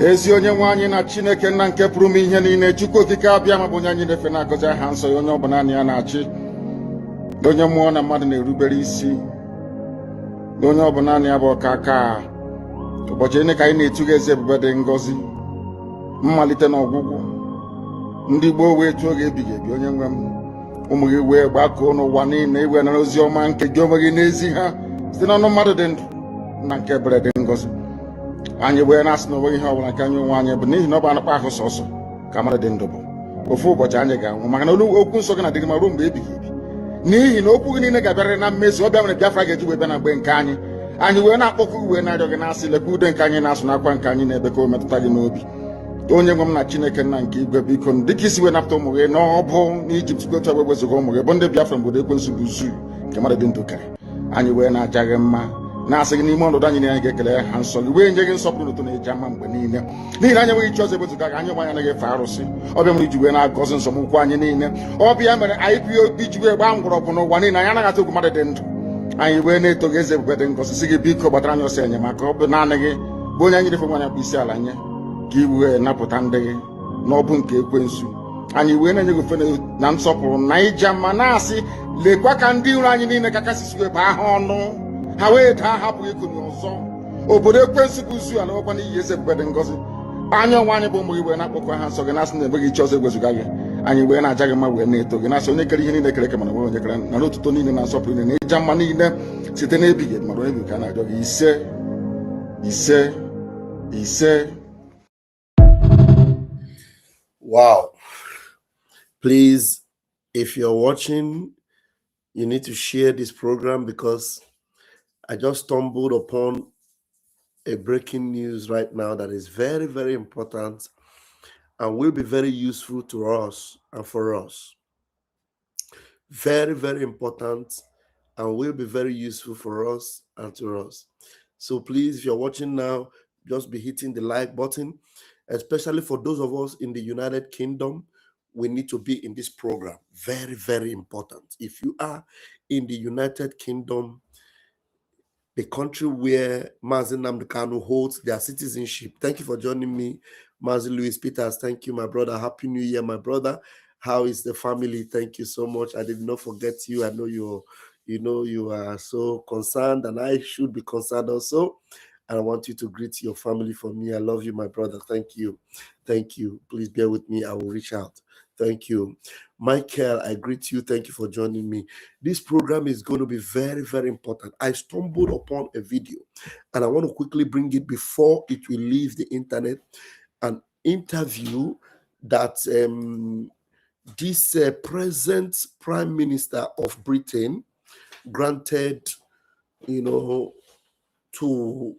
ezi onye nwe anyị na Chineke nna nke pụrụ m ihe niile, Chukwu okike abịa ma bụ onye anyị na-efe na-agọzi aha nsọ ya, onye ọbụla naanị ya na-achị, onye mmụọ na mmadụ na-erubere isi, onye ọbụla naanị ya bụ ọkaka. Ụbọchị ene ka anyị na-etugha eze ebube dị ngọzi, mmalite na ọgwụgwụ. Ndị gboo wee tụọ oge ebighị ebi, onye nwe m, ụmụ gị wee gbakọọ n'ụwa niile iwe na ozi ọma nke gị onwe gị n'ezi ha site n'ọnụ mmadụ dị ndụ na nke ebere dị ngọzi. Anyị wee na-asị na onweghị ihe ọbụla nke anyị onwe anyị bụ n'ihi na ọ bụ anụkpa ahụ sọsọ ka mmadụ dị ndụ bụ. Ofu ụbọchị anyị ga-anwụ, maka na okwu nsọ gị na-adịgị ma ruo mgbe ebighị ebi, n'ihi na okwu gị niile ga-abịarịrị na mmezu. Ọbịa mere Biafra ga-eji wee bịa na mgbe nke anyị. Anyị wee na-akpọkọ uwe na-arịọ gị na-asị, lekwa ude nke anyị na-asụ n'akwa nke anyị na-ebe ka o metụta gị n'obi. Onye nwe m na Chineke nna nke igwe, biko dịka isi wee napụta ụmụ gị n'ọbụ n'Ijipt ka otu a wee wezuga ụmụ gị bụ ndị Biafra mgbe ekwensu bụ zuu nke mmadụ dị ndụ karị. Anyị wee na-aja gị mma, na-asị gị n'ime ọnọdụ anyị na anyị ga-ekele ha nsọ gị, wee nye gị nsọpụrụ n'ụtụ na eji ama mgbe niile, n'ihi na anyị enweghị chi ọzọ ewezuga gị. Anyị nwe anyị anaghị efe arụsị. Ọbịa mere iji wee na-agọzi nsọmụkwụ anyị niile. Ọbịa mere IPOB ji wee gbaa mgbọrọgwụ n'ụwa niile. Anyị anaghị atụ egwu mmadụ dị ndụ. Anyị wee na-eto gị eze ebube dị ngọzi, sị gị biko gbatara anyị ọsọ enyemaka. Ọ bụ naanị gị bụ onye anyị refe nwa anyị bụ isi ala nye ka i wee napụta ndị gị n'ọbụ nke ekwensu. Anyị wee na-enye gị ofe na nsọpụrụ na ija mma, na-asị lekwa ka ndị iro anyị niile ka kasị wee baa ha ọnụ, ha wee daa hapụ ikonye ọzọ. Obodo ekwensu bụ zu ala nwekwa n'ihi eze ebube dị ngọzi. Anya ọnwa anyị bụ ụmụ gị wee na-akpọkọ ha nsọ gị, na-asị na enweghị chi ọzọ egwezuga gị. Anyị wee na-aja gị mma, wee na-eto gị, na-asị onye kere ihe niile kere eke mana nwe onye kere na n'otuto niile na nsọpụrụ niile na ịja mma niile site n'ebighị ebi mara ebi ka a na-arịọ gị. Ise ise ise. Wow. Please, if you're watching, you need to share this program, because I just stumbled upon a breaking news right now that is very, very important and will be very useful to us and for us. Very, very important and will be very useful for us and to us. So please, if you're watching now, just be hitting the like button, especially for those of us in the United Kingdom. We need to be in this program. Very, very important. If you are in the United Kingdom, the country where Mazi Nnamdi holds their citizenship. Thank you for joining me, Mazi Louis Peters. Thank you, my brother. Happy New Year, my brother. How is the family? Thank you so much. I did not forget you. I know you are so concerned, and I should be concerned also. And I want you to greet your family for me. I love you, my brother. Thank you. Thank you. Please bear with me. I will reach out. Thank you. Michael, I greet you. Thank you for joining me. This program is going to be very, very important. I stumbled upon a video, and I want to quickly bring it before it will leave the internet. An interview that this present Prime Minister of Britain granted, to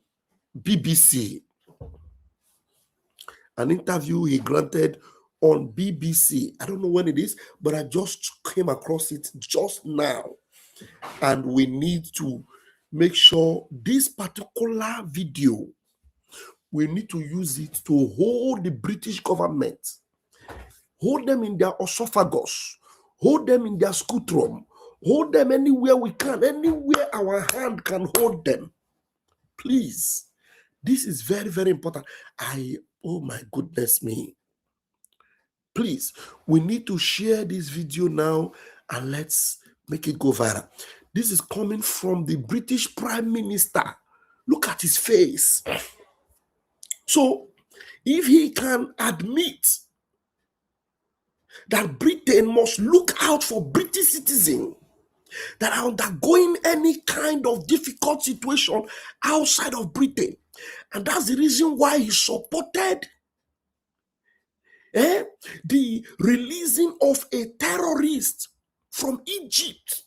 BBC. An interview he granted on BBC. I don't know when it is, but I just came across it just now. And we need to make sure this particular video, we need to use it to hold the British government, hold them in their esophagus, hold them in their scutrum, hold them anywhere we can, anywhere our hand can hold them. Please, this is very, very important. Oh my goodness me. Please, we need to share this video now and let's make it go viral. This is coming from the British Prime Minister. Look at his face. So, if he can admit that Britain must look out for British citizens that are undergoing any kind of difficult situation outside of Britain, and that's the reason why he supported the releasing of a terrorist from Egypt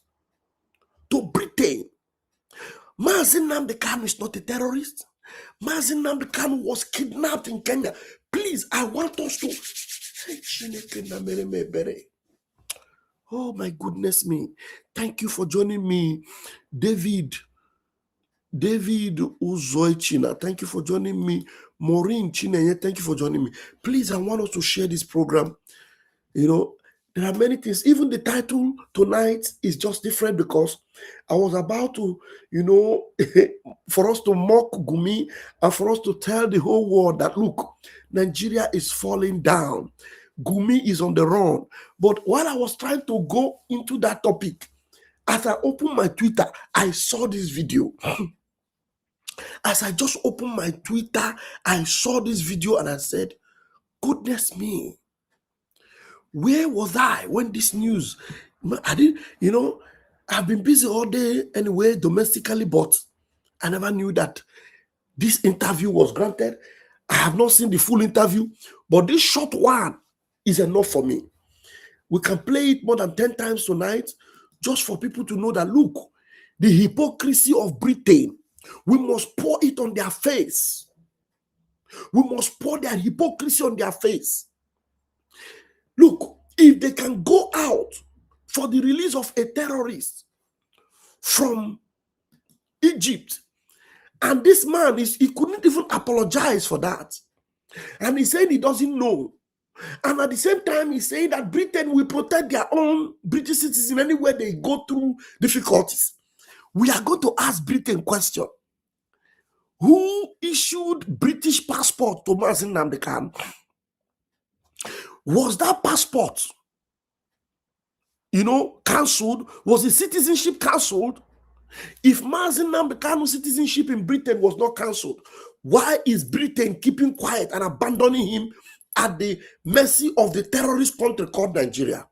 to Britain. Mazi Nnamdi Kanu is not a terrorist. Mazi Nnamdi Kanu was kidnapped in Kenya. Please, I want us to... Oh my goodness me. Thank you for joining me. David Uzoichina, thank you for joining me. Maureen Chinenye, thank you for joining me. Please, I want us to share this program. There are many things. Even the title tonight is just different because I was about to, for us to mock Gumi and for us to tell the whole world that, look, Nigeria is falling down. Gumi is on the run. But while I was trying to go into that topic, as I opened my Twitter, I saw this video. As I just opened my Twitter, I saw this video and I said, goodness me, where was I when this news? I didn't, I've been busy all day anyway, domestically, but I never knew that this interview was granted. I have not seen the full interview, but this short one is enough for me. We can play it more than 10 times tonight just for people to know that, look, the hypocrisy of Britain, we must pour it on their face. We must pour their hypocrisy on their face. Look, if they can go out for the release of a terrorist from Egypt, and this man, he couldn't even apologize for that. And he said he doesn't know. And at the same time, he's saying that Britain will protect their own British citizens anywhere they go through difficulties. We are going to ask Britain question. Who issued British passport to Nnamdi? Was that passport, cancelled? Was the citizenship cancelled? If Nnamdi citizenship in Britain was not cancelled, why is Britain keeping quiet and abandoning him at the mercy of the terrorist country called Nigeria?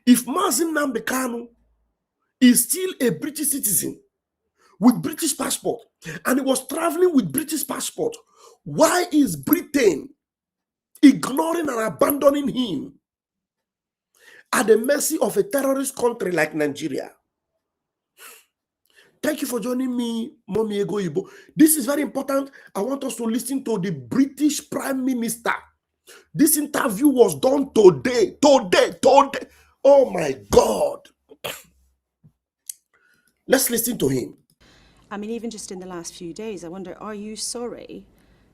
If Nnamdi is still a British citizen with British passport and he was traveling with British passport, why is Britain ignoring and abandoning him at the mercy of a terrorist country like Nigeria? Thank you for joining me, Mommy Ego Ibo. This is very important. I want us to listen to the British Prime Minister. This interview was done today. Oh my God. Let's listen to him. I mean, even just in the last few days, I wonder, are you sorry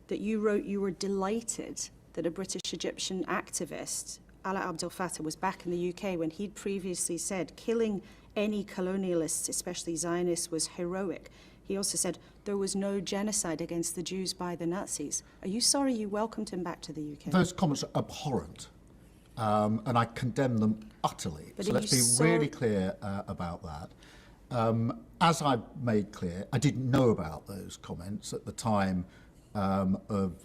that you wrote you were delighted that a British Egyptian activist, Alaa Abdel Fattah, was back in the UK when he'd previously said killing any colonialists, especially Zionists, was heroic? He also said there was no genocide against the Jews by the Nazis. Are you sorry you welcomed him back to the UK? Those comments are abhorrent, and I condemn them utterly. But so let's be really clear about that. As I made clear, I didn't know about those comments at the time of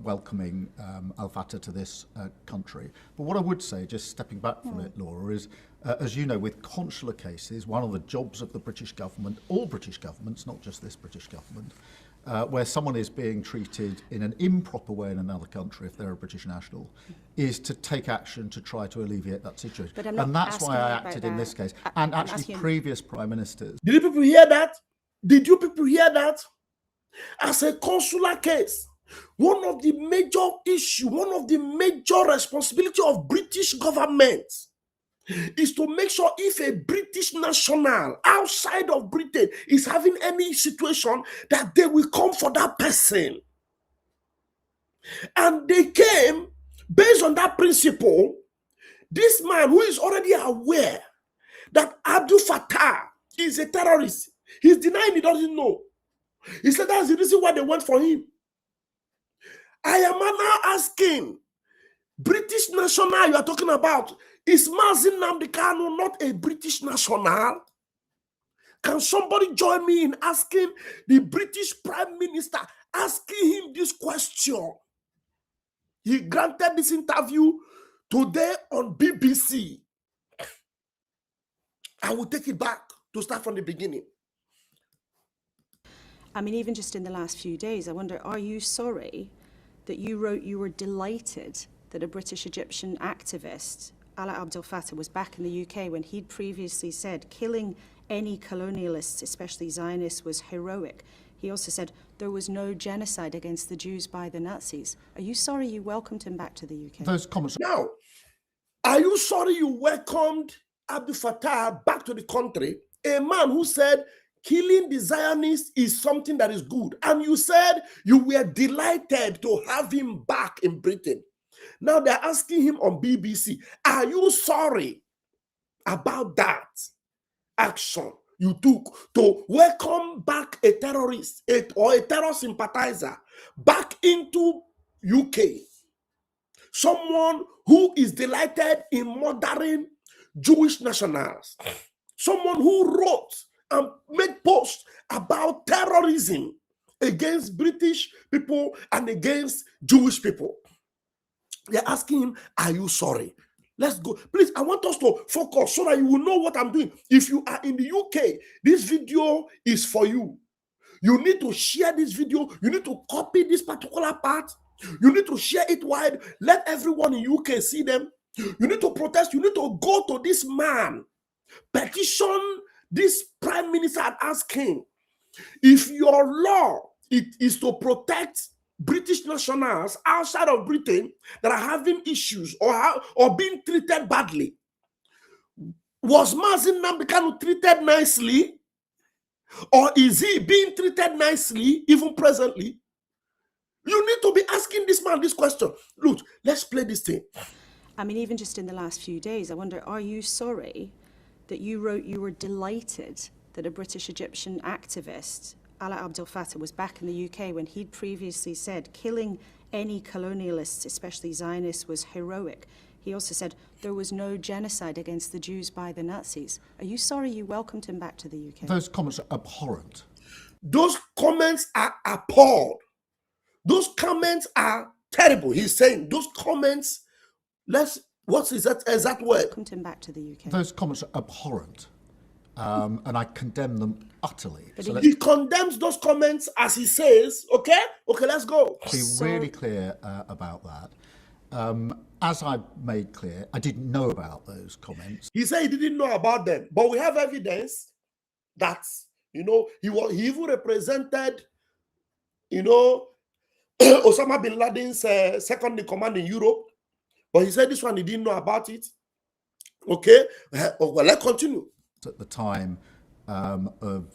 welcoming Al-Fattah to this country. But what I would say, just stepping back from it, Laura, is, as you know, with consular cases, one of the jobs of the British government, all British governments, not just this British government, where someone is being treated in an improper way in another country, if they're a British national, is to take action to try to alleviate that situation. And that's why I acted in this case. And actually previous prime ministers. Did you people hear that? Did you people hear that? As a consular case, one of the major issues, one of the major responsibility of British government is to make sure if a British national outside of Britain is having any situation, that they will come for that person. And they came based on that principle. This man who is already aware that Abdel Fattah is a terrorist, he's denying he doesn't know. He said that's the reason why they went for him. I am now asking, British national you are talking about, is Nnamdi not a British national? Can somebody join me in asking the British Prime Minister, asking him this question? He granted this interview today on BBC. I will take it back to start from the beginning. I mean, even just in the last few days, I wonder, are you sorry that you wrote you were delighted that a British Egyptian activist, Alaa Abdel Fattah, was back in the UK when he'd previously said killing any colonialists, especially Zionists, was heroic? He also said there was no genocide against the Jews by the Nazis. Are you sorry you welcomed him back to the UK? Those comments. Now, are you sorry you welcomed Abdel Fattah back to the country? A man who said killing the Zionists is something that is good. And you said you were delighted to have him back in Britain. Now they're asking him on BBC, are you sorry about that action you took to welcome back a terrorist or a terror sympathizer back into UK? Someone who is delighted in murdering Jewish nationals. Someone who wrote and made posts about terrorism against British people and against Jewish people. They're asking him, are you sorry? Let's go. Please, I want us to focus so that you will know what I'm doing. If you are in the UK, this video is for you. You need to share this video. You need to copy this particular part. You need to share it wide. Let everyone in UK see them. You need to protest. You need to go to this man. Petition this prime minister and ask him, if your law it is to protect British nationals outside of Britain that are having issues or being treated badly, was Mazi Nnamdi Kanu treated nicely, or is he being treated nicely even presently? You need to be asking this man this question. Look, let's play this thing. I mean, even just in the last few days, I wonder, are you sorry that you wrote you were delighted that a British Egyptian activist, Ala Abdel Fattah, was back in the UK when he'd previously said killing any colonialists, especially Zionists, was heroic? He also said there was no genocide against the Jews by the Nazis. Are you sorry you welcomed him back to the UK? Those comments are abhorrent. Those comments are appalled. Those comments are terrible. He's saying those comments, what is that exact word? Welcomed him back to the UK. Those comments are abhorrent. And I condemn them utterly. But He condemns those comments as he says, okay, let's go. Be really clear about that. As I made clear, I didn't know about those comments. He said he didn't know about them, but we have evidence that, he even represented, Osama bin Laden's second in command in Europe, but he said this one, he didn't know about it. Okay, well, let's continue. At the time of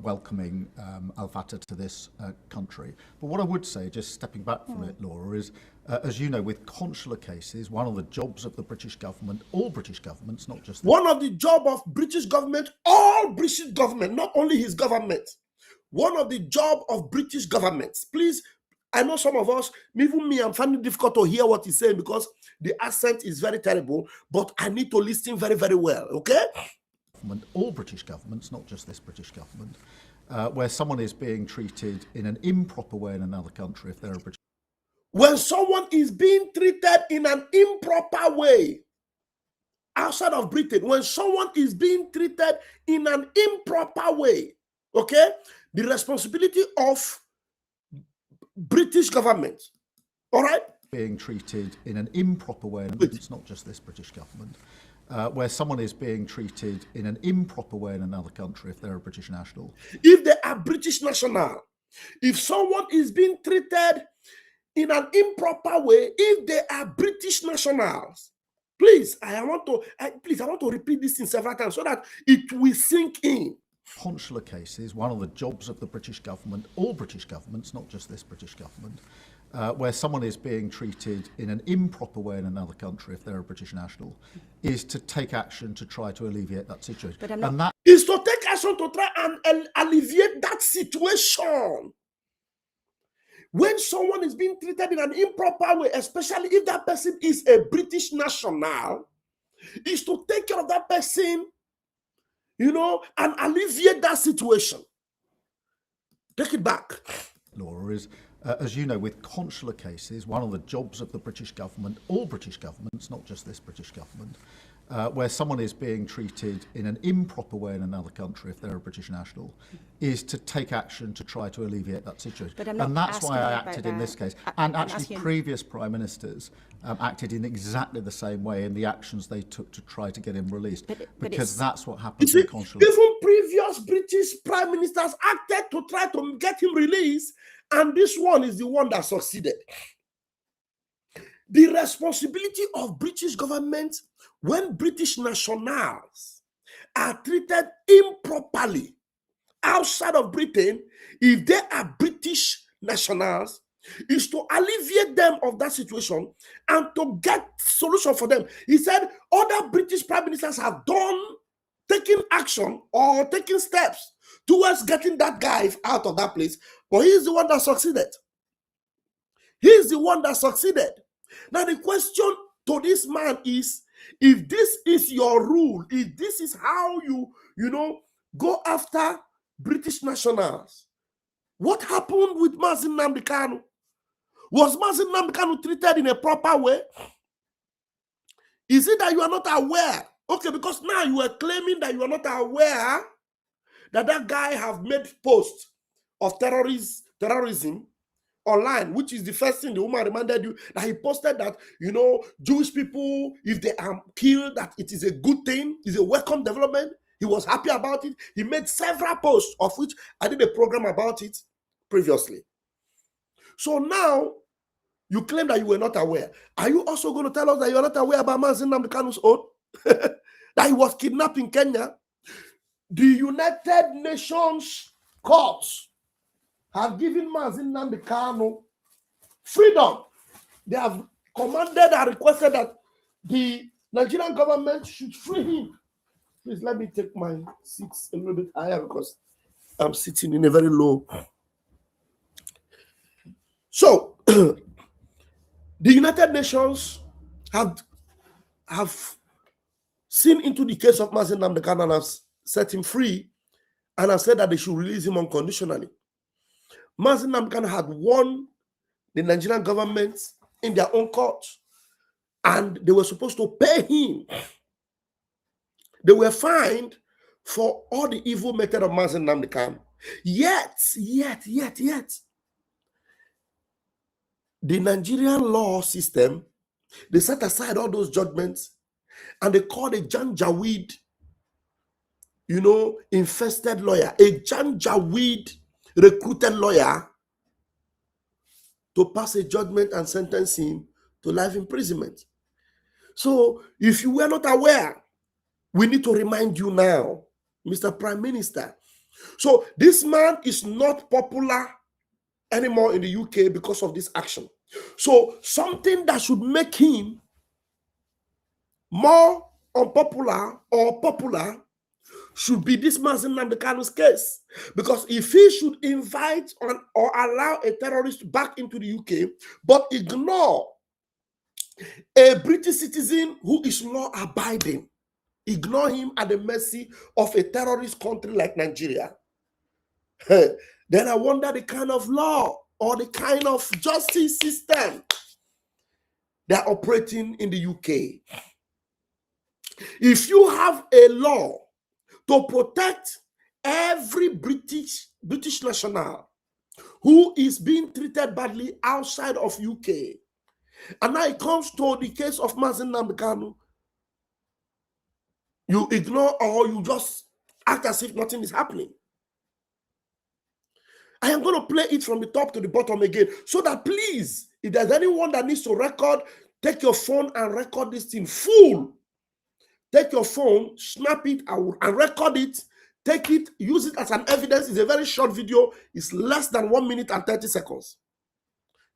welcoming Al-Fattah to this country. But what I would say, just stepping back from it, Laura, is, as you know, with consular cases, one of the jobs of the British government, all British governments, not just... One of the job of British government, all British government, not only his government, one of the job of British governments, please, I know some of us, even me, I'm finding it difficult to hear what he's saying because the accent is very terrible, but I need to listen very, very well, okay? All British governments, not just this British government, where someone is being treated in an improper way in another country if they're a British... When someone is being treated in an improper way outside of Britain, when someone is being treated in an improper way, okay, the responsibility of British government, all right? Being treated in an improper way, and it's not just this British government, where someone is being treated in an improper way in another country if they're a British national. If they are British national, if someone is being treated in an improper way, if they are British nationals, please, I want to repeat this in several times so that it will sink in. Consular cases, one of the jobs of the British government, all British governments, not just this British government, where someone is being treated in an improper way in another country if they're a British national, is to take action to try to alleviate that situation. But I'm not... And that is to take action to try and alleviate that situation. When someone is being treated in an improper way, especially if that person is a British national, is to take care of that person, and alleviate that situation. Take it back. Laura, is, as you know, with consular cases, one of the jobs of the British government, all British governments, not just this British government, where someone is being treated in an improper way in another country if they're a British national, is to take action to try to alleviate that situation. But I'm not and that's asking why I about acted that. in this case. I'm actually, asking... previous prime ministers acted in exactly the same way in the actions they took to try to get him released, because that's what happens in consular. Even previous British prime ministers acted to try to get him released, and this one is the one that succeeded. The responsibility of British government when British nationals are treated improperly outside of Britain, if they are British nationals, is to alleviate them of that situation and to get solution for them. He said other British prime ministers have taken action or taken steps towards getting that guy out of that place, but he is the one that succeeded. He is the one that succeeded. Now the question to this man is, if this is your rule, if this is how you go after British nationals, what happened with Mazi Nnamdi Kanu? Was Mazi Nnamdi Kanu treated in a proper way? Is it that you are not aware? Okay, because now you are claiming that you are not aware that that guy have made posts of terrorism online, which is the first thing the woman reminded you, that he posted that, Jewish people, if they are killed, that it is a good thing, it's a welcome development. He was happy about it. He made several posts, of which I did a program about it previously. So now, you claim that you were not aware. Are you also going to tell us that you are not aware about Mazi Nnamdi Kanu's own? That he was kidnapped in Kenya? The United Nations courts have given Mazi Nnamdi Kanu freedom. They have commanded and requested that the Nigerian government should free him. Please let me take my seats a little bit higher because I'm sitting in a very low. So, the United Nations have seen into the case of Mazi Nnamdi Kanu and have set him free and have said that they should release him unconditionally. Mazi Nnamdi Kanu had won the Nigerian government in their own court, and they were supposed to pay him. They were fined for all the evil method of Mazi Nnamdi Kanu. Yet, the Nigerian law system, they set aside all those judgments and they called a Janjaweed, infested lawyer, a Janjaweed recruited lawyer to pass a judgment and sentence him to life imprisonment. So if you were not aware, we need to remind you now, Mr. Prime Minister. So this man is not popular anymore in the UK because of this action. So something that should make him more unpopular or popular should be this Mazi Nnamdi Kanu's case. Because if he should invite or allow a terrorist back into the UK, but ignore a British citizen who is law-abiding, ignore him at the mercy of a terrorist country like Nigeria, then I wonder the kind of law or the kind of justice system they're operating in the UK. If you have a law to protect every British national who is being treated badly outside of UK, and now it comes to the case of Mazi Nnamdi Kanu, you ignore or you just act as if nothing is happening. I am going to play it from the top to the bottom again, so that please, if there's anyone that needs to record, take your phone and record this in full. Take your phone, snap it, and record it. Take it, use it as an evidence. It's a very short video. It's less than 1 minute and 30 seconds.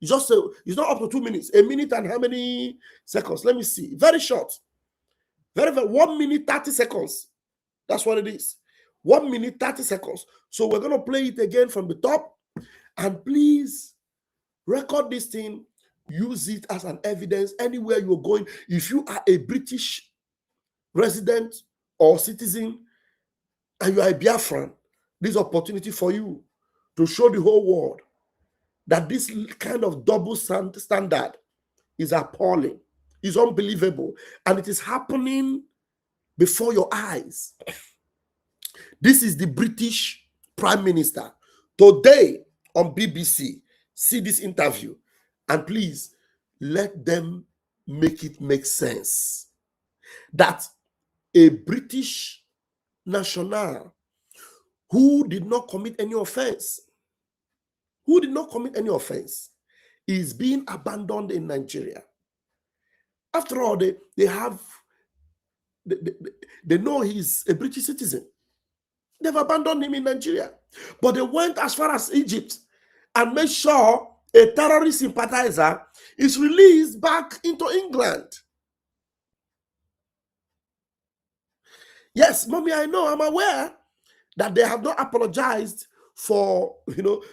It's not up to 2 minutes. 1 minute and how many seconds? Let me see. Very short. Very 1 minute 30 seconds. That's what it is. 1 minute 30 seconds. So we're going to play it again from the top. And please record this thing. Use it as an evidence anywhere you're going. If you are a British resident or citizen and you are a Biafran, this is an opportunity for you to show the whole world that this kind of double standard is appalling, is unbelievable, and it is happening before your eyes. This is the British Prime Minister today on BBC. See this interview and please let them make it make sense that a British national who did not commit any offense, is being abandoned in Nigeria. After all, they know he's a British citizen. They've abandoned him in Nigeria. But they went as far as Egypt and made sure a terrorist sympathizer, is released back into England. Yes, mommy, I know, I'm aware that they have not apologized for,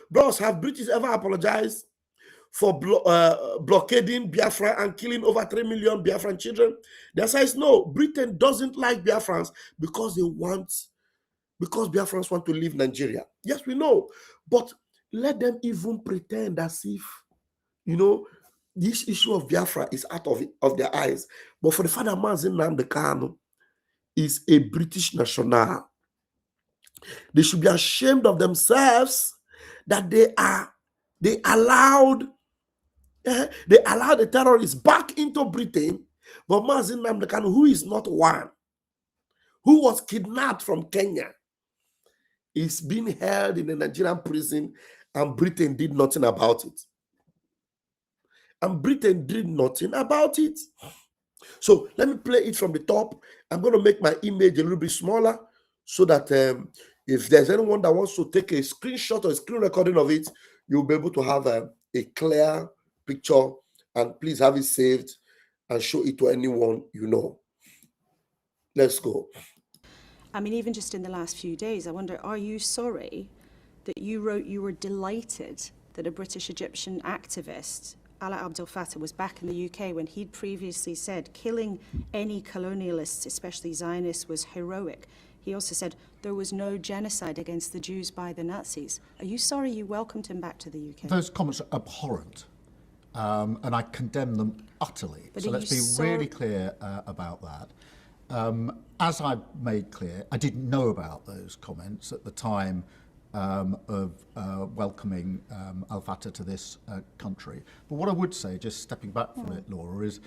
bros, have British ever apologized for blockading Biafra and killing over 3 million Biafran children? The answer is no. Britain doesn't like Biafrans because Biafrans want to leave Nigeria. Yes, we know. But let them even pretend as if, this issue of Biafra is out of their eyes. But for the father, Nnamdi Kanu is a British national. They should be ashamed of themselves that they allowed the terrorists back into Britain. But Nnamdi Kanu, who is not one, who was kidnapped from Kenya, is being held in a Nigerian prison, and Britain did nothing about it. So let me play it from the top. I'm going to make my image a little bit smaller so that if there's anyone that wants to take a screenshot or a screen recording of it, you'll be able to have a clear picture, and please have it saved and show it to anyone you know. Let's go. I mean, even just in the last few days, I wonder, are you sorry that you wrote you were delighted that a British Egyptian activist, Ala Abdel Fattah, was back in the UK when he'd previously said killing any colonialists, especially Zionists, was heroic? He also said there was no genocide against the Jews by the Nazis. Are you sorry you welcomed him back to the UK? Those comments are abhorrent, and I condemn them utterly. But so let's be really clear about that. As I made clear, I didn't know about those comments at the time of welcoming Al-Fattah to this country. But what I would say, just stepping back from it, Laura, is,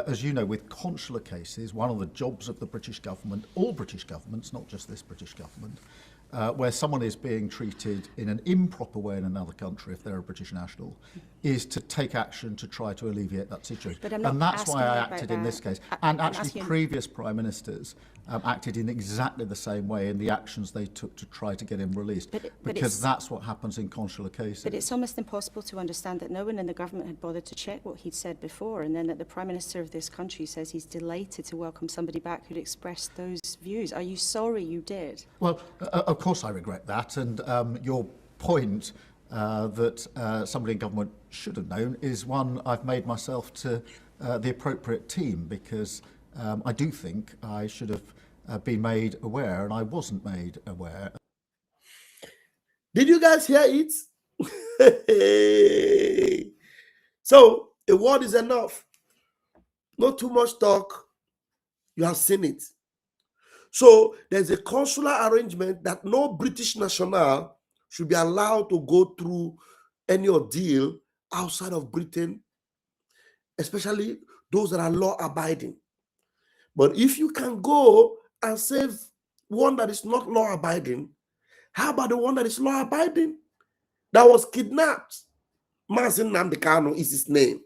as you know, with consular cases, one of the jobs of the British government, all British governments, not just this British government, where someone is being treated in an improper way in another country, if they're a British national, is to take action to try to alleviate that situation. And that's why I acted in this case. And actually previous Prime Ministers acted in exactly the same way in the actions they took to try to get him released, because that's what happens in consular cases. But it's almost impossible to understand that no one in the government had bothered to check what he'd said before, and then that the Prime Minister of this country says he's delighted to welcome somebody back who'd expressed those views. Are you sorry you did? Well, of course I regret that, and your point that somebody in government should have known is one I've made myself to the appropriate team, because I do think I should have been made aware, and I wasn't made aware. Did you guys hear it? So a word is enough. Not too much talk. You have seen it. So there's a consular arrangement that no British national should be allowed to go through any ordeal outside of Britain, especially those that are law-abiding. But if you can go and save one that is not law-abiding, how about the one that is law-abiding, that was kidnapped? Nnamdi Kanu is his name.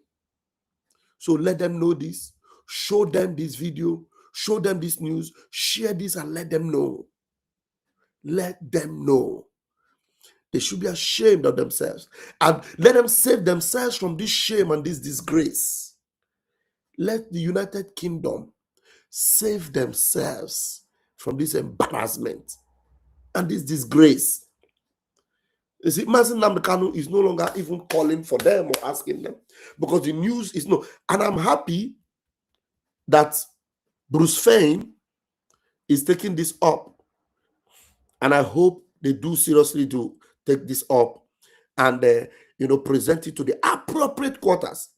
So let them know this. Show them this video. Show them this news. Share this and let them know. Let them know. They should be ashamed of themselves. And let them save themselves from this shame and this disgrace. Let the United Kingdom save themselves from this embarrassment and this disgrace. You see, Nnamdi Kanu is no longer even calling for them or asking them, because the news is no. And I'm happy that Bruce Fein is taking this up. And I hope they do seriously take this up and present it to the appropriate quarters,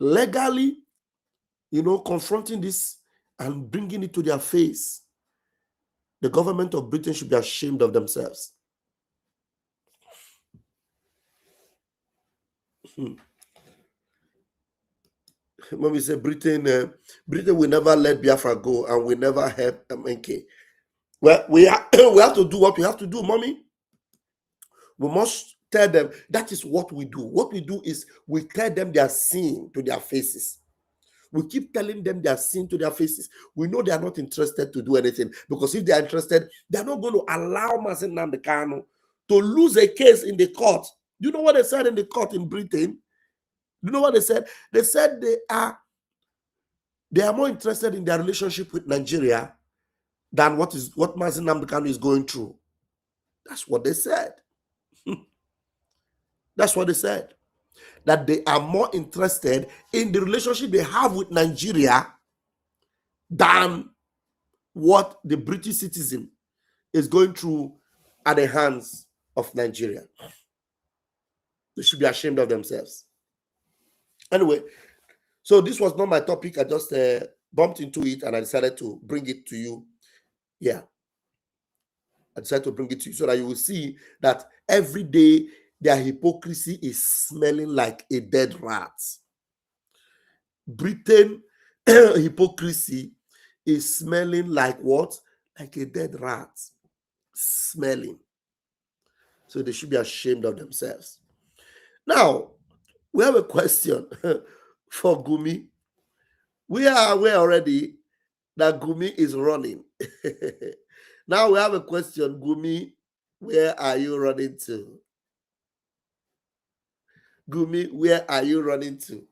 legally, confronting this and bringing it to their face. The government of Britain should be ashamed of themselves. When we say Britain will never let Biafra go and will never help MNK. Well, we have to do what we have to do, mommy. We must tell them that is what we do. What we do is we tell them their sin to their faces. We keep telling them their sin to their faces. We know they are not interested to do anything, because if they are interested, they are not going to allow Nnamdi Kanu to lose a case in the court Do you know what they said in the court in Britain? Do you know what they said? They said they are more interested in their relationship with Nigeria than what Mazi Nnamdi Kanu is going through. That's what they said. That's what they said. That they are more interested in the relationship they have with Nigeria than what the British citizen is going through at the hands of Nigeria. They should be ashamed of themselves. Anyway, so this was not my topic. I just bumped into it and I decided to bring it to you. Yeah. I decided to bring it to you so that you will see that every day their hypocrisy is smelling like a dead rat. Britain hypocrisy is smelling like what? Like a dead rat. Smelling. So they should be ashamed of themselves. Now, we have a question for Gumi. We are aware already that Gumi is running. Now we have a question, Gumi. Where are you running to? Gumi, where are you running to?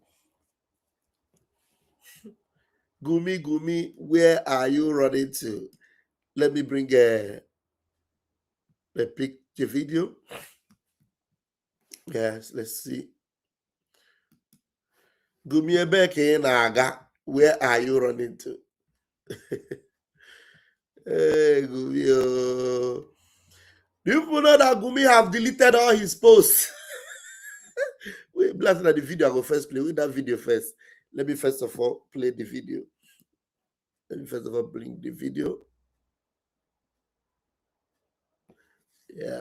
Gumi, where are you running to? Let me bring the video. Yes, let's see. Gumi Ebeke Naga, where are you running to? Hey, Gumi. Do you know that Gumi have deleted all his posts? Wait, blast at the video. I go first play with that video first. Let me first of all play the video. Let me first of all bring the video. Yeah.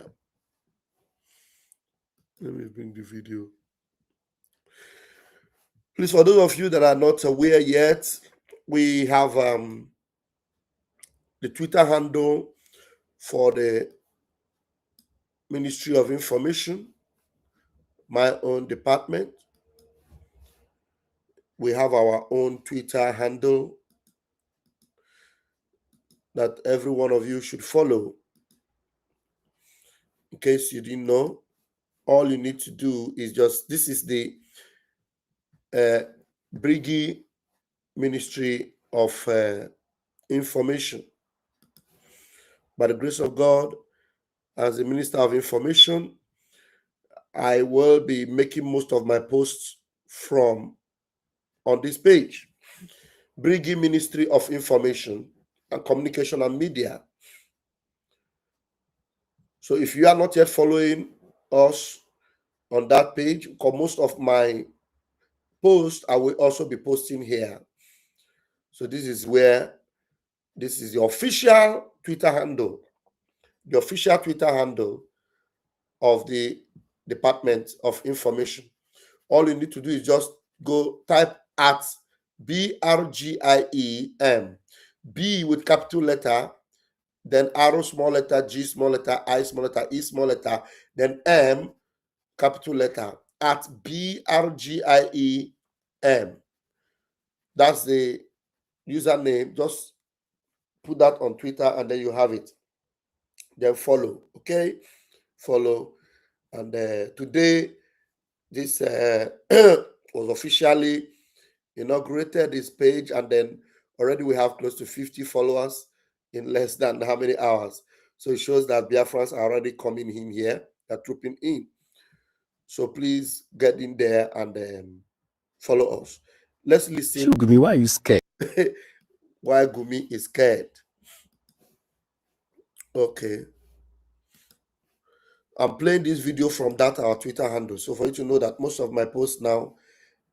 Let me bring the video. Please, for those of you that are not aware yet, we have the Twitter handle for the Ministry of Information, my own department. We have our own Twitter handle that every one of you should follow. In case you didn't know, all you need to do is this is the Briggy Ministry of Information. By the grace of God, as the Minister of Information, I will be making most of my posts from on this page. Briggy Ministry of Information and Communication and Media. So if you are not yet following us on that page, because most of my posts I will also be posting here. So this is the official Twitter handle, the official Twitter handle of the Department of Information. All you need to do is just go type at BRGIEM, B with capital letter, then arrow small letter, G small letter, I small letter, E small letter, then M capital letter, at BRGIEM. That's the username. Just put that on Twitter and then you have it. Then follow, okay? Follow. And today, this was officially inaugurated, this page, and then already we have close to 50 followers in less than how many hours. So it shows that Biafrans are already coming in here, they're trooping in. So please get in there and follow us. Let's listen. Gumi, why are you scared? Why Gumi is scared. Okay. I'm playing this video from our Twitter handle. So for you to know that most of my posts now,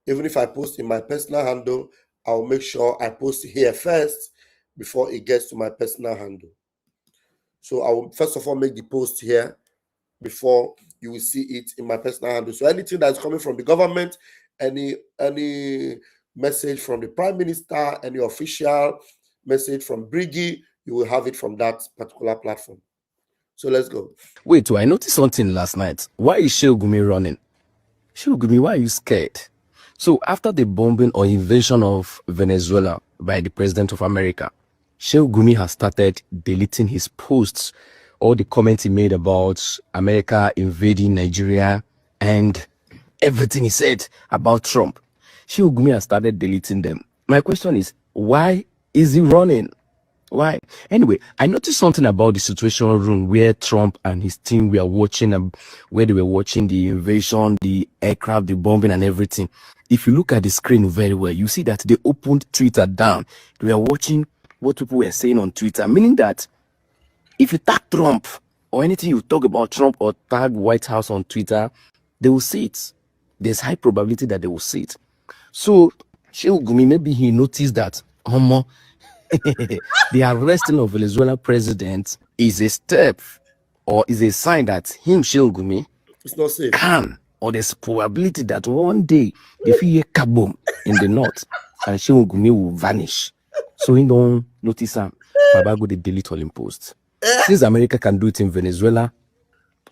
even if I post in my personal handle, I'll make sure I post here first before it gets to my personal handle. So I will first of all make the post here before you will see it in my personal handle. So anything that's coming from the government, any message from the Prime Minister, any official message from Briggy, you will have it from that particular platform. So let's go. Wait, I noticed something last night. Why is Gumi running? Gumi, why are you scared? So after the bombing or invasion of Venezuela by the President of America, Gumi has started deleting his posts, all the comments he made about America invading Nigeria, and everything he said about Trump. Shehu Gumi has started deleting them. My question is, why is he running? Why? Anyway, I noticed something about the situation room where Trump and his team were watching, where they were watching the invasion, the aircraft, the bombing, and everything. If you look at the screen very well, you see that they opened Twitter down. They were watching what people were saying on Twitter, meaning that if you tag Trump or anything you talk about Trump or tag White House on Twitter, they will see it. There's high probability that they will see it. So, Shehu Gumi, maybe he noticed that, the arresting of Venezuela president is a step or is a sign that him, Shehu Gumi, It's not safe. can, or there's probability that one day they feel a kaboom in the north and Shehu Gumi will vanish. So he don't notice him. Baba go dey delete all him posts. Since America can do it in Venezuela,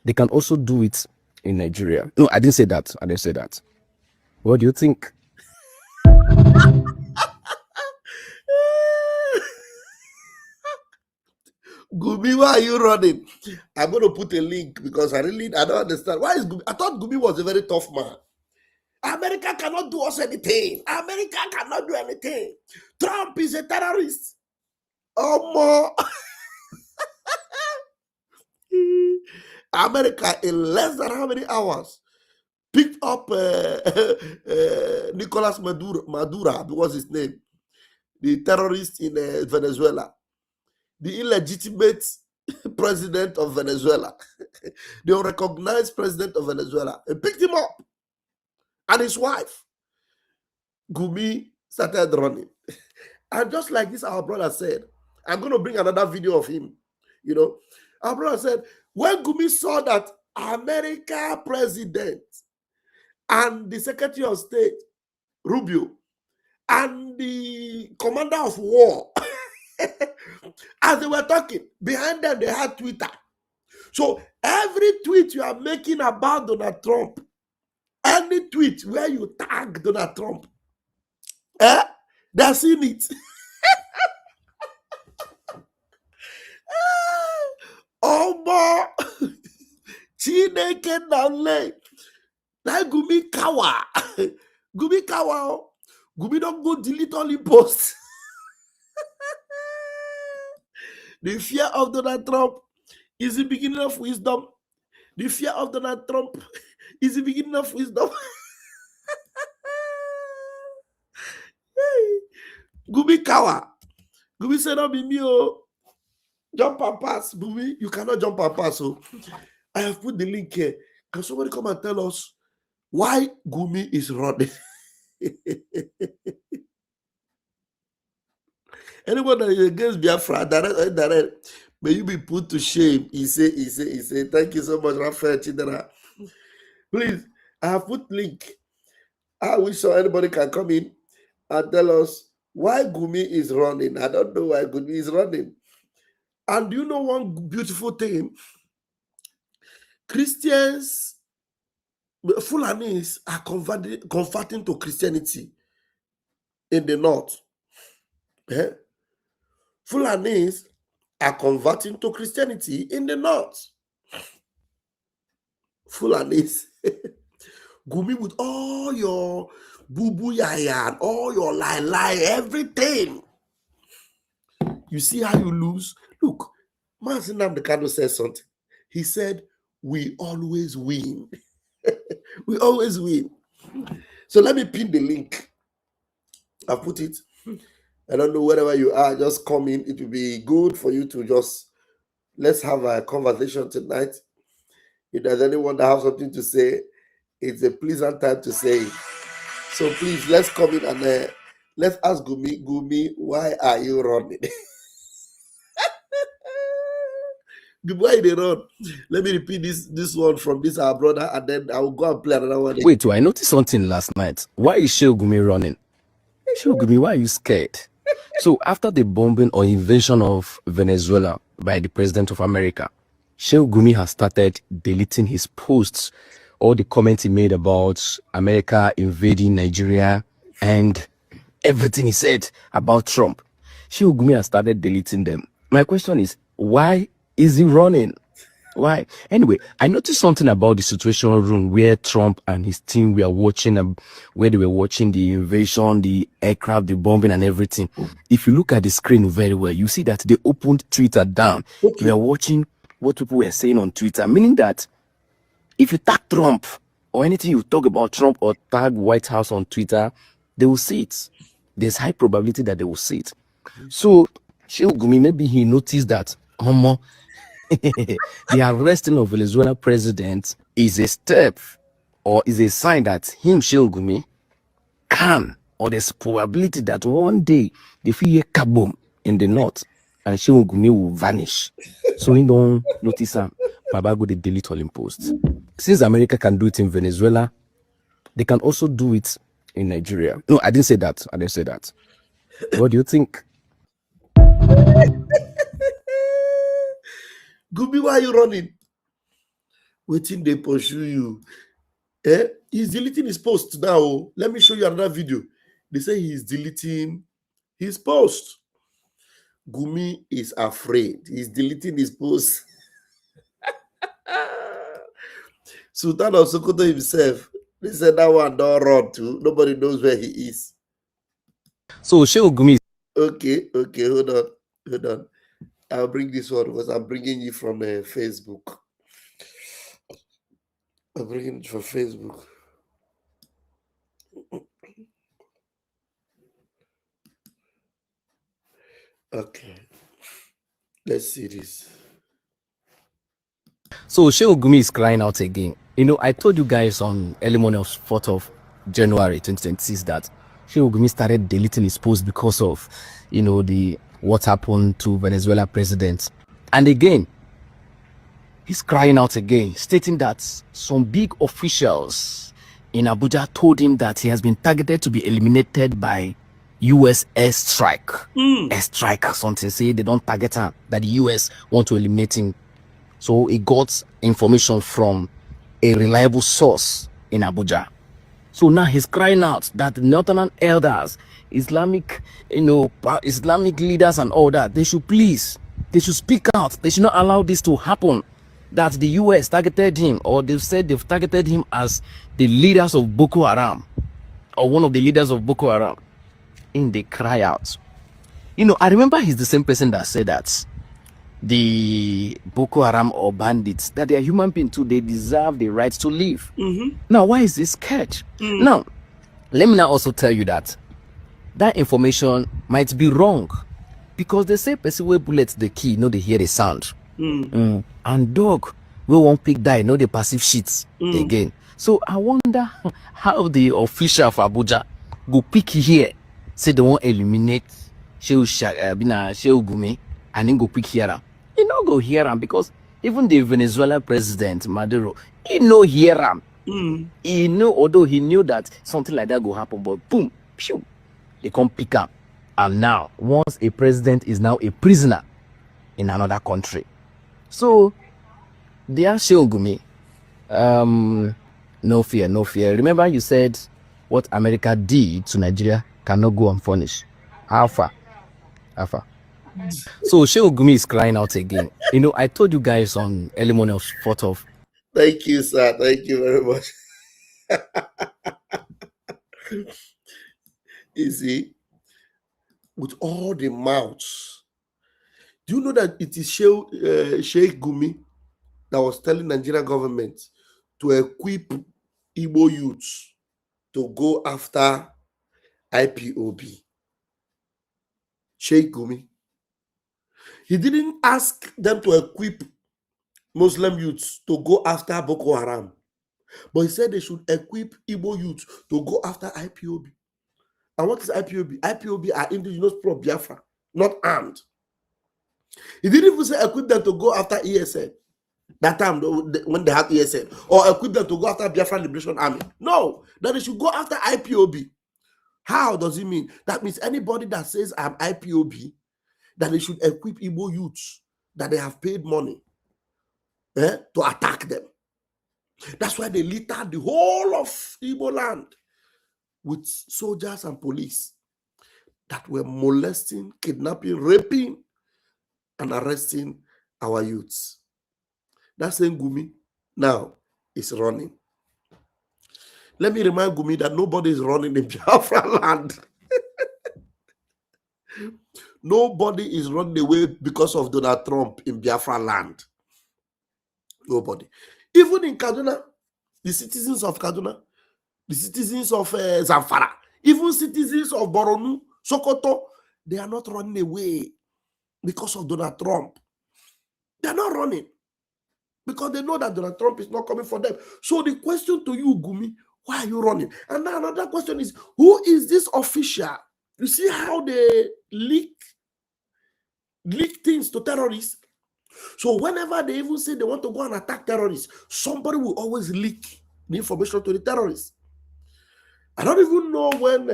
they can also do it in Nigeria. No, I didn't say that. I didn't say that. What do you think? Gumi, why are you running? I'm going to put a link because I don't understand. Why is Gumi? I thought Gumi was a very tough man. America cannot do us anything. America cannot do anything. Trump is a terrorist. Oh, America, in less than how many hours, picked up Nicolas Maduro, was his name, the terrorist in Venezuela, the illegitimate president of Venezuela, the unrecognized president of Venezuela, and picked him up, and his wife. Gumi started running. And just like this, our brother said, I'm going to bring another video of him. You know, our brother said, when Gumi saw that America president and the Secretary of State, Rubio, and the commander of war, as they were talking, behind them, they had Twitter. So every tweet you are making about Donald Trump, any tweet where you tag Donald Trump, they're seeing it. Oh, Chineke Nanle. Like Gumi Kawa. Gumi Kawa. Gumi don't go delete all the posts. The fear of Donald Trump is the beginning of wisdom. The fear of Donald Trump is the beginning of wisdom. Gumi Kawa. Gumi said, "Not be me, oh. Jump and pass, Gumi. You cannot jump and pass." So I have put the link here. Can somebody come and tell us why Gumi is running? Anyone that is against Biafra, direct, may you be put to shame. He say. Thank you so much, Raphael Chidera. Please, I have put link. I wish anybody can come in and tell us why Gumi is running. I don't know why Gumi is running. And do you know one beautiful thing? Christians, Fulanis are converting to Christianity in the north. Fulanis are converting to Christianity in the north. Fulanis. Gumi with all your boo-boo yaya and all your lie, everything. You see how you lose? Look, Nnamdi Kanu said something. He said, we always win. We always win. So let me pin the link. I put it. I don't know wherever you are, just come in. It will be good for you to just, let's have a conversation tonight. If there's anyone that has something to say, it's a pleasant time to say it. So please, let's come in and let's ask Gumi, why are you running? Why they run? Let me repeat this one from this our brother, and then I will go and play another one. Wait, I noticed something last night. Why is Shehu Gumi running? Shehu Gumi, why are you scared? So after the bombing or invasion of Venezuela by the president of America, Shehu Gumi has started deleting his posts, all the comments he made about America invading Nigeria and everything he said about Trump. Shehu Gumi has started deleting them. My question is, why is he running? Why? Anyway, I noticed something about the situation room where Trump and his team were watching, where they were watching the invasion, the aircraft, the bombing, and everything. If you look at the screen very well, you see that they opened Twitter down. Okay. They were watching what people were saying on Twitter, meaning that if you tag Trump or anything you talk about Trump or tag White House on Twitter, they will see it. There's high probability that they will see it. So, Shehu Gumi, maybe he noticed that, the arresting of Venezuela president is a step or is a sign that him, Shehu Gumi, can, or there's probability that one day they feel a kaboom in the north and Shehu Gumi will vanish. So he don't notice him. Baba go they delete all him posts. Since America can do it in Venezuela, they can also do it in Nigeria. No, I didn't say that. I didn't say that. What do you think? Gumi, why are you running? Waiting, they pursue you. He's deleting his post now. Let me show you another video. They say he's deleting his post. Gumi is afraid. He's deleting his post. Sultan of Sokoto himself, they said that one don't run too. Nobody knows where he is. So Shehu Gumi. Okay, hold on. I'll bring this one because I'm bringing you from Facebook. I'm bringing it from Facebook. Okay, let's see this. So Shehu Gumi is crying out again. You know, I told you guys on early morning of 4th of January 2026 that Shehu Gumi started deleting his post because of, you know, the what happened to Venezuela president. And again, he's crying out again, stating that some big officials in Abuja told him that he has been targeted to be eliminated by US airstrike. Airstrike, something say they don't target him, that the US want to eliminate him. So he got information from a reliable source in Abuja. So now he's crying out that Northern elders, Islamic, Islamic leaders and all that, they should speak out. They should not allow this to happen. That the US targeted him, or they've said they've targeted him as the leaders of Boko Haram, or one of the leaders of Boko Haram. And they cry out. You know, I remember he's the same person that said that the Boko Haram or bandits, that they are human beings too, they deserve the right to live. Now, why is this sketch? Now, let me now also tell you that that information might be wrong, because they say person wey bullet the key, no, they hear the sound. And dog wey won't pick die, no, they perceive shit again. So I wonder how the official of Abuja go pick here, say they won't eliminate Shehu Gumi, and then go pick here. He no go hear him, because even the Venezuela president Maduro, he no hear him. He know, although he knew that something like that go happen, but boom, pew, they come pick up. And now, once a president is now a prisoner in another country, so dear Shehu Gumi, no fear, no fear. Remember you said what America did to Nigeria cannot go unpunished. How far? So Shehu Gumi is crying out again. You know, I told you guys on early morning of 4th of. Thank you, sir. Thank you very much. You see, with all the mouths, do you know that it is Sheikh Gumi that was telling Nigerian government to equip Igbo youths to go after IPOB? Sheikh Gumi. He didn't ask them to equip Muslim youths to go after Boko Haram, but he said they should equip Igbo youths to go after IPOB. And what is IPOB? IPOB are indigenous people of Biafra, not armed. He didn't even say equip them to go after ESN. That time when they had ESN, or equip them to go after Biafra Liberation Army. No, that they should go after IPOB. How does it mean? That means anybody that says I'm IPOB, that they should equip Igbo youths that they have paid money to attack them. That's why they littered the whole of Igbo land with soldiers and police that were molesting, kidnapping, raping, and arresting our youths. that same Gumi now is running. Let me remind Gumi that nobody is running in Biafra land. Nobody is running away because of Donald Trump in Biafra land. Nobody. Even in Kaduna, the citizens of Kaduna, the citizens of Zamfara, even citizens of Borno, Sokoto, they are not running away because of Donald Trump. They are not running because they know that Donald Trump is not coming for them. So the question to you, Gumi, why are you running? And now another question is, who is this official? You see how they leak things to terrorists? So whenever they even say they want to go and attack terrorists, somebody will always leak the information to the terrorists. I don't even know when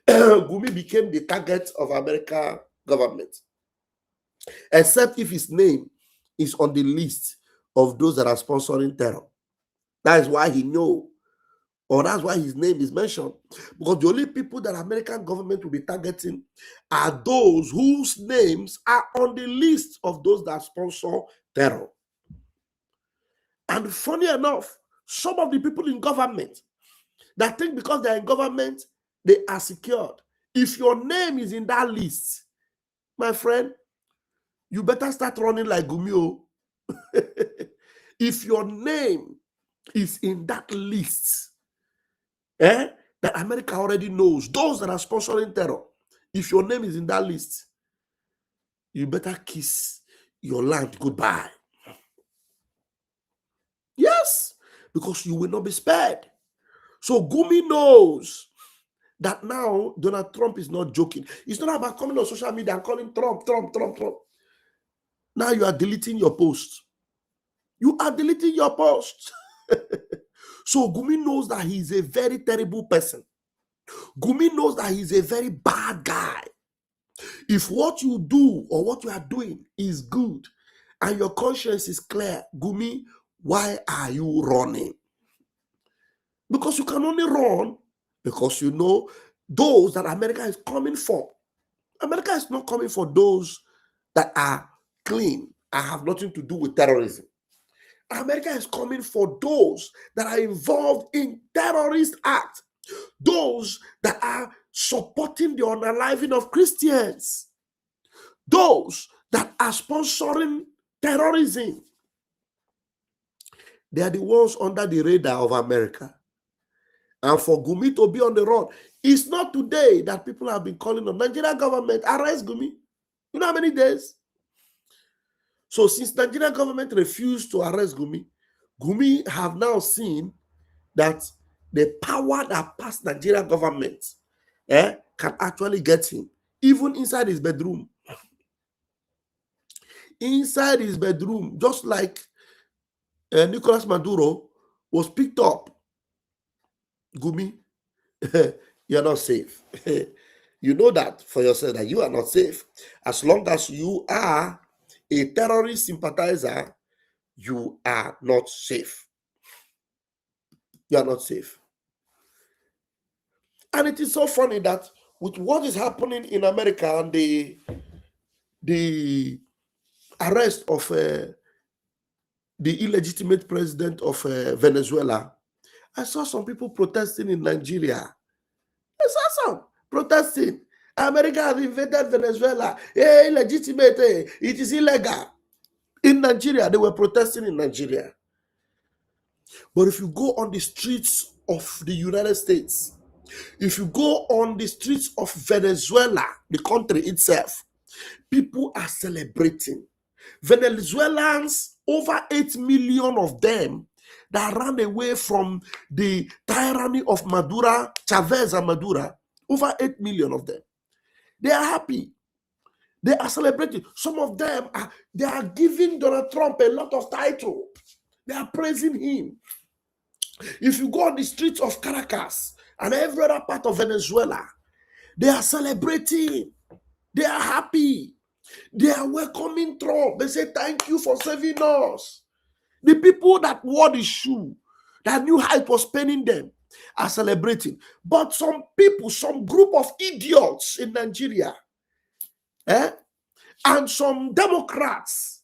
Gumi became the target of American government, except if his name is on the list of those that are sponsoring terror. That is why he knows, or that's why his name is mentioned. Because the only people that American government will be targeting are those whose names are on the list of those that sponsor terror. And funny enough, some of the people in government that think because they're in government, they are secured. If your name is in that list, my friend, you better start running like Gumi. If your name is in that list, that America already knows, those that are sponsoring terror, if your name is in that list, you better kiss your land goodbye. Yes, because you will not be spared. So Gumi knows that now Donald Trump is not joking. It's not about coming on social media and calling Trump. Now you are deleting your post. You are deleting your post. So Gumi knows that he is a very terrible person. Gumi knows that he's a very bad guy. If what you do or what you are doing is good and your conscience is clear, Gumi, why are you running? Because you can only run because you know those that America is coming for. America is not coming for those that are clean and have nothing to do with terrorism. America is coming for those that are involved in terrorist acts, those that are supporting the unaliving of Christians, those that are sponsoring terrorism. They are the ones under the radar of America. And for Gumi to be on the run, it's not today that people have been calling on Nigerian government, arrest Gumi. You know how many days? So since Nigerian government refused to arrest Gumi, Gumi have now seen that the power that passed Nigerian government can actually get him, even inside his bedroom. Inside his bedroom, just like Nicolas Maduro was picked up. Gumi, you're not safe. You know that for yourself, that you are not safe. As long as you are a terrorist sympathizer, you are not safe. You are not safe. And it is so funny that with what is happening in America and the arrest of the illegitimate president of Venezuela, I saw some people protesting in Nigeria. I saw some protesting. America has invaded Venezuela. Hey, illegitimate. Hey, it is illegal. In Nigeria, they were protesting in Nigeria. But if you go on the streets of the United States, if you go on the streets of Venezuela, the country itself, people are celebrating. Venezuelans, over 8 million of them, that ran away from the tyranny of Maduro, Chavez and Maduro, over 8 million of them. They are happy. They are celebrating. Some of them they are giving Donald Trump a lot of title. They are praising him. If you go on the streets of Caracas and every other part of Venezuela, they are celebrating. They are happy. They are welcoming Trump. They say, thank you for saving us. The people that wore the shoe, that knew how it was paining them, are celebrating. But some people, some group of idiots in Nigeria, and some Democrats,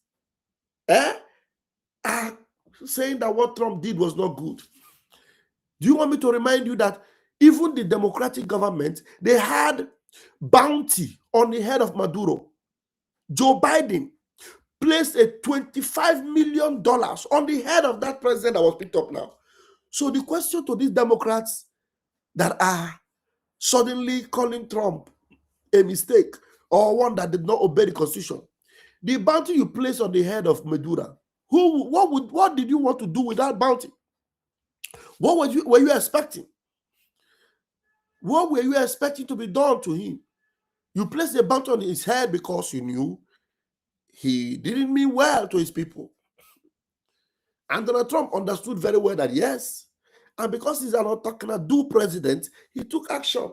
are saying that what Trump did was not good. Do you want me to remind you that even the Democratic government, they had bounty on the head of Maduro? Joe Biden placed a $25 million on the head of that president that was picked up now. So the question to these Democrats that are suddenly calling Trump a mistake or one that did not obey the Constitution, the bounty you place on the head of Maduro, what did you want to do with that bounty? What were you expecting? What were you expecting to be done to him? You placed a bounty on his head because you knew he didn't mean well to his people. And Donald Trump understood very well that yes, and because he's an autocrat president, he took action.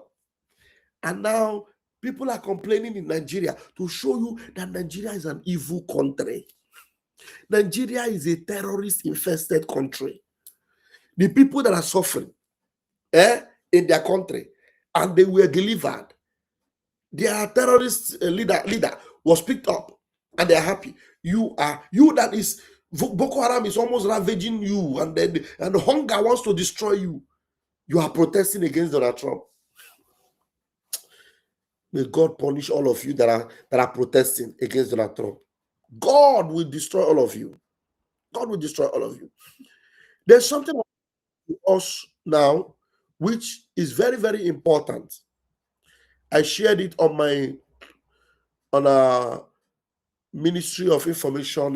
And now people are complaining in Nigeria to show you that Nigeria is an evil country. Nigeria is a terrorist-infested country. The people that are suffering in their country, and they were delivered. Their terrorist leader was picked up, and they're happy. You that is Boko Haram is almost ravaging you, and hunger wants to destroy you. You are protesting against Donald Trump. May God punish all of you that are protesting against Donald Trump. God will destroy all of you. God will destroy all of you. There's something to us now which is very, very important. I shared it on our Ministry of Information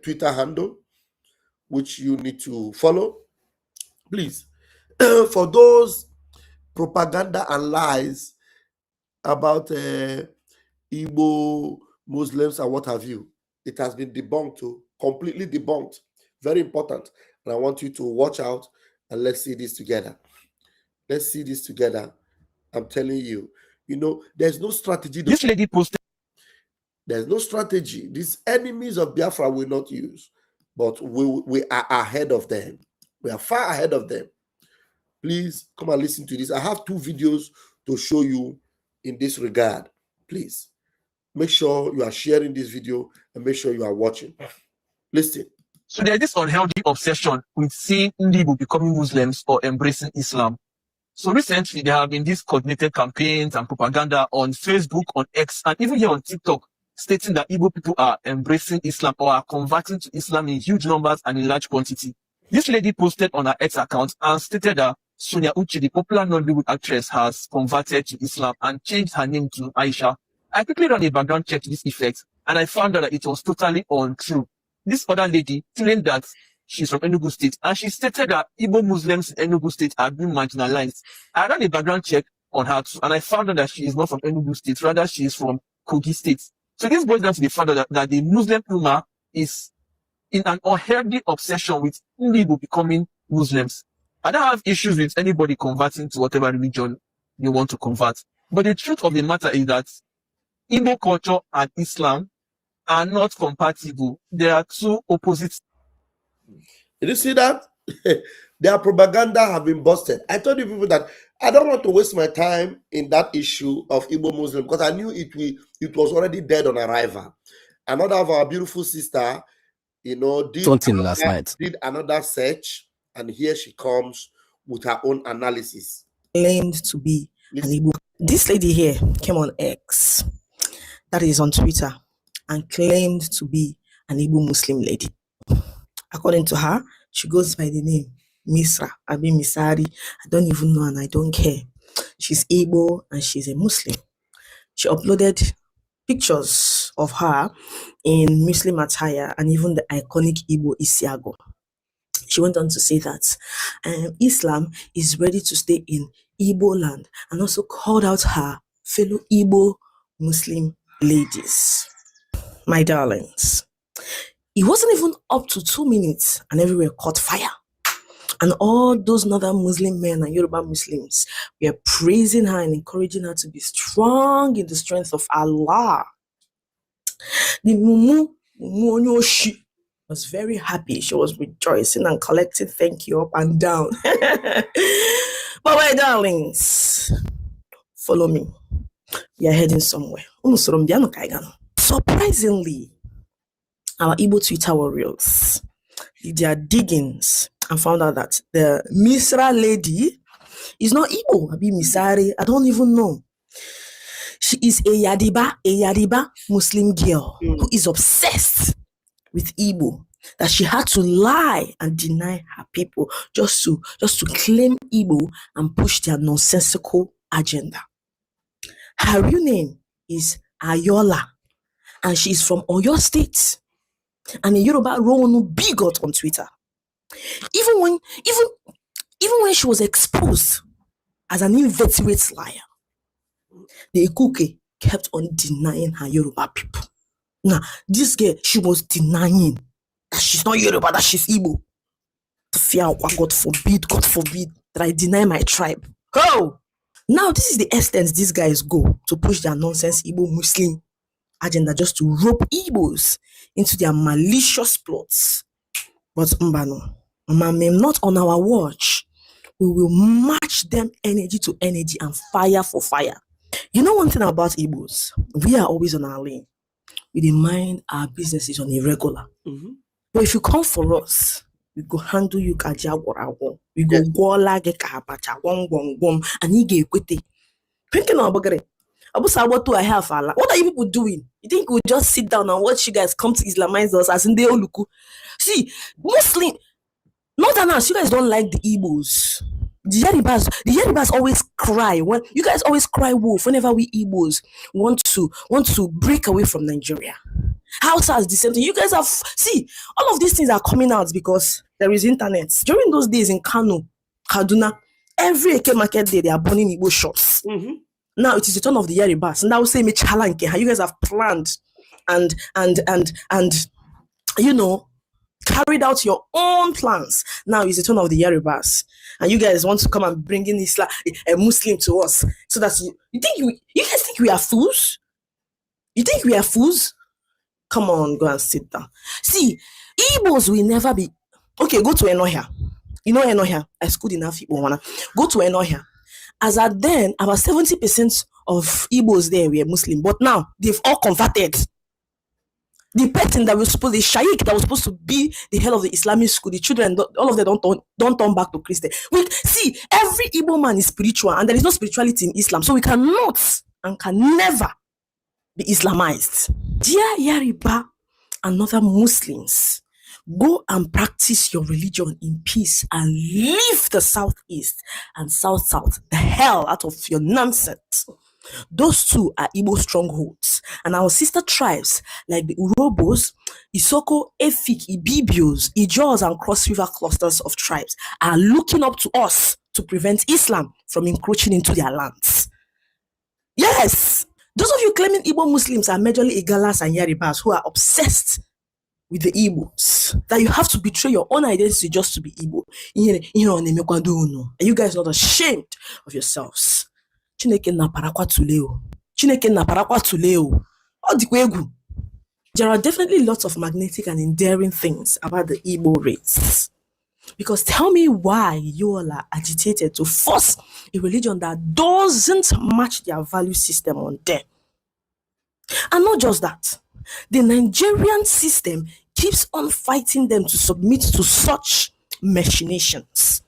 Twitter handle, which you need to follow. Please, for those propaganda and lies about Igbo Muslims and what have you, it has been debunked, completely debunked. Very important. And I want you to watch out and let's see this together. Let's see this together. I'm telling you, there's no strategy. This lady posted. There's no strategy. These enemies of Biafra will not use, but we are ahead of them. We are far ahead of them. Please come and listen to this. I have 2 videos to show you in this regard. Please make sure you are sharing this video and make sure you are watching. Listen. So there's this unhealthy obsession with seeing Igbo becoming Muslims or embracing Islam. So recently, there have been these coordinated campaigns and propaganda on Facebook, on X, and even here on TikTok, stating that Igbo people are embracing Islam or are converting to Islam in huge numbers and in large quantity. This lady posted on her X account and stated that Sonia Uche, the popular Nollywood actress, has converted to Islam and changed her name to Aisha. I quickly ran a background check to this effect, and I found out that it was totally untrue. This other lady claimed that she's from Enugu State, and she stated that Igbo Muslims in Enugu State are being marginalized. I ran a background check on her too, and I found out that she is not from Enugu State, rather she is from Kogi State. So this boils down to the fact that the Muslim Ummah is in an unhealthy obsession with Igbo becoming Muslims. I don't have issues with anybody converting to whatever religion they want to convert. But the truth of the matter is that Igbo culture and Islam are not compatible. They are 2 opposites. Did you see that? Their propaganda have been busted. I told you people that I don't want to waste my time in that issue of Igbo Muslim because I knew it was already dead on arrival. Another of our beautiful sister, did another search, and here she comes with her own analysis. Claimed to be an Igbo. This lady here came on X, that is on Twitter, and claimed to be an Igbo Muslim lady. According to her, she goes by the name Misra, Abi Misari. I don't even know and I don't care. She's Igbo and she's a Muslim. She uploaded pictures of her in Muslim attire and even the iconic Igbo Isiago. She went on to say that Islam is ready to stay in Igbo land and also called out her fellow Igbo Muslim ladies. My darlings, it wasn't even up to 2 minutes and everywhere caught fire. And all those northern Muslim men and Yoruba Muslims were praising her and encouraging her to be strong in the strength of Allah. The Mumu Onyoshi was very happy. She was rejoicing and collecting thank you up and down. But my darlings, follow me. We are heading somewhere. Surprisingly, our Igbo Twitter warriors did their diggings and found out that the Misra lady is not Igbo. Abi Misari, I don't even know. She is a Yariba Muslim girl who is obsessed with Igbo, that she had to lie and deny her people just to claim Igbo and push their nonsensical agenda. Her real name is Ayola, and she is from Oyo State, and a Yoruba Rono bigot on Twitter. Even when she was exposed as an inveterate liar, the Ekuke kept on denying her Yoruba people. Now, this girl, she was denying that she's not Yoruba, that she's Igbo. The fear of God forbid that I deny my tribe. Oh! Now, this is the extent these guys go to push their nonsense Igbo Muslim agenda, just to rope Igbos into their malicious plots. But Mbano, not on our watch. We will match them energy to energy and fire for fire. You know one thing about Igbos? We are always on our lane. We didn't mind our businesses on a regular. But if you come for us, we go handle you kajawarawon. We go gola ge kabacha wong and you get equity. Thinking about it. What I have? What are you people doing? You think we'll just sit down and watch you guys come to Islamize us as in the Oluku? See, Muslim, Northerners, you guys don't like the Igbos. The Yaribas always cry. When you guys always cry wolf whenever we Igbos want to break away from Nigeria. Hausa is the same thing. You guys have all of these things are coming out because there is internet. During those days in Kano, Kaduna, every Eke market day they are burning Igbo shops. Now it is the turn of the Yaribas, and I will say me challenge how you guys have planned and you know, carried out your own plans. Now it's the turn of the Yaribas, and you guys want to come and bring in Islam, a Muslim to us, so that you guys think we are fools? You think we are fools? Come on, go and sit down. See, Igbos will never be okay. Go to Enohia. You know Enohia? I schooled enough Igbo. Go to Enohia. As at then, about 70% of Igbos there were Muslim, but now they've all converted. The person that was supposed, the Shaykh that was supposed to be the head of the Islamic school, the children, all of them don't turn back to Christian. See, every Igbo man is spiritual, and there is no spirituality in Islam, so we cannot and can never be Islamized. Dear Yariba and other Muslims, go and practice your religion in peace and leave the Southeast and South the hell out of your nonsense. Those two are Igbo strongholds, and our sister tribes like the Urobos, Isoko, Efik, Ibibios, Ijaws, and Cross River clusters of tribes are looking up to us to prevent Islam from encroaching into their lands. Yes, those of you claiming Igbo Muslims are majorly Igalas and Yaribas who are obsessed with the Igbos, that you have to betray your own identity just to be Igbo. Are you guys not ashamed of yourselves? Chineke na parakwa tuleo. Chineke na parakwa tuleo. There are definitely lots of magnetic and endearing things about the Igbo race. Because tell me why you all are agitated to force a religion that doesn't match their value system on them. And not just that, the Nigerian system keeps on fighting them to submit to such machinations.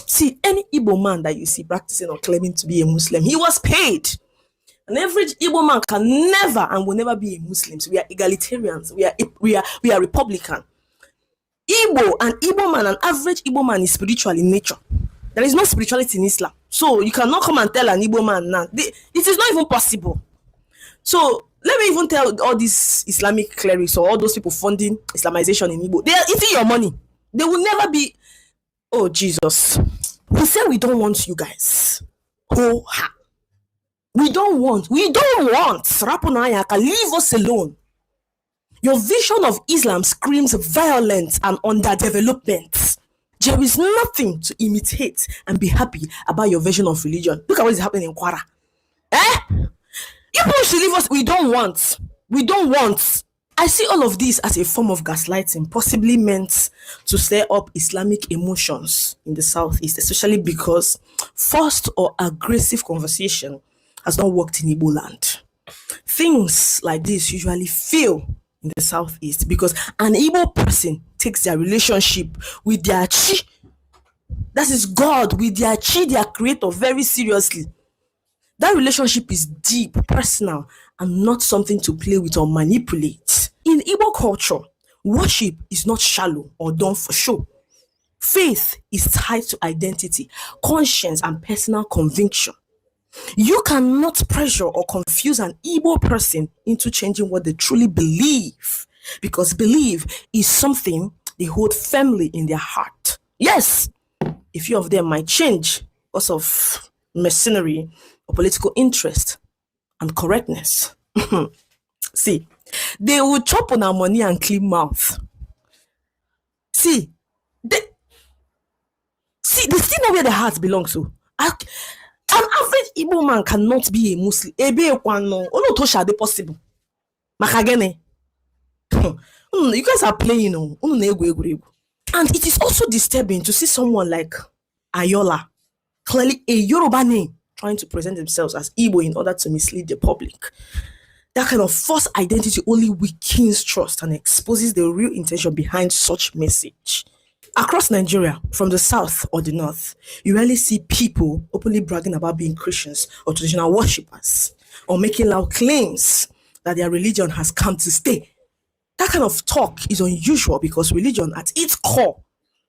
See, any Igbo man that you see practicing or claiming to be a Muslim, he was paid. An average Igbo man can never and will never be a Muslim. So we are egalitarians. We are Republican. Igbo, an Igbo man, an average Igbo man is spiritual in nature. There is no spirituality in Islam. So you cannot come and tell an Igbo man now. It is not even possible. So let me even tell all these Islamic clerics or all those people funding Islamization in Igbo, they are eating your money. They will never be. Oh, Jesus. We say we don't want you guys. Oh, ha. We don't want. Rapunayaka, leave us alone. Your vision of Islam screams violence and underdevelopment. There is nothing to imitate and be happy about your version of religion. Look at what is happening in Kwara. You people should leave us. We don't want. I see all of this as a form of gaslighting, possibly meant to stir up Islamic emotions in the Southeast, especially because forced or aggressive conversation has not worked in Igbo land. Things like this usually fail in the Southeast because an Igbo person takes their relationship with their chi, that is God, with their chi, their creator, very seriously. That relationship is deep, personal, and not something to play with or manipulate. In Igbo culture, worship is not shallow or done for show. Faith is tied to identity, conscience, and personal conviction. You cannot pressure or confuse an Igbo person into changing what they truly believe, because belief is something they hold firmly in their heart. Yes, a few of them might change because of mercenary or political interest and correctness. See, they will chop on our money and clean mouth. See, they still know where their heart belongs to. An average Igbo man cannot be a Muslim. Ebe ekwano, ono to shade possible. Makagene. You guys are playing on. And it is also disturbing to see someone like Ayola, clearly a Yoruba name, trying to present themselves as Igbo in order to mislead the public. That kind of false identity only weakens trust and exposes the real intention behind such message. Across Nigeria, from the south or the north, you rarely see people openly bragging about being Christians or traditional worshippers, or making loud claims that their religion has come to stay. That kind of talk is unusual because religion at its core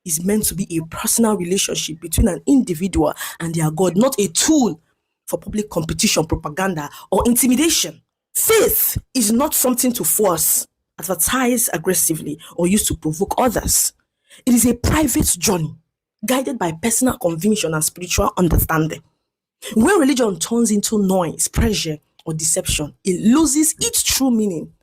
is meant to be a personal relationship between an individual and their God, not a tool for public competition, propaganda, or intimidation. Faith is not something to force, advertise aggressively, or use to provoke others. It is a private journey guided by personal conviction and spiritual understanding. When religion turns into noise, pressure, or deception, it loses its true meaning.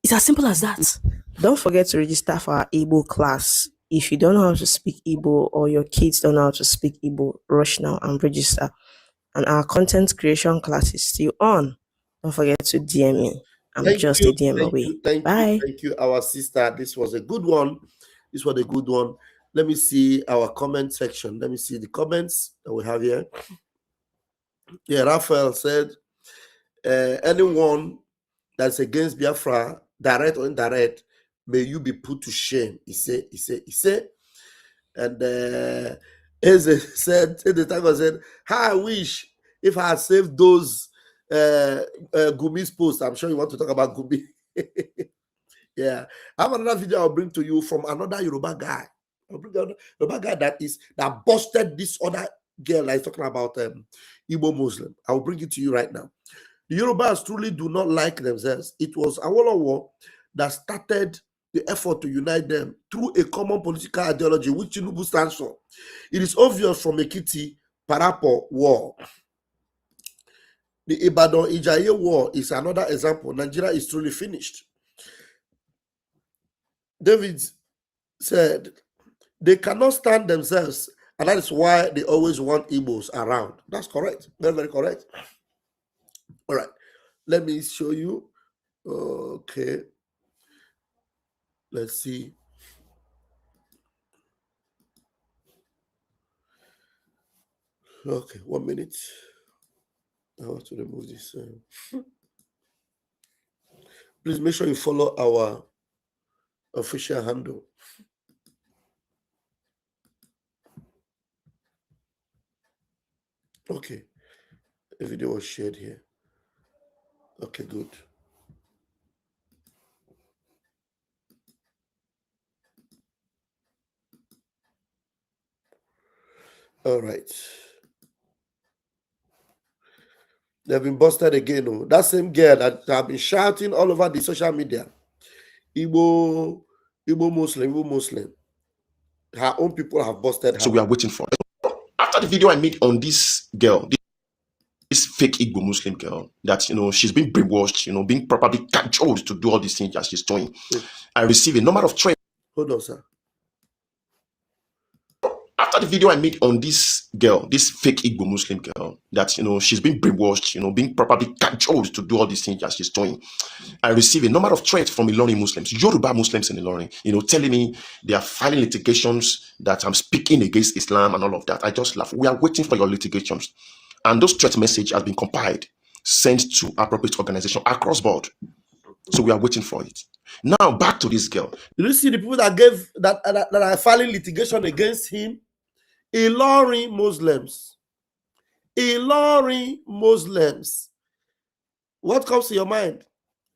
It's as simple as that. Don't forget to register for our Igbo class. If you don't know how to speak Igbo or your kids don't know how to speak Igbo, rush now and register. And our content creation class is still on. Don't forget to DM me. I'm just a DM away. Bye. Thank you, our sister. This was a good one. Let me see our comment section. Let me see the comments that we have here. Yeah, Raphael said, anyone that's against Biafra, direct or indirect, may you be put to shame. He said. And Eze said, the tiger said, how I wish if I had saved those Gumi's posts. I'm sure you want to talk about Gumi. Yeah. I have another video I'll bring to you from another Yoruba guy. I'll bring another Yoruba guy that busted this other girl that is talking about Igbo Muslim. I'll bring it to you right now. The Yorubas truly do not like themselves. It was Awolowo that started the effort to unite them through a common political ideology, which Tinubu stands for. It is obvious from Ekiti Parapo War. The Ibadan Ijaye War is another example. Nigeria is truly finished. David said, they cannot stand themselves, and that is why they always want Igbos around. That's correct. Very, very correct. All right. Let me show you. Okay. Let's see. Okay, 1 minute. I want to remove this. Please make sure you follow our official handle. Okay. The video was shared here. Okay, good. All right. They've been busted again. Oh. That same girl that have been shouting all over the social media. Igbo Muslim. Her own people have busted her. So we are waiting for it. After the video I made on this girl, this fake Igbo Muslim girl, that she's been brainwashed, being properly cajoled to do all these things that she's doing. I received a number of threats. Hold on, sir. After the video I made on this girl, this fake Igbo Muslim girl, that she's been brainwashed, being properly cajoled to do all these things that she's doing. I received a number of threats from Ilorin Muslims, Yoruba Muslims in Ilorin, telling me they are filing litigations that I'm speaking against Islam and all of that. I just laugh. We are waiting for your litigations. And those threat message has been compiled, sent to appropriate organization across board. So we are waiting for it. Now back to this girl. Did you see the people that gave that are filing litigation against him? Ilorin Muslims. Ilorin Muslims. What comes to your mind?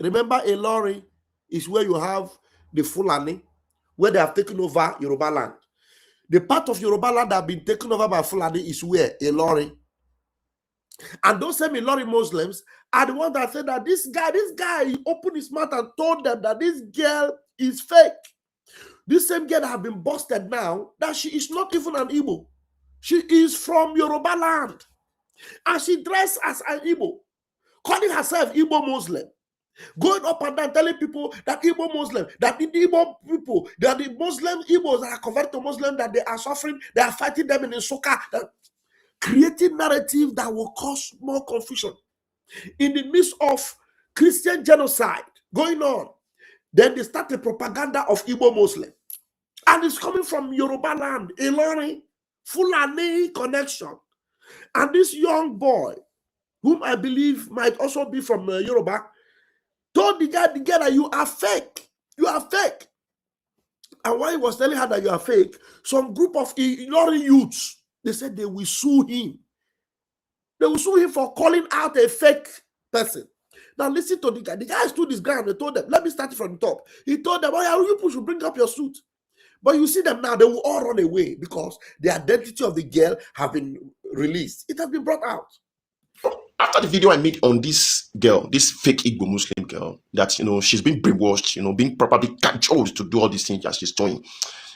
Remember, Ilorin is where you have the Fulani, where they have taken over Yoruba land. The part of Yoruba land that have been taken over by Fulani is where? Ilorin. And those same Ilorin Muslims are the ones that said that this guy, he opened his mouth and told them that this girl is fake. This same girl that have been busted now, that she is not even an Igbo. She is from Yoruba land. And she dressed as an Igbo, calling herself Igbo Muslim. Going up and down telling people that Igbo Muslim, that the Igbo people, that the Muslim Igbos that are converted to Muslim, that they are suffering, they are fighting them in the Soka, that creating narrative that will cause more confusion. In the midst of Christian genocide going on, then they start the propaganda of Igbo Muslim. And it's coming from Yoruba land, Ilorin, Fulani connection. And this young boy, whom I believe might also be from Yoruba, told the girl that you are fake. You are fake. And while he was telling her that you are fake, some group of Ilorin youths, they said they will sue him. They will sue him for calling out a fake person. Now listen to the guy. The guy stood his ground. They told them, let me start from the top. He told them, oh yeah, you people should bring up your suit. But you see them now, they will all run away because the identity of the girl have been released. It has been brought out. After the video I made on this girl, this fake Igbo Muslim girl, that she's been brainwashed, being properly cajoled to do all these things that she's doing,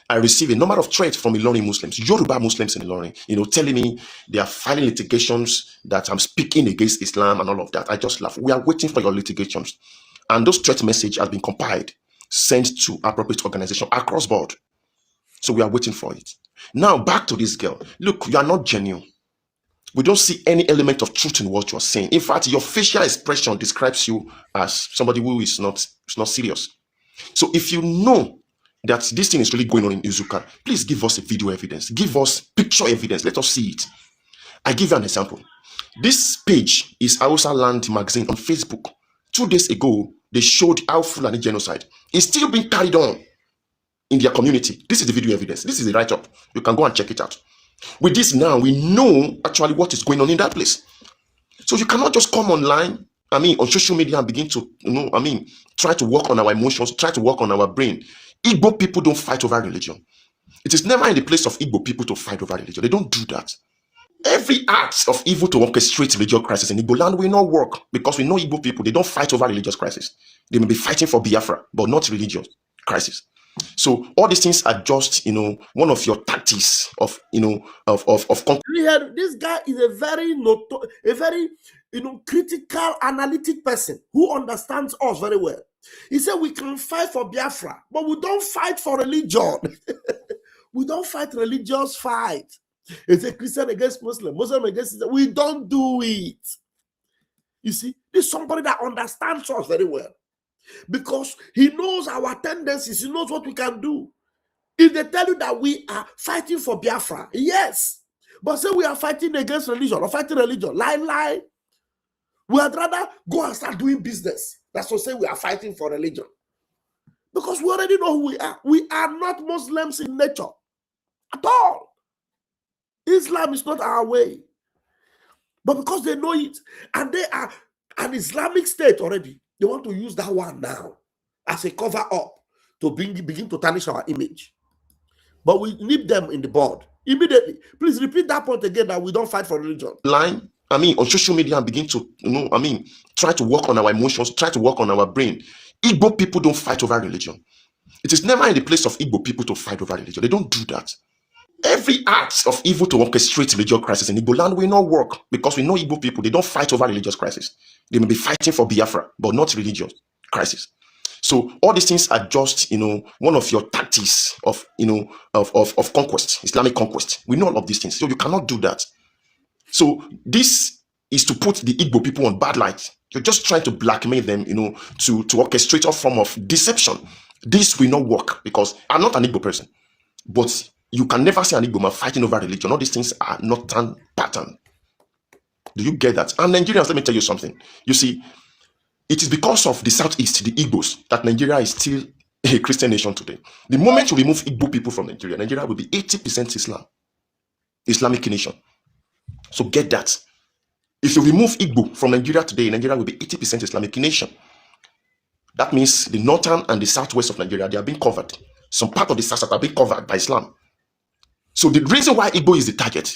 I received a number of threats from Ilorin Muslims, Yoruba Muslims in Ilorin, telling me they are filing litigations that I'm speaking against Islam and all of that. I just laugh. We are waiting for your litigations. And those threat message has been compiled, sent to appropriate organization across board. So we are waiting for it. Now back to this girl. Look, you are not genuine. We don't see any element of truth in what you are saying. In fact, your facial expression describes you as somebody who is not serious. So if you know that this thing is really going on in Izuka, please give us a video evidence. Give us picture evidence. Let us see it. I give you an example. This page is Hausa Land Magazine on Facebook. 2 days ago, they showed how Fulani genocide is still being carried on in their community. This is the video evidence. This is the write-up. You can go and check it out. With this now, we know actually what is going on in that place. So you cannot just come online, on social media and begin to, try to work on our emotions, try to work on our brain. Igbo people don't fight over religion. It is never in the place of Igbo people to fight over religion. They don't do that. Every act of evil to orchestrate religious crisis in Igbo land will not work because we know Igbo people, they don't fight over religious crisis. They may be fighting for Biafra, but not religious crisis. So all these things are just, one of your tactics of, This guy is a very critical, analytic person who understands us very well. He said we can fight for Biafra, but we don't fight for religion. We don't fight religious fight. It's a Christian against Muslim, Muslim against Islam. We don't do it. You see, this is somebody that understands us very well. Because he knows our tendencies, he knows what we can do. If they tell you that we are fighting for Biafra, yes. But say we are fighting against religion or fighting religion, lie. We would rather go and start doing business. That's to say we are fighting for religion. Because we already know who we are. We are not Muslims in nature at all. Islam is not our way. But because they know it, and they are an Islamic state already, they want to use that one now as a cover up to begin to tarnish our image. But we nip them in the bud immediately. Please repeat that point again, that we don't fight for religion. Line, on social media and begin to, try to work on our emotions, try to work on our brain. Igbo people don't fight over religion. It is never in the place of Igbo people to fight over religion. They don't do that. Every act of evil to orchestrate religious crisis in Igbo land will not work because we know Igbo people, they don't fight over religious crisis. They may be fighting for Biafra, but not religious crisis. So all these things are just, one of your tactics of, of conquest, Islamic conquest. We know all of these things. So you cannot do that. So this is to put the Igbo people on bad light. You're just trying to blackmail them, to orchestrate a form of deception. This will not work because I'm not an Igbo person, but you can never see an Igbo man fighting over religion. All these things are not a pattern. Do you get that? And Nigerians, let me tell you something. You see, It is because of the Southeast, the Igbos, that Nigeria is still a Christian nation today. The moment you remove Igbo people from Nigeria, Nigeria will be 80% Islamic nation. So get that. If you remove Igbo from Nigeria today, Nigeria will be 80% Islamic nation. That means the northern and the southwest of Nigeria, they are being covered. Some part of the south are being covered by Islam. So the reason why Igbo is the target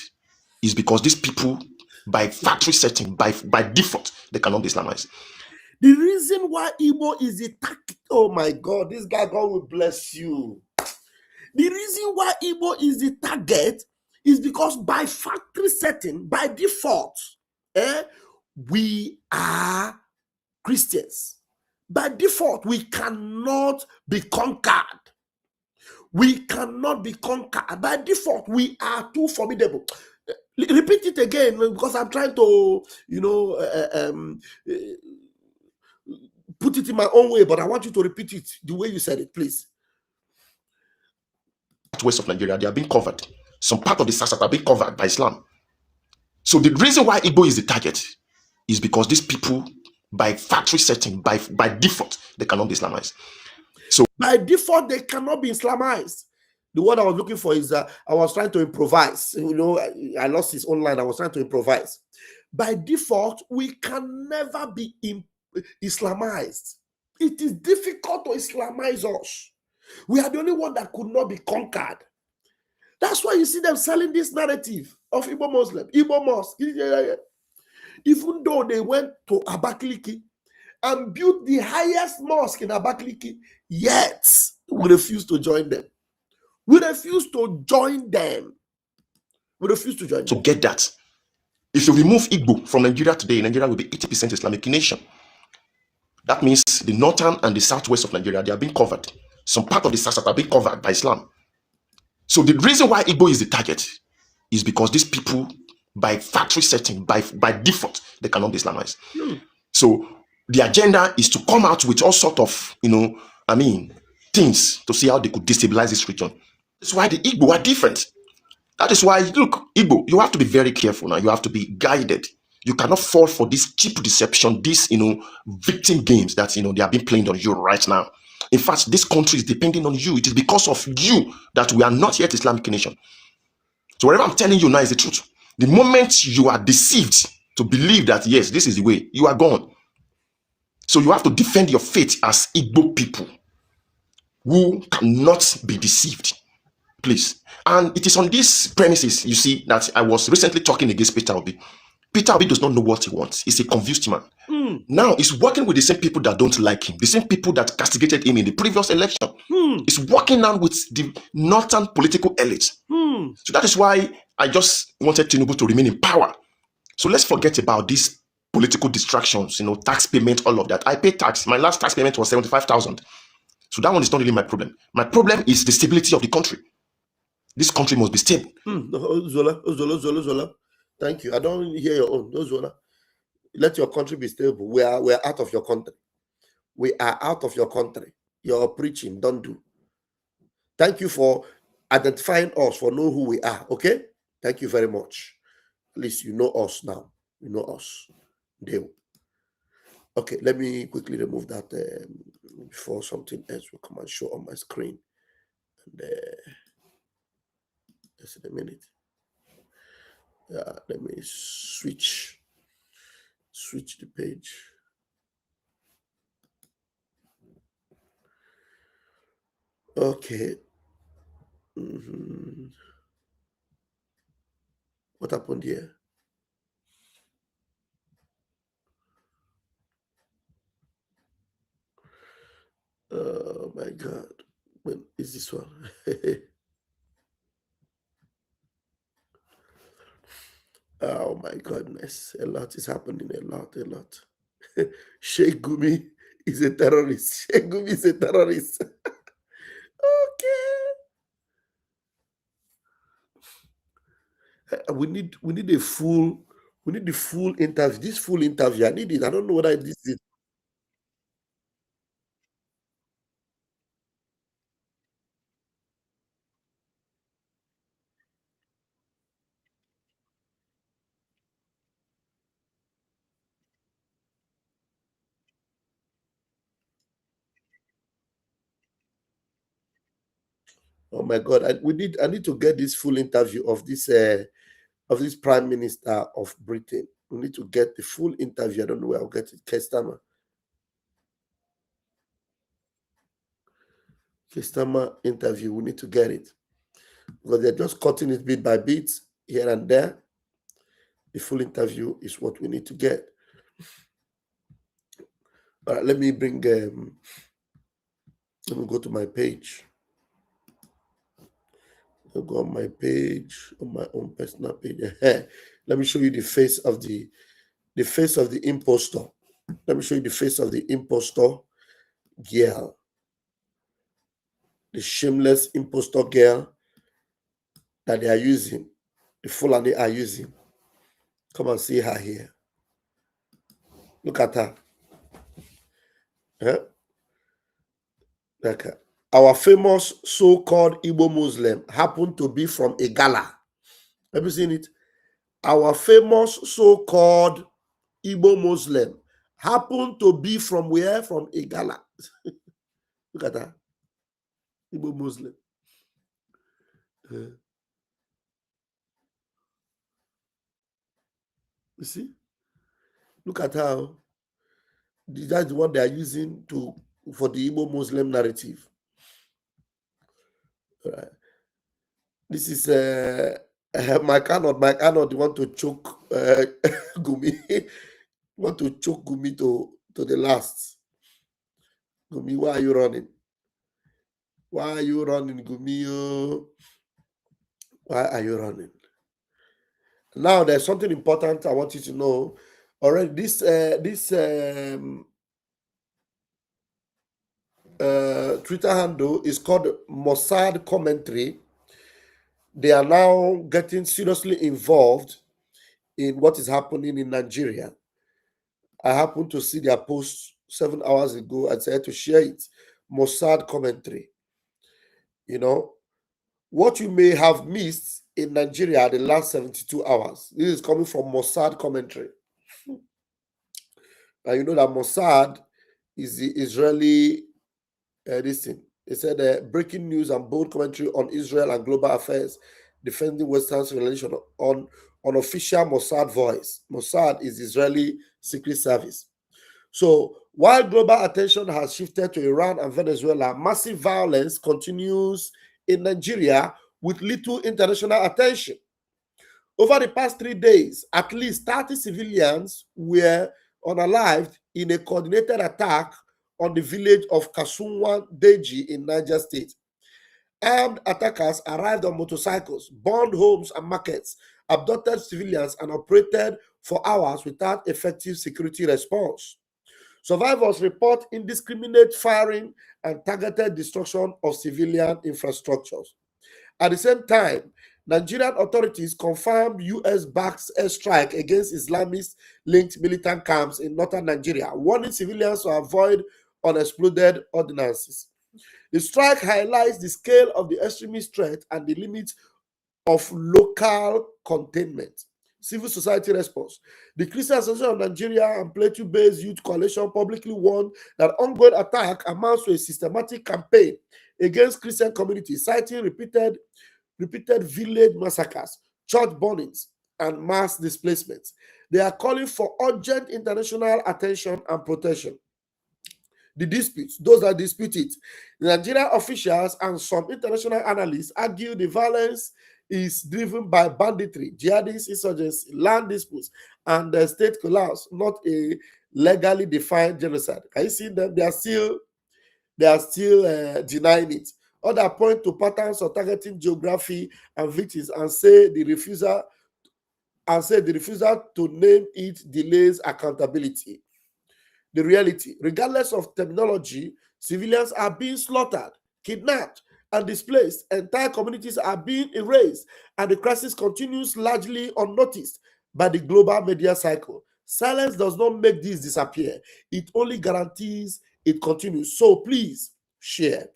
is because these people, by factory setting, by default, they cannot be Islamized. The reason why Igbo is the target, oh my God, this guy, God will bless you. The reason why Igbo is the target is because by factory setting, by default, we are Christians. By default, we cannot be conquered. We cannot be conquered. By default, we are too formidable. Repeat it again because I'm trying to, put it in my own way, but I want you to repeat it the way you said it, please. West of Nigeria, they are being covered. Some part of the south are being covered by Islam. So the reason why Igbo is the target is because these people, by factory setting, by default, they cannot be Islamized. So by default, they cannot be Islamized. The word I was looking for is I was trying to improvise. I lost his own line. I was trying to improvise. By default, we can never be Islamized. It is difficult to Islamize us. We are the only one that could not be conquered. That's why you see them selling this narrative of Igbo Muslim, Igbo mosque. Even though they went to Abakaliki and built the highest mosque in Abakaliki, yet we refuse to join them. We refuse to join them. We refuse to join them. So get that. If you remove Igbo from Nigeria today, Nigeria will be 80% Islamic nation. That means the northern and the southwest of Nigeria, they are being covered. Some part of the south are being covered by Islam. So the reason why Igbo is the target is because these people, by factory setting, by default, they cannot be Islamized. So the agenda is to come out with all sort of, things to see how they could destabilize this region. That's why the Igbo are different. That is why, look, Igbo, you have to be very careful now. You have to be guided. You cannot fall for this cheap deception, this, victim games that, they are being played on you right now. In fact, this country is depending on you. It is because of you that we are not yet Islamic nation. So whatever I'm telling you now is the truth. The moment you are deceived to believe that, yes, this is the way, you are gone. So you have to defend your faith as Igbo people who cannot be deceived. Please. And it is on these premises, you see, that I was recently talking against Peter Obi. Peter Obi does not know what he wants. He's a confused man. Now he's working with the same people that don't like him, the same people that castigated him in the previous election. He's working now with the northern political elite. So that is why I just wanted Tinubu to remain in power. So let's forget about these political distractions, tax payment, all of that. I pay tax. My last tax payment was 75,000. So that one is not really my problem. My problem is the stability of the country. This country must be stable. Zola. Thank you. I don't hear your own. No, Zola. Let your country be stable. We are out of your country. We are out of your country. You're preaching. Don't do. Thank you for identifying us, for knowing who we are. Okay? Thank you very much. At least you know us now. You know us. Deal. Okay, let me quickly remove that before something else will come and show on my screen. And just in a minute. Let me switch the page. Okay. What happened here? Oh my God. When is this one? Oh my goodness. A lot is happening. A lot. Sheikh Gumi is a terrorist. Sheikh Gumi is a terrorist. Okay. We need the full interview. This full interview, I need it. I don't know whether this is. Oh my God! I need to get this full interview of this Prime Minister of Britain. We need to get the full interview. I don't know where I'll get it. Kestama interview. We need to get it because they're just cutting it bit by bit here and there. The full interview is what we need to get. All right, let me bring. Let me go to my page. I'll go on my page, on my own personal page. Let me show you the face of the impostor. Let me show you the face of the impostor girl. The shameless impostor girl that they are using. The Fulani are using. Come and see her here. Look at her. Okay. Our famous so-called Igbo Muslim happened to be from Igala. Have you seen it? Our famous so-called Igbo Muslim happened to be from where? From Igala. Look at that. Igbo Muslim. You see? Look at how that's what they are using for the Igbo Muslim narrative. All right. This is my cannot want to choke Gumi. Want to choke Gumi to the last. Gumi, why are you running? Why are you running, Gumi? Why are you running? Now there's something important I want you to know. Already, this Twitter handle is called Mossad Commentary. They are now getting seriously involved in what is happening in Nigeria. I happened to see their post 7 hours ago. I said to share it. Mossad Commentary. You know, what you may have missed in Nigeria the last 72 hours. This is coming from Mossad Commentary. Now, you know that Mossad is the Israeli this thing. They said breaking news and bold commentary on Israel and global affairs, defending Western's relation on official Mossad voice. Mossad is Israeli secret service. So while global attention has shifted to Iran and Venezuela, massive violence continues in Nigeria with little international attention. Over the past 3 days, at least 30 civilians were unalived in a coordinated attack on the village of Kasunwa Deji in Niger State. Armed attackers arrived on motorcycles, burned homes and markets, abducted civilians, and operated for hours without effective security response. Survivors report indiscriminate firing and targeted destruction of civilian infrastructures. At the same time, Nigerian authorities confirmed US-backed airstrike against Islamist-linked militant camps in northern Nigeria, warning civilians to avoid unexploded ordnances. The strike highlights the scale of the extremist threat and the limits of local containment. Civil society response. The Christian Association of Nigeria and Plateau-based Youth Coalition publicly warned that ongoing attack amounts to a systematic campaign against Christian communities, citing repeated village massacres, church burnings, and mass displacements. They are calling for urgent international attention and protection. The disputes, those that dispute it, the Nigerian officials and some international analysts argue the violence is driven by banditry, jihadist insurgency, land disputes, and the state collapse, not a legally defined genocide. Can you see them? They are still denying it. Others point to patterns of targeting geography and victims and say the refusal to name it delays accountability. The reality, regardless of terminology, civilians are being slaughtered, kidnapped, and displaced. Entire communities are being erased, and the crisis continues largely unnoticed by the global media cycle. Silence does not make this disappear. It only guarantees it continues. So please share.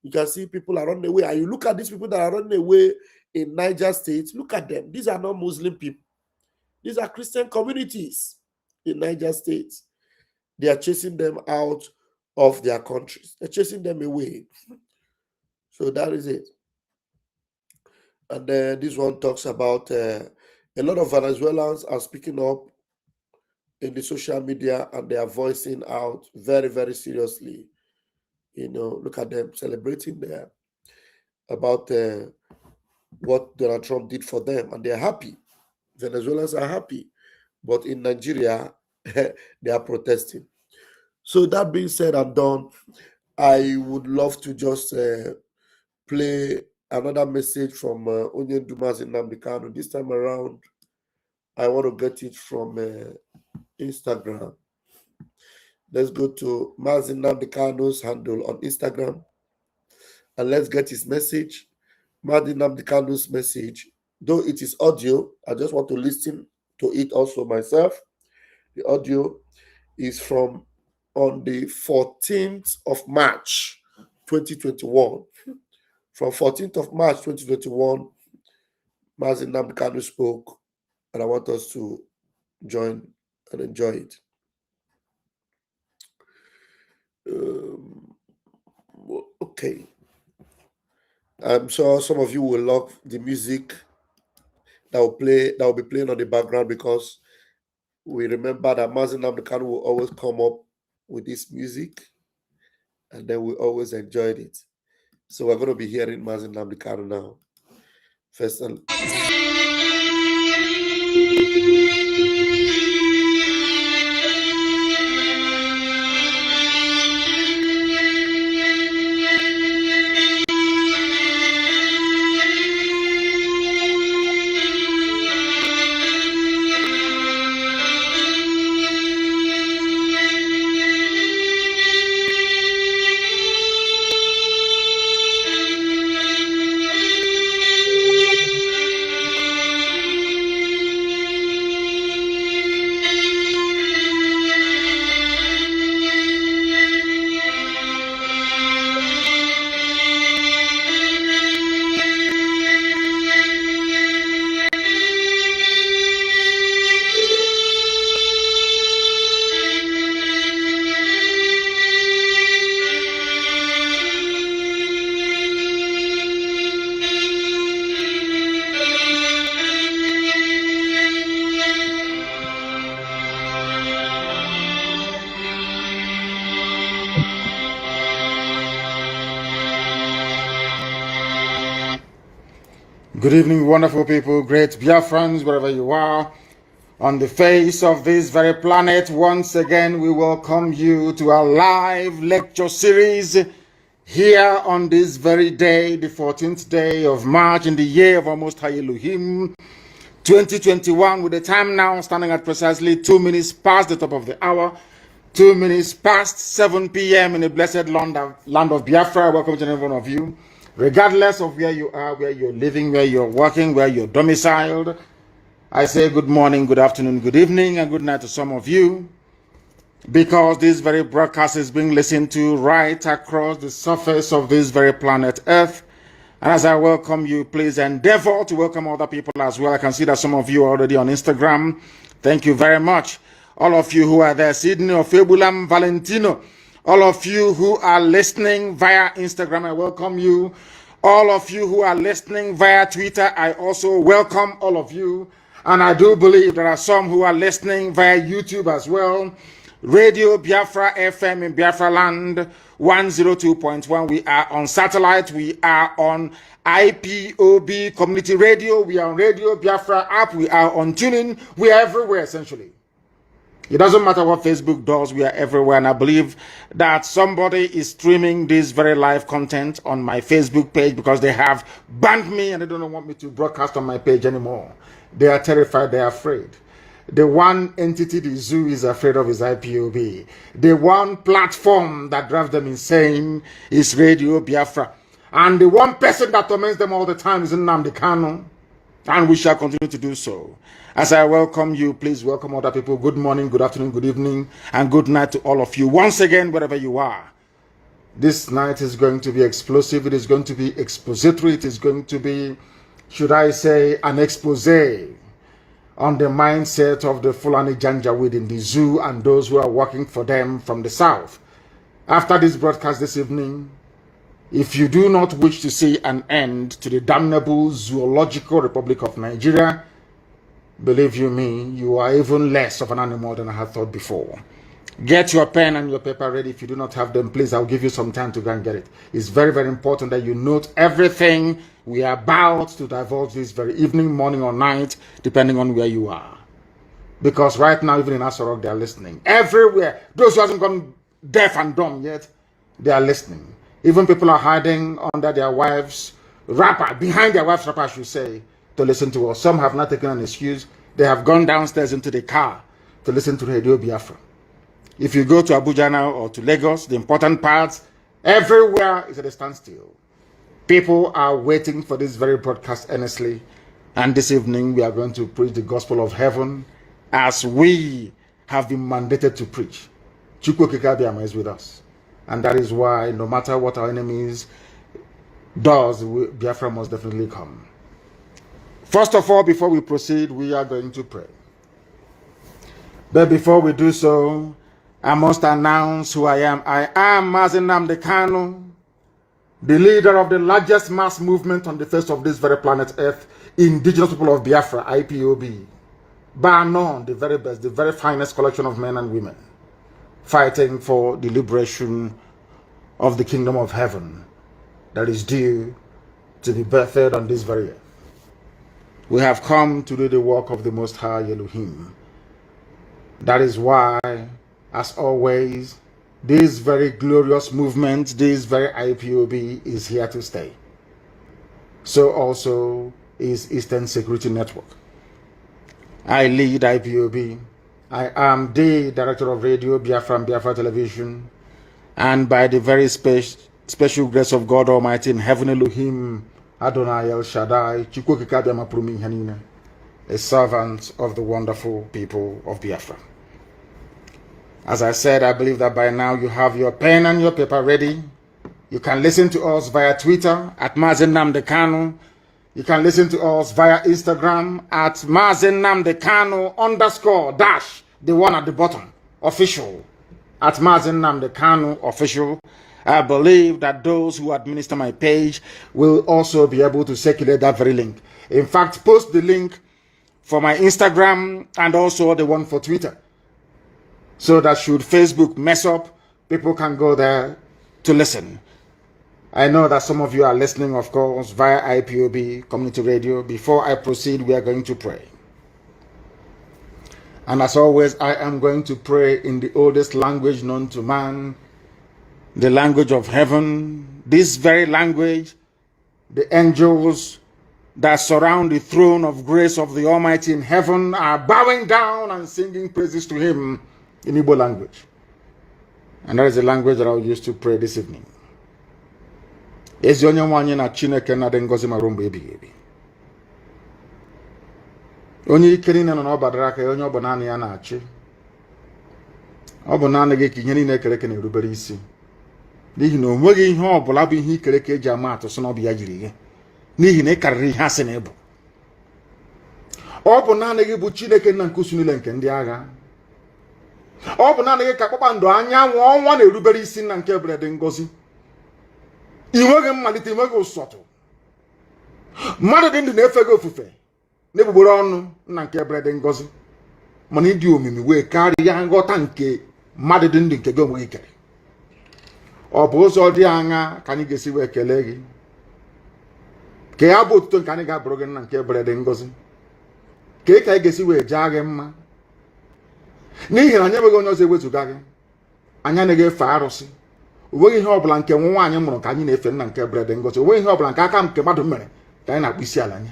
You can see people are running away. And you look at these people that are running away in Niger State, look at them. These are not Muslim people. These are Christian communities in Niger State. They are chasing them out of their countries. They're chasing them away. So that is it. And this one talks about a lot of Venezuelans are speaking up in the social media and they are voicing out very, very seriously. You know, look at them celebrating there about what Donald Trump did for them, and they're happy. Venezuelans are happy, but in Nigeria, they are protesting. So that being said and done, I would love to just play another message from Onyen Dumas in Nnamdi. This time around, I want to get it from Instagram. Let's go to Mazin Nnamdi handle on Instagram and let's get his message. Mazin Nnamdi message, though it is audio, I just want to listen to it also myself. The audio is from on the 14th of March 2021. From 14th of March 2021, Mazin Nnamdi spoke, and I want us to join and enjoy it. Okay. I'm sure some of you will love the music that will be playing on the background, because we remember that Mazin Nnamdi will always come up with this music, and then we always enjoyed it. So we're going to be hearing Mazin Nnamdi now. First and Good evening, wonderful people, great Biafrans, wherever you are. On the face of this very planet, once again, we welcome you to our live lecture series here on this very day, the 14th day of March in the year of our Most High Elohim, 2021, with the time now standing at precisely 2 minutes past the top of the hour, 2 minutes past 7 p.m. in the blessed land of Biafra. Welcome to every one of you, regardless of where you are, where you're living, where you're working, where you're domiciled. I say good morning, good afternoon, good evening, and good night to some of you, because this very broadcast is being listened to right across the surface of this very planet Earth. And as I welcome you, please endeavor to welcome other people as well. I can see that some of you are already on Instagram. Thank you very much. All of you who are there, Sydney, Febulam, Valentino, all of you who are listening via Instagram, I welcome you. All of you who are listening via Twitter, I also welcome all of you. And I do believe there are some who are listening via YouTube as well. Radio Biafra FM in Biafra land 102.1. We are on satellite. We are on IPOB Community Radio. We are on Radio Biafra app. We are on TuneIn. We are everywhere essentially. It doesn't matter what Facebook does, we are everywhere. And I believe that somebody is streaming this very live content on my Facebook page because they have banned me and they don't want me to broadcast on my page anymore. They are terrified, they are afraid. The one entity, the zoo, is afraid of his IPOB. The one platform that drives them insane is Radio Biafra. And the one person that torments them all the time is Nnamdi. And we shall continue to do so. As I welcome you, please welcome other people. Good morning, good afternoon, good evening, and good night to all of you. Once again, wherever you are. This night is going to be explosive. It is going to be expository. It is going to be, should I say, an expose on the mindset of the Fulani Janjaweed in the zoo and those who are working for them from the south. After this broadcast this evening, If you do not wish to see an end to the damnable zoological Republic of Nigeria, believe you me, you are even less of an animal than I had thought before. Get your pen and your paper ready. If you do not have them, please, I'll give you some time to go and get it. It's very, very important that you note everything we are about to divulge this very evening, morning, or night, depending on where you are. Because right now, even in Asorok, they are listening. Everywhere. Those who haven't gone deaf and dumb yet, they are listening. Even people are hiding under their wives' wrapper, behind their wives' wrapper, I should say, to listen to us. Some have not taken an excuse. They have gone downstairs into the car to listen to Radio Biafra. If you go to Abuja now or to Lagos, the important parts, everywhere is at a standstill. People are waiting for this very broadcast earnestly. And this evening, we are going to preach the gospel of heaven as we have been mandated to preach. Chukwu Kikabiama is with us. And that is why, no matter what our enemies does, Biafra must definitely come. First of all, before we proceed, we are going to pray. But before we do so, I must announce who I am. I am Nnamdi, the leader of the largest mass movement on the face of this very planet Earth, Indigenous People of Biafra, IPOB. Bar none, the very best, the very finest collection of men and women, fighting for the liberation of the kingdom of heaven that is due to be birthed on this very earth. We have come to do the work of the Most High Elohim. That is why, as always, this very glorious movement, this very IPOB is here to stay. So also is Eastern Security Network. I lead IPOB. I am the director of Radio Biafra and Biafra Television. And by the very special grace of God Almighty in heaven, Elohim, Adonai El Shaddai, Chukwu Kikabiama Prumi Hanina, a servant of the wonderful people of Biafra. As I said, I believe that by now you have your pen and your paper ready. You can listen to us via Twitter at Nnamdi. You can listen to us via Instagram at _, the one at the bottom, official, at Nnamdi official. I believe that those who administer my page will also be able to circulate that very link. In fact, post the link for my Instagram and also the one for Twitter, so that should Facebook mess up, people can go there to listen. I know that some of you are listening, of course, via IPOB Community Radio. Before I proceed, we are going to pray. And as always, I am going to pray in the oldest language known to man, the language of heaven. This very language, the angels that surround the throne of grace of the Almighty in heaven are bowing down and singing praises to Him in Igbo language. And that is the language that I will use to pray this evening. Ezi onye nwanyị na Chineke na-adị ngọzi ma ruo mgbe ebighị ebi. Onye ike niile nọ n'ọbadara aka ya, onye ọ bụ naanị ya na-achị. Ọ bụ naanị gị ka ihe niile ekere eke na-erubere isi. N'ihi na o nweghị ihe ọ bụla bụ ihe ikere eke eji ama atụ sị na ọ bụ ya jiri gị. N'ihi na ị karịrị ihe asị na ịbụ. Ọ bụ naanị gị bụ Chineke nna nke usu niile nke ndị agha. Ọ bụ naanị gị ka kpakpando anyanwụ ọnwa na-erubere isi nna nke ebere dị ngọzi. I nweghị mmalite, i nweghị ụsọtụ. Mmadụ dị ndụ na-efe gị ofufe n'egbugbere ọnụ nna nke ebere dị ngọzi, mana ịdị omimi wee karịa nghọta nke mmadụ dị ndụ nke gị onwe gị kere. Ọ bụ ụzọ dị aṅa ka anyị ga-esi wee kelee gị, ka ya bụ otuto nke anyị ga-abụrụ gị nna nke ebere dị ngọzi, ka ị ka anyị ga-esi wee jaa gị mma, n'ihi na anyị enweghị onye ọzọ ewezuga gị. Anyị anaghị efe arụsị. O nweghị ihe ọbụla nke nwa nwaanyị mụrụ ka anyị na-efe nna nke ebere dị ngọzi. O nweghị ihe ọbụla nke aka nke mmadụ mere ka anyị na-akpụ isi ala nye.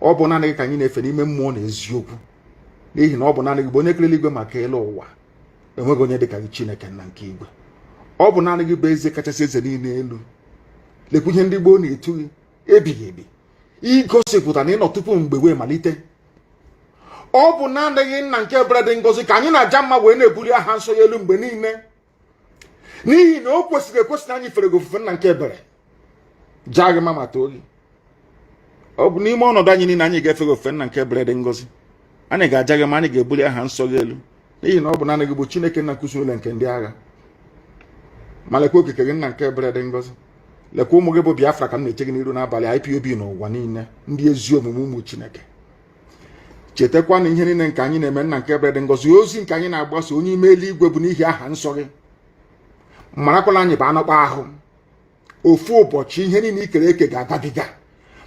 Ọ bụ naanị gị ka anyị na-efe n'ime mmụọ na eziokwu, n'ihi na ọ bụ naanị gị bụ onye kere eluigwe maka elu ụwa. Enweghị onye dị ka gị Chineke nna nke igwe. Ọ bụ naanị gị bụ eze kachasị eze niile elu. Lekwa ihe ndị gboo na-etu gị ebighị ebi, igosipụta na ịnọ tupu mgbe wee malite. Ọ bụ naanị gị nna nke ebere dị ngọzi ka anyị na-aja mma wee na-ebuli aha nsọ ya elu mgbe niile, n'ihi na o kwesịrị ekwesị na anyị fere gị ofufe nna nke ebere. Jaa gị mma ma too gị. Ọ bụ n'ime ọnọdụ anyị niile anyị ga-efe gị ofufe nna nke ebere dị ngọzi. Anyị ga-aja gị ma anyị ga-ebuli aha nsọ gị elu, n'ihi na ọ bụ naanị gị bụ Chineke nna nke usu niile nke ndị agha. Ma lekwa okike gị nna nke ebere dị ngọzi. lekwa ụmụ gị bụ Biafra ka m na-eche gị n'iru n'abalị IPOB n'ụwa niile ndị ezi omume ụmụ Chineke chetakwa na ihe niile nke anyị na-eme nna nke ebere dị ngọzi ozi nke anyị na-agbasa onye ime eluigwe bụ n'ihi aha nsọ gị marakwala anyị bụ anọkpa ahụ ofu ụbọchị ihe niile ikere eke ga-agabiga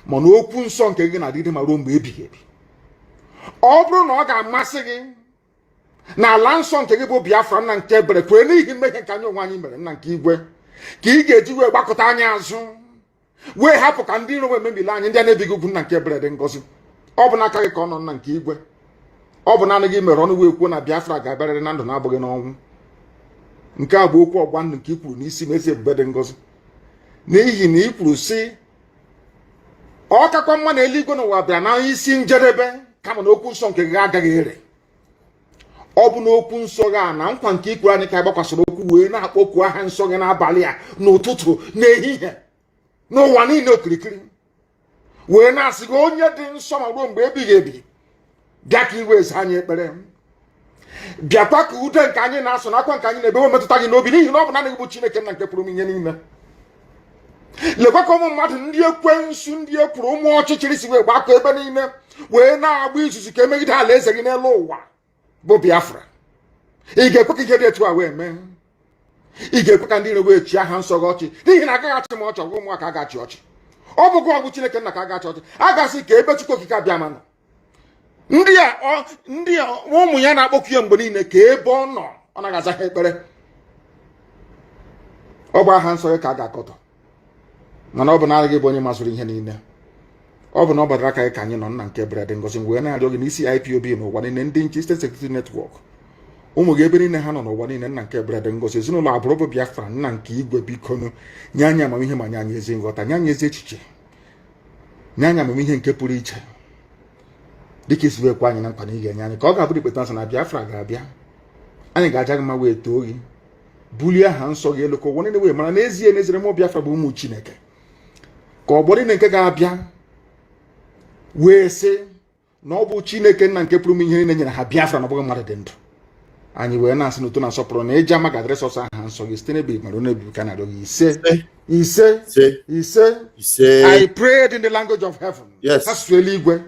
mana okwu nsọ nke gị na-adịrị ma ruo mgbe ebighị ebi ọ bụrụ na ọ ga-amasị gị na ala nsọ nke gị bụ Biafra nna nke ebere kwere n'ihi mmehie nke anyị onwe anyị mere nna nke igwe ka ị ga-eji wee gbakọta anyị azụ wee hapụ ka ndị iro wee mebili anyị ndị a na-ebighị ugwu nna nke ebere dị ngọzi ọ bụ n'aka gị ka ọ nọ nna nke igwe ọ bụ naanị gị mere ọnụ wee kwuo na Biafra ga-abịarịrị na ndụ na-abụghị n'ọnwụ nke a bụ okwu ọgba ndụ nke i kwuru n'isi ma ezi ebube dị ngọzi n'ihi na i kwuru sị ọ kakwa mma na eluigwe n'ụwa bịara na isi njedebe kama na okwu nsọ nke gị agaghị ere ọ bụ n'okwu nsọ gị a na nkwa nke ikwuru anyị ka gbakwasịrị okwu wee na-akpọku aha nsọ gị n'abalị a n'ụtụtụ n'ehihie n'ụwa niile okirikiri wee na-asị gị onye dị nsọ ma ruo mgbe ebighị ebi bịa ka iwe eze anyị ekpere bịakwa ka ude nke anyị na-asụ n'akwa nke anyị na-ebewe metụta gị n'obi n'ihi na ọ bụ naanị gị bụ Chineke nna nke pụrụ m ihe niile lekwa ka ụmụ mmadụ ndị ekwensu ndị ekwuru ụmụ ọchịchịrị si wee gbakọ ebe niile wee na-agba izuzu ka emegide ala eze gị n'elu ụwa bụ Biafra ị ga-ekwe ka ihe dị etu a wee mee ị ga-ekwe ka ndị iro wee chi aha nsọ gị ọchị n'ihi na agaghị achị ma ọchị ọgwụ ụmụaka agachi ọchị ọ bụ gị ọgwụ Chineke nna ka agachi ọchị a gasị ka ebe Chukwu okike abịa manụ ndị a ụmụ ya na-akpọku ya mgbe niile ka ebe ọ nọ ọ naghị aza ha ekpere ọ bụ aha nsọ gị ka a ga-akọtọ mana ọ bụ na gị bụ onye mazụrụ ihe niile ọ bụ na ọ gbadara aka gị ka anyị nọ nna nke ebere dị ngọzi wee na-arịọ gị n'isi IPOB n'ụwa niile ndị nche State Security Network ụmụ gị ebe niile ha nọ n'ụwa niile nna nke ebere dị ngọzi ezinụlọ abụrụ bụ Biafra nna nke igwe bikonu nye anyị amamihe ma nye anyị ezi nghọta nye anyị ezi echiche nye anyị amamihe nke pụrụ iche dịka isi wekwa anyị na nkwa na ị ga-enye anyị ka ọ ga-abụrụ ikpeta nsọ na Biafra ga-abịa anyị ga-aja gị mma wee too gị bulie aha nsọ gị elu ka ụwa niile wee mara n'ezie n'eziere mụ Biafra bụ ụmụ Chineke ka ọgbọ niile nke ga-abịa wee sị na ọ bụ Chineke nna nke pụrụ m ihe niile nyere ha Biafra na ọ bụghị mmadụ dị ndụ anyị wee na-asị n'uto na nsọpụrụ na eji ama ga-adịrị sọsọ aha nsọ gị site n'ebe mara onye ebibi ka na-arịọ gị ise I prayed in the language of heaven asụsụ eluigwe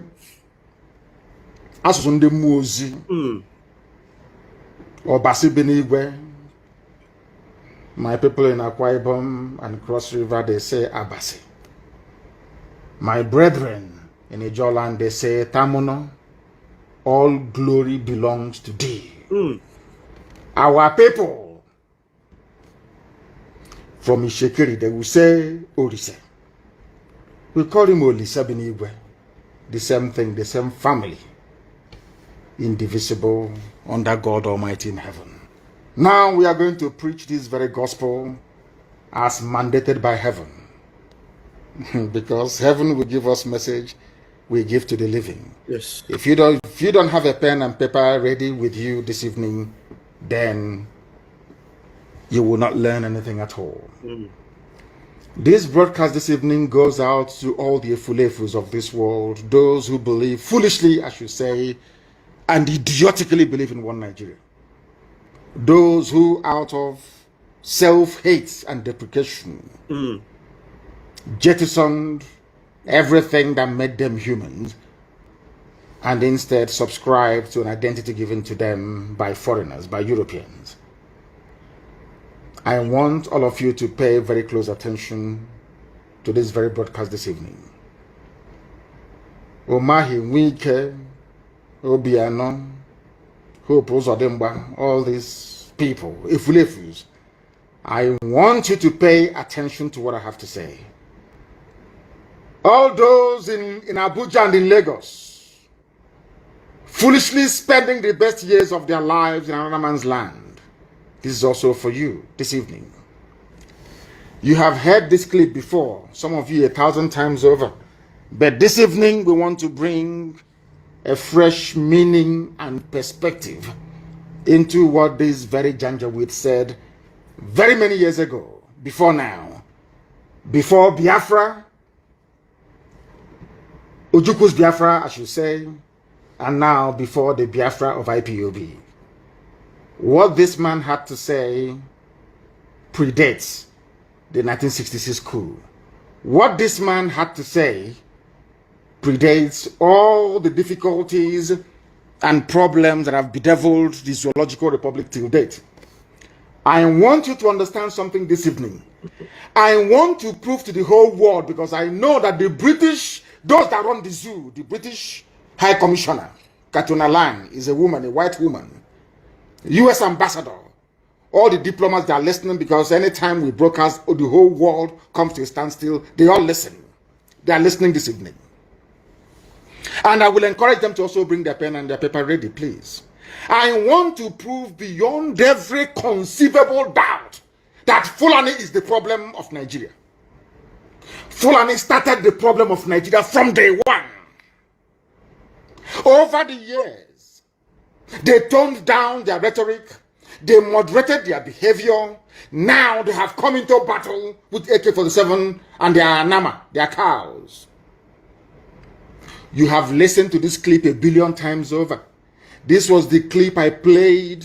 asụsụ ndị mmụọ ozi ọbasi bi n'igwe my people in Akwa Ibom and Cross River they say Abasi. My brethren in Ijoland, they say, Tamuno, all glory belongs to thee. Our people from Ishekiri, they will say, Orise. We call him Olisa Binigwe. The same thing, the same family. Indivisible, under God Almighty in heaven. Now we are going to preach this very gospel as mandated by heaven. Because heaven will give us message we give to the living. Yes. If you don't have a pen and paper ready with you this evening, then you will not learn anything at all. This broadcast this evening goes out to all the efulefus of this world, those who believe foolishly, I should say, and idiotically believe in one Nigeria. Those who out of self-hate and deprecation jettisoned everything that made them humans and instead subscribed to an identity given to them by foreigners, by Europeans. I want all of you to pay very close attention to this very broadcast this evening. Omahi, Wike, Obiano, Hope Uzodimba, all these people, Ifulefus, I want you to pay attention to what I have to say. All those in Abuja and in Lagos, foolishly spending the best years of their lives in another man's land. This is also for you this evening. You have heard this clip before, some of you 1,000 times over. But this evening we want to bring a fresh meaning and perspective into what this very Janjaweed said very many years ago, before now. Before Biafra, Ujuku's Biafra, I should say, and now before the Biafra of IPOB. What this man had to say predates the 1966 coup. What this man had to say predates all the difficulties and problems that have bedeviled the Zoological Republic till date. I want you to understand something this evening. I want to prove to the whole world, because I know that the British, those that run the zoo, the British High Commissioner, Katuna Lang, is a woman, a white woman, US ambassador, all the diplomats, they are listening, because anytime we broadcast, the whole world comes to a standstill. They all listen. They are listening this evening. And I will encourage them to also bring their pen and their paper ready, please. I want to prove beyond every conceivable doubt that Fulani is the problem of Nigeria. Fulani started the problem of Nigeria from day one. Over the years, they toned down their rhetoric, they moderated their behavior. Now they have come into battle with AK-47 and their Nama, their cows. You have listened to this clip a billion times over. This was the clip I played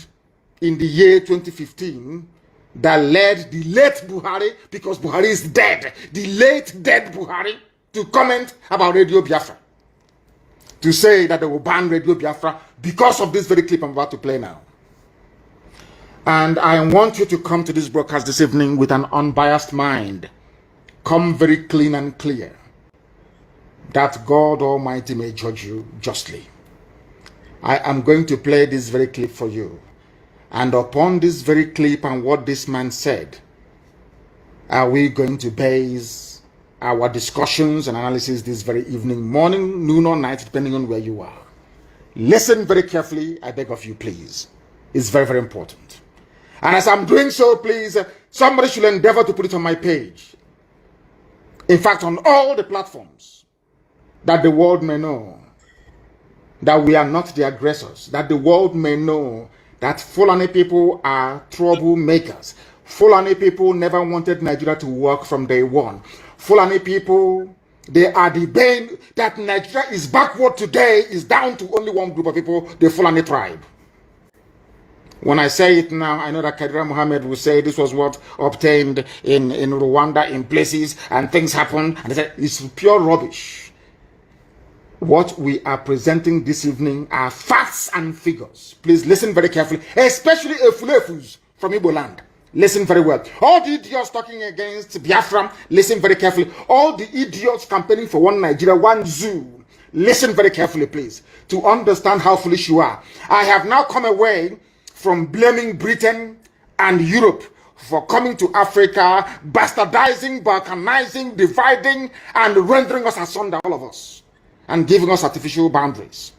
in the year 2015 that led the late Buhari, because Buhari is dead, the late dead Buhari, to comment about Radio Biafra. To say that they will ban Radio Biafra because of this very clip I'm about to play now. And I want you to come to this broadcast this evening with an unbiased mind. Come very clean and clear, that God Almighty may judge you justly. I am going to play this very clip for you. And upon this very clip and what this man said, are we going to base our discussions and analysis this very evening, morning, noon or night, depending on where you are. Listen very carefully, I beg of you, please. It's very, very important. And as I'm doing so, please, somebody should endeavor to put it on my page. In fact, on all the platforms, that the world may know that we are not the aggressors, that the world may know that Fulani people are troublemakers. Fulani people never wanted Nigeria to work from day one. Fulani people, they are the bane that Nigeria is backward today, is down to only one group of people, the Fulani tribe. When I say it now, I know that Kadira Mohammed will say this was what obtained in Rwanda in places and things happened. And they say it's pure rubbish. What we are presenting this evening are facts and figures. Please listen very carefully, especially Efulefus from Igbo land. Listen very well. All the idiots talking against Biafra, listen very carefully. All the idiots campaigning for one Nigeria, one zoo, listen very carefully, please, to understand how foolish you are. I have now come away from blaming Britain and Europe for coming to Africa, bastardizing, balkanizing, dividing, and rendering us asunder, all of us, and giving us artificial boundaries,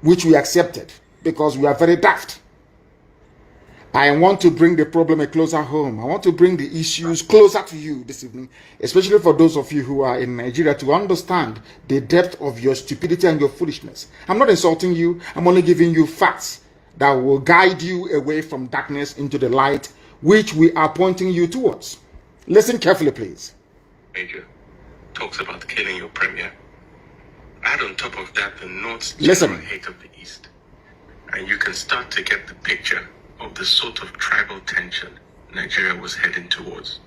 which we accepted because we are very daft. I want to bring the problem a closer home. I want to bring the issues closer to you this evening, especially for those of you who are in Nigeria, to understand the depth of your stupidity and your foolishness. I'm not insulting you. I'm only giving you facts that will guide you away from darkness into the light, which we are pointing you towards. Listen carefully, please. Major talks about killing your premier. Add on top of that the North's Listen. general hate of the East, and you can start to get the picture of the sort of tribal tension Nigeria was heading towards.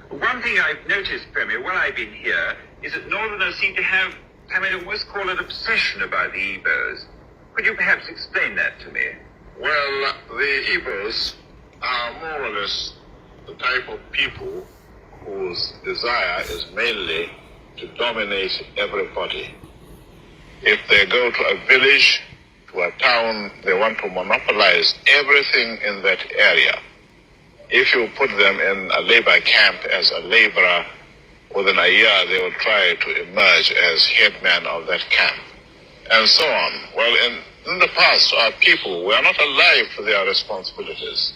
One thing I've noticed, Premier, while I've been here, is that Northerners seem to have, I mean, almost call it obsession about the Igbos. Could you perhaps explain that to me? Well, the Igbos are more or less the type of people whose desire is mainly to dominate everybody. If they go to a village, to a town, they want to monopolize everything in that area. If you put them in a labor camp as a laborer, within a year they will try to emerge as headman of that camp, and so on. Well, in the past, our people were not alive to their responsibilities,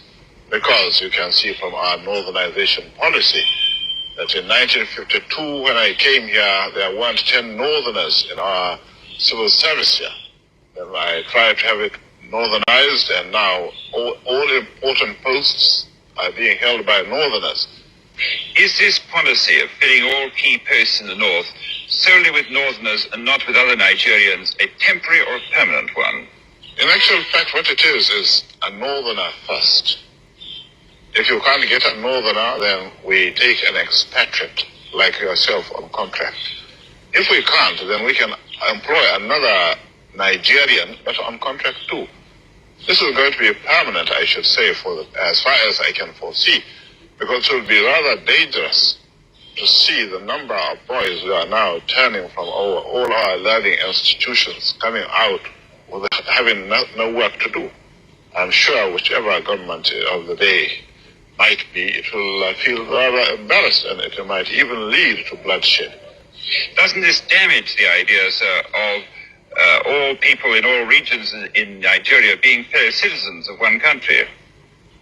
because you can see from our northernization policy that in 1952, when I came here, there weren't 10 northerners in our civil service here. And I tried to have it northernized, and now all important posts are being held by northerners. Is this policy of filling all key posts in the north solely with northerners and not with other Nigerians a temporary or permanent one? In actual fact, what it is a northerner first. If you can't get a northerner, then we take an expatriate like yourself on contract. If we can't, then we can employ another Nigerian, but on contract too. This is going to be permanent, I should say, as far as I can foresee, because it will be rather dangerous to see the number of boys who are now turning from all our learning institutions coming out with having no work to do. I'm sure whichever government of the day might be, it will feel rather embarrassed, and it might even lead to bloodshed. Doesn't this damage the ideas of all people in all regions in Nigeria being fellow citizens of one country?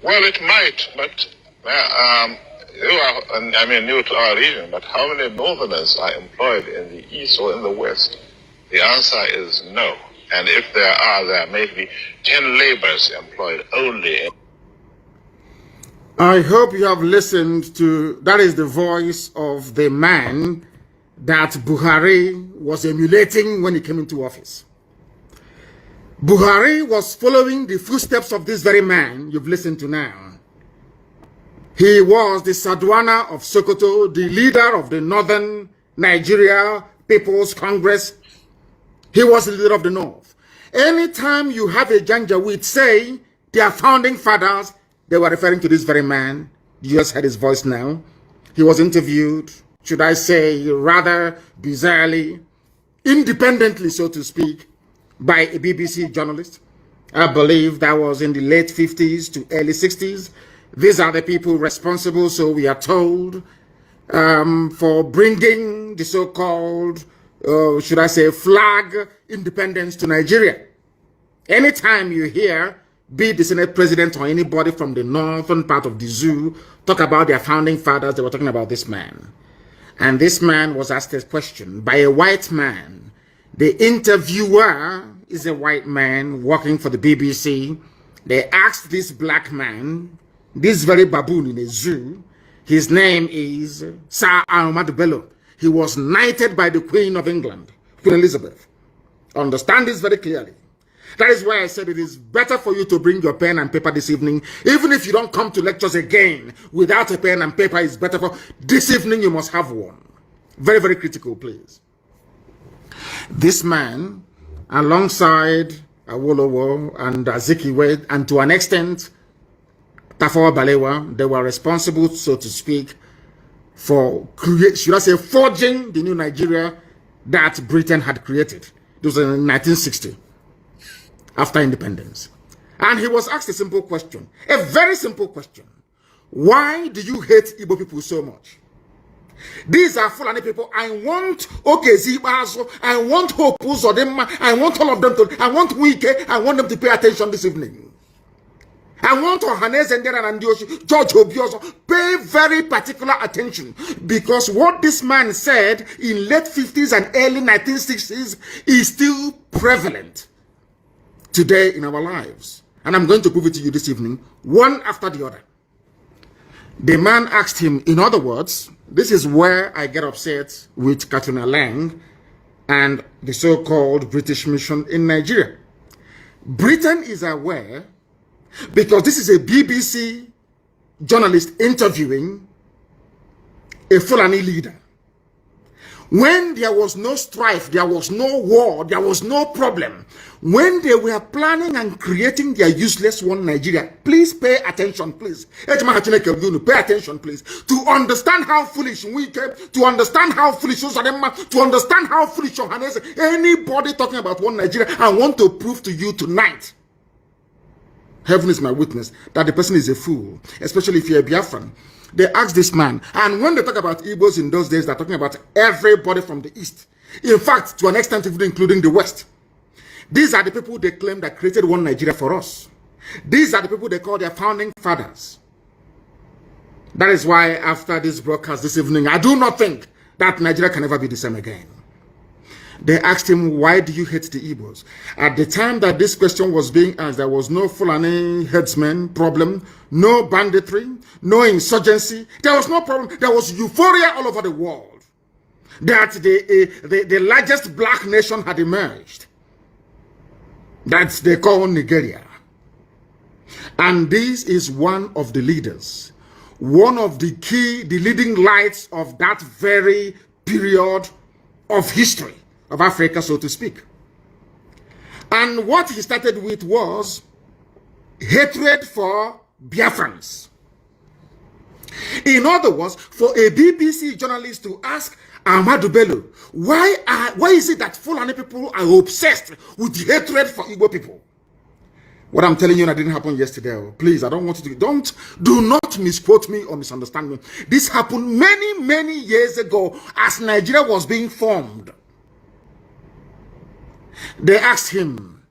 Well, it might, but you are new to our region, but how many northerners are employed in the east or in the west? The answer is no. And if there may be 10 laborers employed only. I hope you have listened to, that is the voice of the man that Buhari was emulating when he came into office. Buhari was following the footsteps of this very man you've listened to now. He was the Sadwana of Sokoto, the leader of the Northern Nigeria People's Congress. He was the leader of the North. Anytime you have a Janjaweed say their founding fathers, they were referring to this very man. You just heard his voice now. He was interviewed, should I say, rather bizarrely, independently, so to speak, by a BBC journalist. I believe that was in the late 50s to early 60s. These are the people responsible, so we are told, for bringing the so-called, should I say, flag independence to Nigeria. Anytime you hear, be it the Senate President or anybody from the northern part of the zoo, talk about their founding fathers, they were talking about this man. And this man was asked a question by a white man. The interviewer is a white man working for the BBC. They asked this black man, this very baboon in a zoo, his name is Sir Ahmad Bello. He was knighted by the Queen of England, Queen Elizabeth. Understand this very clearly. That is why I said it is better for you to bring your pen and paper this evening. Even if you don't come to lectures again without a pen and paper, it's better for this evening you must have one. Very, very critical, please. This man, alongside Awolowo and Azikiwe, and to an extent, Tafawa Balewa, they were responsible, so to speak, for should I say, forging the new Nigeria that Britain had created. It was in 1960. After independence. And he was asked a simple question, a very simple question. Why do you hate Igbo people so much? These are Fulani people. I want Okezibazo, I want Hope Uzodema, I want all of them to, I want Wike, I want them to pay attention this evening. I want Ohanes and Ndioshi, George Obioso, pay very particular attention, because what this man said in late 50s and early 1960s is still prevalent today in our lives. And I'm going to prove it to you this evening, one after the other. The man asked him, in other words, this is where I get upset with Katrina Lang and the so-called British mission in Nigeria. Britain is aware, because this is a BBC journalist interviewing a Fulani leader. When there was no strife, there was no war, there was no problem, when they were planning and creating their useless one Nigeria, please pay attention, please. Pay attention, please. To understand how foolish we came, to understand how foolish Uzadema, to understand how foolish Johannes, anybody talking about one Nigeria, I want to prove to you tonight, heaven is my witness, that the person is a fool, especially if you're a Biafran. They asked this man, and when they talk about Igbos in those days, they're talking about everybody from the East. In fact, to an extent, even including the West. These are the people they claim that created one Nigeria for us. These are the people they call their founding fathers. That is why after this broadcast this evening, I do not think that Nigeria can ever be the same again. They asked him, why do you hate the Igbos? At the time that this question was being asked, there was no Fulani headsman problem, no banditry, no insurgency. There was no problem. There was euphoria all over the world that the largest black nation had emerged. That they call Nigeria. And this is one of the leaders, one of the leading lights of that very period of history of Africa, so to speak. And what he started with was hatred for Biafrans. In other words, for a BBC journalist to ask Ahmadu Bello, why is it that Fulani people are obsessed with hatred for Igbo people? What I'm telling you that didn't happen yesterday. Please, I don't want you to, do not misquote me or misunderstand me. This happened many, many years ago as Nigeria was being formed. They asked him,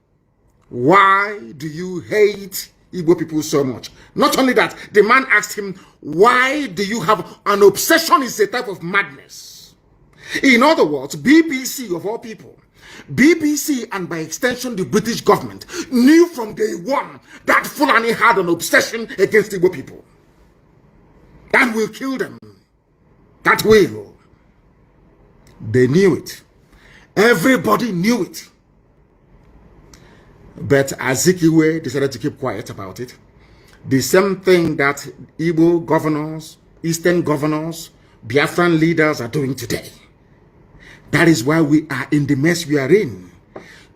why do you hate Igbo people so much? Not only that, the man asked him, why do you have an obsession? Is a type of madness. In other words, BBC of all people, BBC and by extension the British government knew from day one that Fulani had an obsession against Igbo people. That will kill them. That will. They knew it. Everybody knew it. But Azikiwe decided to keep quiet about it. The same thing that Igbo governors, Eastern governors, Biafran leaders are doing today. That is why we are in the mess we are in.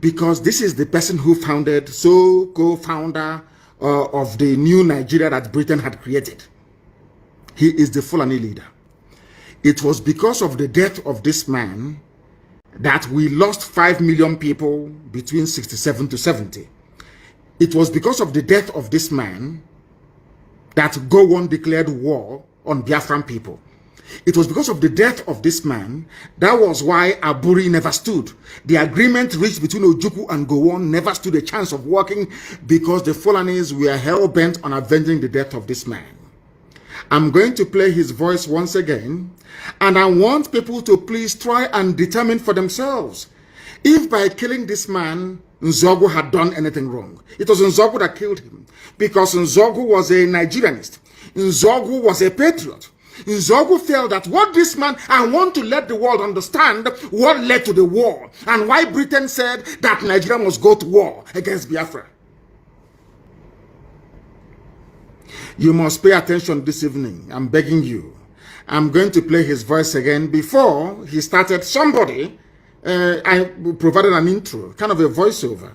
Because this is the person who founded, co-founder of the new Nigeria that Britain had created. He is the Fulani leader. It was because of the death of this man that we lost 5 million people between 67 to 70. It was because of the death of this man that Gowon declared war on Biafran people. It was because of the death of this man, that was why Aburi never stood. The agreement reached between Ojukwu and Gowon never stood a chance of working because the Fulanis were hell-bent on avenging the death of this man. I'm going to play his voice once again, and I want people to please try and determine for themselves if by killing this man, Nzogu had done anything wrong. It was Nzogu that killed him because Nzogu was a Nigerianist. Nzogu was a patriot. Nzogu felt that what this man, I want to let the world understand what led to the war and why Britain said that Nigeria must go to war against Biafra. You must pay attention this evening. I'm begging you. I'm going to play his voice again. Before he started, I provided an intro, kind of a voiceover,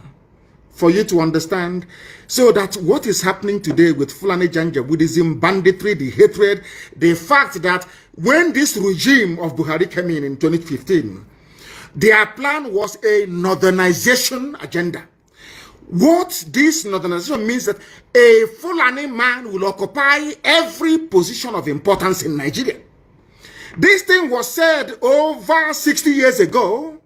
for you to understand, so that what is happening today with Fulani Janjaweedism, banditry, the hatred, the fact that when this regime of Buhari came in 2015, their plan was a northernization agenda. What this northernization means that a Fulani man will occupy every position of importance in Nigeria. This thing was said over 60 years ago,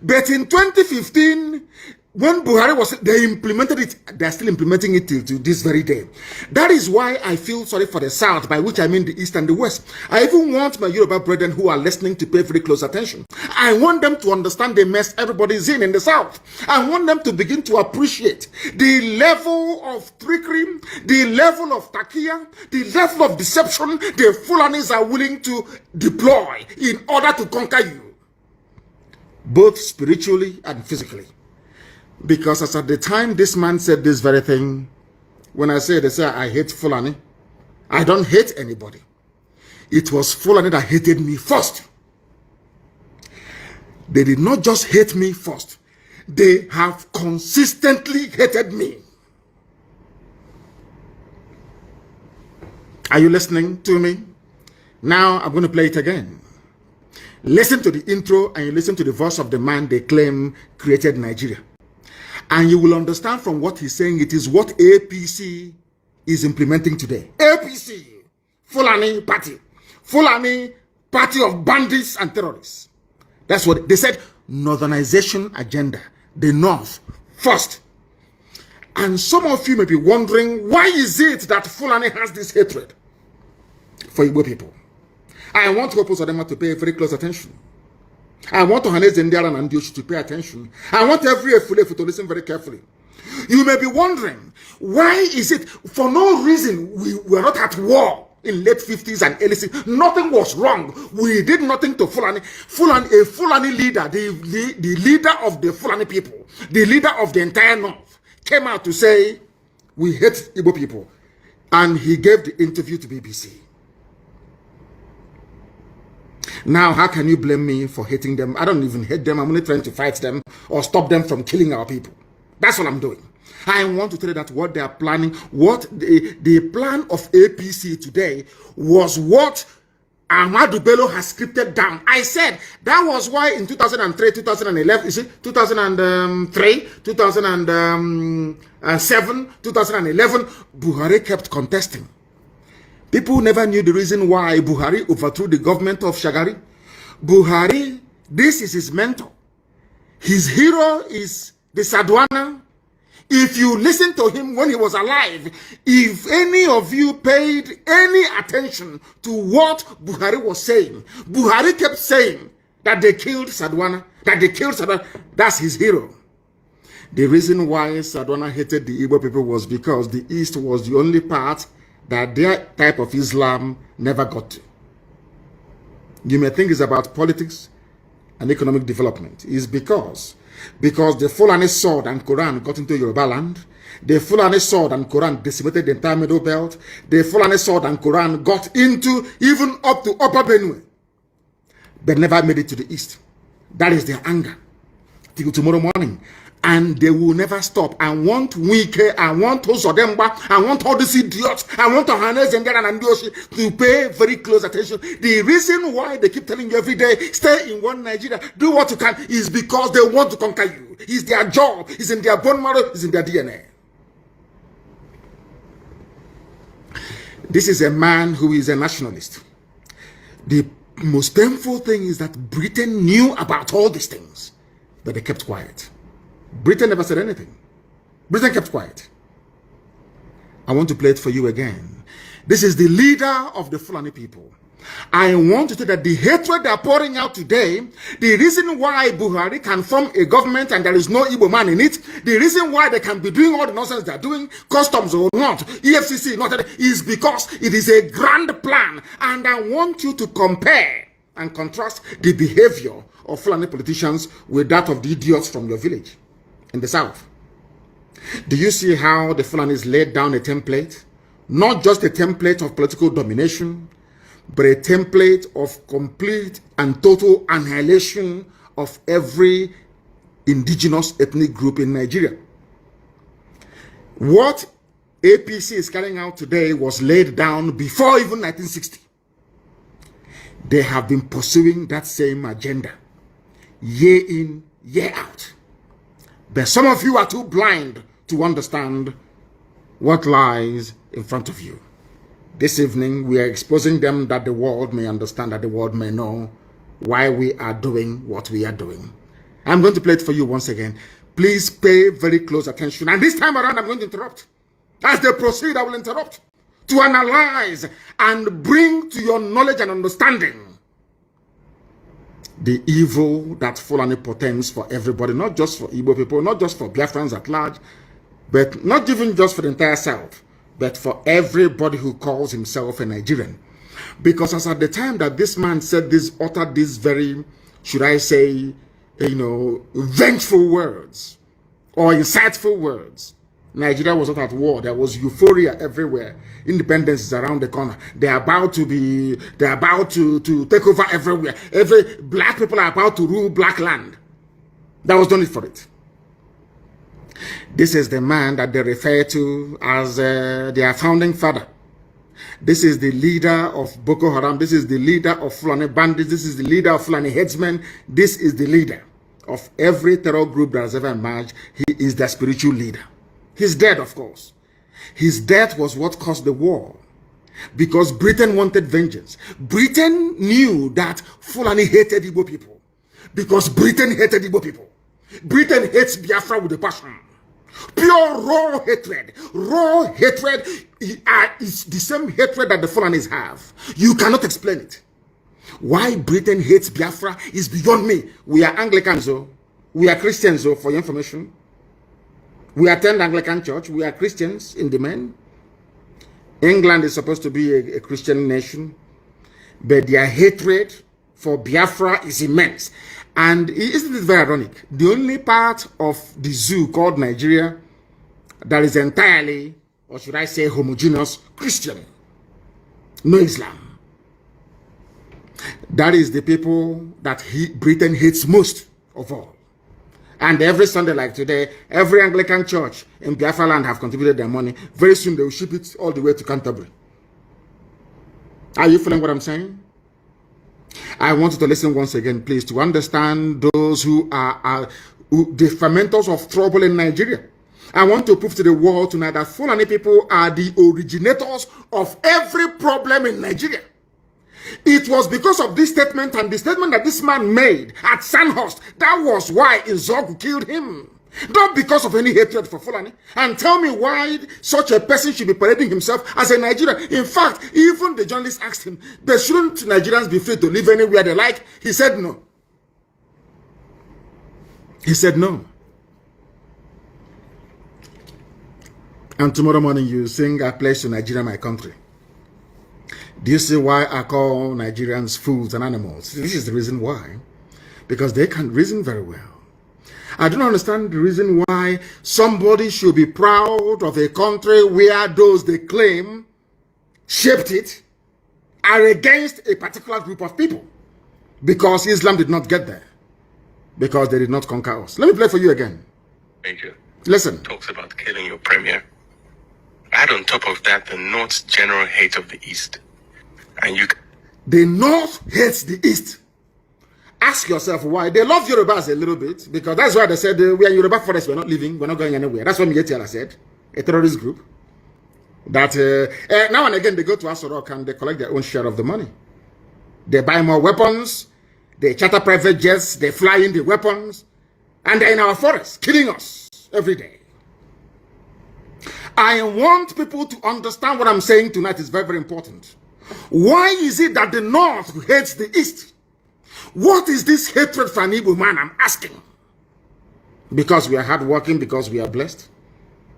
but in 2015, when Buhari they implemented it, they're still implementing it till to this very day. That is why I feel sorry for the South, by which I mean the East and the West. I even want my Yoruba brethren who are listening to pay very close attention. I want them to understand the mess everybody's in the South. I want them to begin to appreciate the level of trickery, the level of takia, the level of deception the Fulanis are willing to deploy in order to conquer you, both spiritually and physically. Because as at the time this man said this very thing, when they say I hate Fulani, I don't hate anybody. It was Fulani that hated me first. They did not just hate me first. They have consistently hated me. Are you listening to me? Now I'm going to play it again. Listen to the intro and you listen to the voice of the man they claim created Nigeria. And you will understand from what he's saying, it is what APC is implementing today. APC, Fulani Party. Fulani Party of bandits and terrorists. That's what they said, northernization agenda. The North first. And some of you may be wondering, why is it that Fulani has this hatred for Igbo people? I want Hopo Sodema to pay very close attention. I want to Hanez Ndiara and Ndioshi to pay attention. I want every Efulefu to listen very carefully. You may be wondering, why is it for no reason we were not at war in late 50s and early 60s? Nothing was wrong. We did nothing to Fulani. A Fulani leader, the leader of the Fulani people, the leader of the entire North, came out to say, We hate Igbo people. And he gave the interview to BBC. Now, how can you blame me for hating them? I don't even hate them. I'm only trying to fight them or stop them from killing our people. That's what I'm doing. I want to tell you that what they are planning, what the plan of APC today was what Ahmadu Bello has scripted down. I said that was why in 2003, 2011, is it 2003, 2007, 2011, Buhari kept contesting. People never knew the reason why Buhari overthrew the government of Shagari. Buhari, this is his mentor. His hero is the Sadwana. If you listen to him when he was alive, if any of you paid any attention to what Buhari was saying, Buhari kept saying that they killed Sadwana, that they killed Sadwana. That's his hero. The reason why Sadwana hated the Igbo people was because the East was the only part that their type of Islam never got to. You may think it's about politics and economic development. It's because the Fulani sword and Quran got into Yoruba land. The Fulani sword and Quran decimated the entire Middle Belt. The Fulani sword and Quran got into even up to Upper Benue, but never made it to the East. That is their anger till tomorrow morning. And they will never stop. I want Wike, I want Osodemba, I want all these idiots, I want Ohanes and Ndosi to pay very close attention. The reason why they keep telling you every day, stay in one Nigeria, do what you can, is because they want to conquer you. It's their job, it's in their bone marrow, it's in their DNA. This is a man who is a nationalist. The most painful thing is that Britain knew about all these things, but they kept quiet. Britain never said anything. Britain kept quiet. I want to play it for you again. This is the leader of the Fulani people. I want to say that the hatred they are pouring out today, the reason why Buhari can form a government and there is no Igbo man in it, the reason why they can be doing all the nonsense they are doing, customs or not, EFCC not, is because it is a grand plan. And I want you to compare and contrast the behavior of Fulani politicians with that of the idiots from your village in the south. Do you see how the Fulanis laid down a template? Not just a template of political domination, but a template of complete and total annihilation of every indigenous ethnic group in Nigeria. What APC is carrying out today was laid down before even 1960. They have been pursuing that same agenda, year in, year out. But some of you are too blind to understand what lies in front of you. This evening, we are exposing them that the world may understand, that the world may know why we are doing what we are doing. I'm going to play it for you once again. Please pay very close attention. And this time around, I'm going to interrupt. As they proceed, I will interrupt to analyze and bring to your knowledge and understanding the evil that Fulani portends for everybody, not just for Igbo people, not just for Biafrans at large, but not even just for the entire South, but for everybody who calls himself a Nigerian. Because as at the time that this man said this, uttered these very, should I say, vengeful words or insightful words, Nigeria was not at war. There was euphoria everywhere. Independence is around the corner. They're about to take over everywhere. Every black people are about to rule black land. That was done it for it. This is the man that they refer to as their founding father. This is the leader of Boko Haram. This is the leader of Fulani bandits. This is the leader of Fulani headsmen. This is the leader of every terror group that has ever emerged. He is their spiritual leader. He's dead, of course. His death was what caused the war, because Britain wanted vengeance. Britain knew that Fulani hated Igbo people, because Britain hated Igbo people. Britain hates Biafra with a passion. Pure raw hatred. Raw hatred is the same hatred that the Fulanis have. You cannot explain it. Why Britain hates Biafra is beyond me. We are Anglicans, though. We are Christians, though, for your information. We attend Anglican church. We are Christians in the main. England is supposed to be a Christian nation, but their hatred for Biafra is immense. And isn't it very ironic? The only part of the zoo called Nigeria that is entirely or should I say homogeneous Christian, no Islam. That is the people that Britain hates most of all. And every Sunday like today, every Anglican church in Biafra land have contributed their money. Very soon they will ship it all the way to Canterbury. Are you feeling what I'm saying? I want you to listen once again, please, to understand those who are the fermenters of trouble in Nigeria. I want to prove to the world tonight that Fulani people are the originators of every problem in Nigeria. It was because of this statement and the statement that this man made at Sandhurst. That was why Izogu killed him. Not because of any hatred for Fulani. And tell me why such a person should be parading himself as a Nigerian. In fact, even the journalist asked him, but shouldn't Nigerians be free to live anywhere they like? He said no. He said no. And tomorrow morning you sing, I pledge to Nigeria, my country. Do you see why I call Nigerians fools and animals? This is the reason why. Because they can reason very well. I don't understand the reason why somebody should be proud of a country where those they claim shaped it are against a particular group of people. Because Islam did not get there. Because they did not conquer us. Let me play for you again. Major. Listen. Talks about killing your premier. Add on top of that the North's general hate of the East. And you... The North hates the East. Ask yourself why. They love Yorubas a little bit, because that's why they said, we are Yoruba forest, we're not leaving, we're not going anywhere. That's what Miyetiala said, a terrorist group. That now and again they go to Asorok and they collect their own share of the money. They buy more weapons, they charter private jets, they fly in the weapons, and they're in our forests, killing us every day. I want people to understand what I'm saying tonight is very, very important. Why is it that the North hates the East? What is this hatred for an Igbo man? I'm asking. Because we are hardworking, because we are blessed,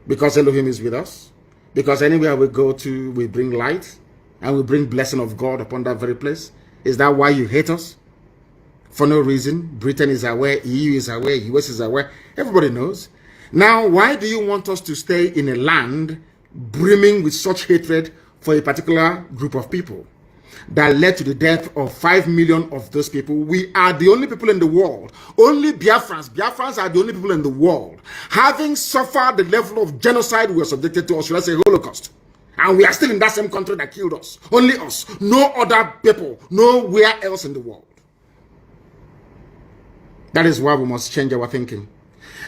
because Elohim is with us, because anywhere we go to, we bring light, and we bring blessing of God upon that very place. Is that why you hate us? For no reason. Britain is aware, EU is aware, US is aware. Everybody knows. Now, why do you want us to stay in a land brimming with such hatred for a particular group of people that led to the death of 5 million of those people? We are the only people in the world, only Biafrans are the only people in the world having suffered the level of genocide we were subjected to, or should I say Holocaust. And we are still in that same country that killed us. Only us. No other people, nowhere else in the world. That is why we must change our thinking.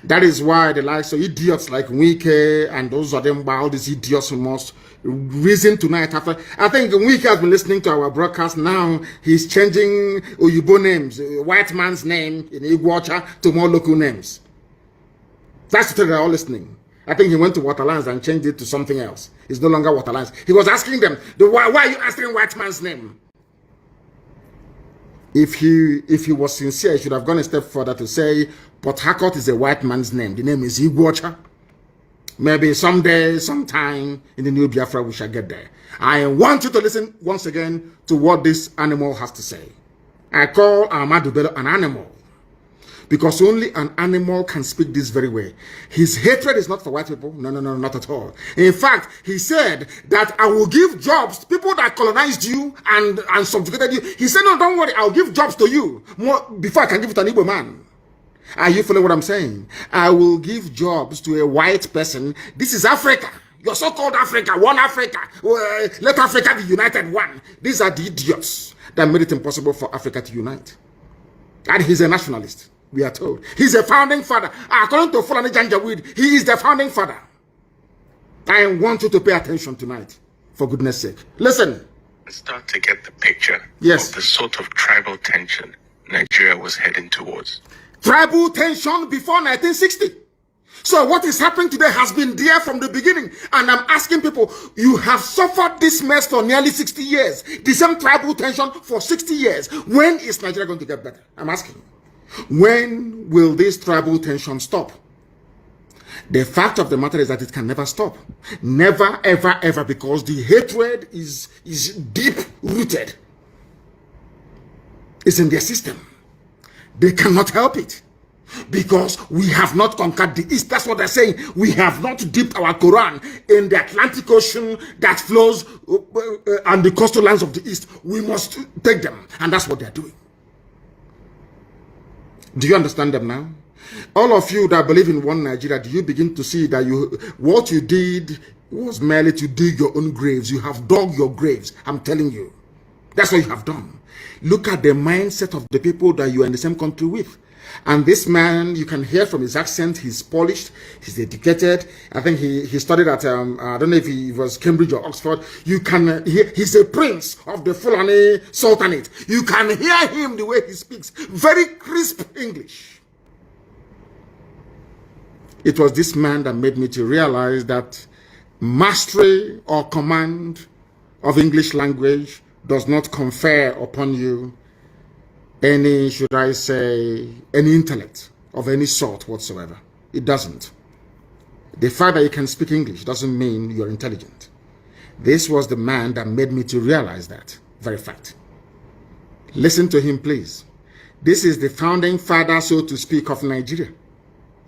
That is why the likes of idiots like Wike and those of them, all these idiots must reason tonight. After I think Wike has been listening to our broadcast now, he's changing Oyibo names, white man's name in Iguacha to more local names. That's the they're all listening. I think he went to Waterlands and changed it to something else. It's no longer Waterlands. He was asking them, why are you answering white man's name? If he was sincere, he should have gone a step further to say, Port Harcourt is a white man's name. The name is Iguacha. Maybe someday, sometime in the new Biafra, we shall get there. I want you to listen once again to what this animal has to say. I call Ahmadu Bello an animal, because only an animal can speak this very way. His hatred is not for white people. No, not at all. In fact, he said that I will give jobs to people that colonized you and subjugated you. He said, no, don't worry, I'll give jobs to you more before I can give it to an Igbo man. Are you following what I'm saying? I will give jobs to a white person. This is Africa. Your so-called Africa, one Africa. Let Africa be united one. These are the idiots that made it impossible for Africa to unite. And he's a nationalist, we are told. He's a founding father. According to Fulani Janjaweed, he is the founding father. I want you to pay attention tonight, for goodness sake. Listen. Start to get the picture of the sort of tribal tension Nigeria was heading towards. Tribal tension before 1960. So what is happening today has been there from the beginning. And I'm asking people, you have suffered this mess for nearly 60 years. The same tribal tension for 60 years. When is Nigeria going to get better? I'm asking. When will this tribal tension stop? The fact of the matter is that it can never stop. Never, ever, ever, because the hatred is deep rooted. It's in their system. They cannot help it. Because we have not conquered the East. That's what they're saying. We have not dipped our Quran in the Atlantic Ocean that flows on the coastal lands of the East. We must take them. And that's what they're doing. Do you understand them now? All of you that believe in one Nigeria, do you begin to see that what you did was merely to dig your own graves? You have dug your graves. I'm telling you. That's what you have done. Look at the mindset of the people that you are in the same country with. And this man, you can hear from his accent, he's polished, he's educated. I think he studied at, I don't know if he was Cambridge or Oxford. You can hear, he's a prince of the Fulani Sultanate. You can hear him the way he speaks. Very crisp English. It was this man that made me to realize that mastery or command of English language does not confer upon you any, should I say, any intellect of any sort whatsoever. It doesn't. The fact that you can speak English doesn't mean you're intelligent. This was the man that made me to realize that very fact. Listen to him, please. This is the founding father, so to speak, of Nigeria.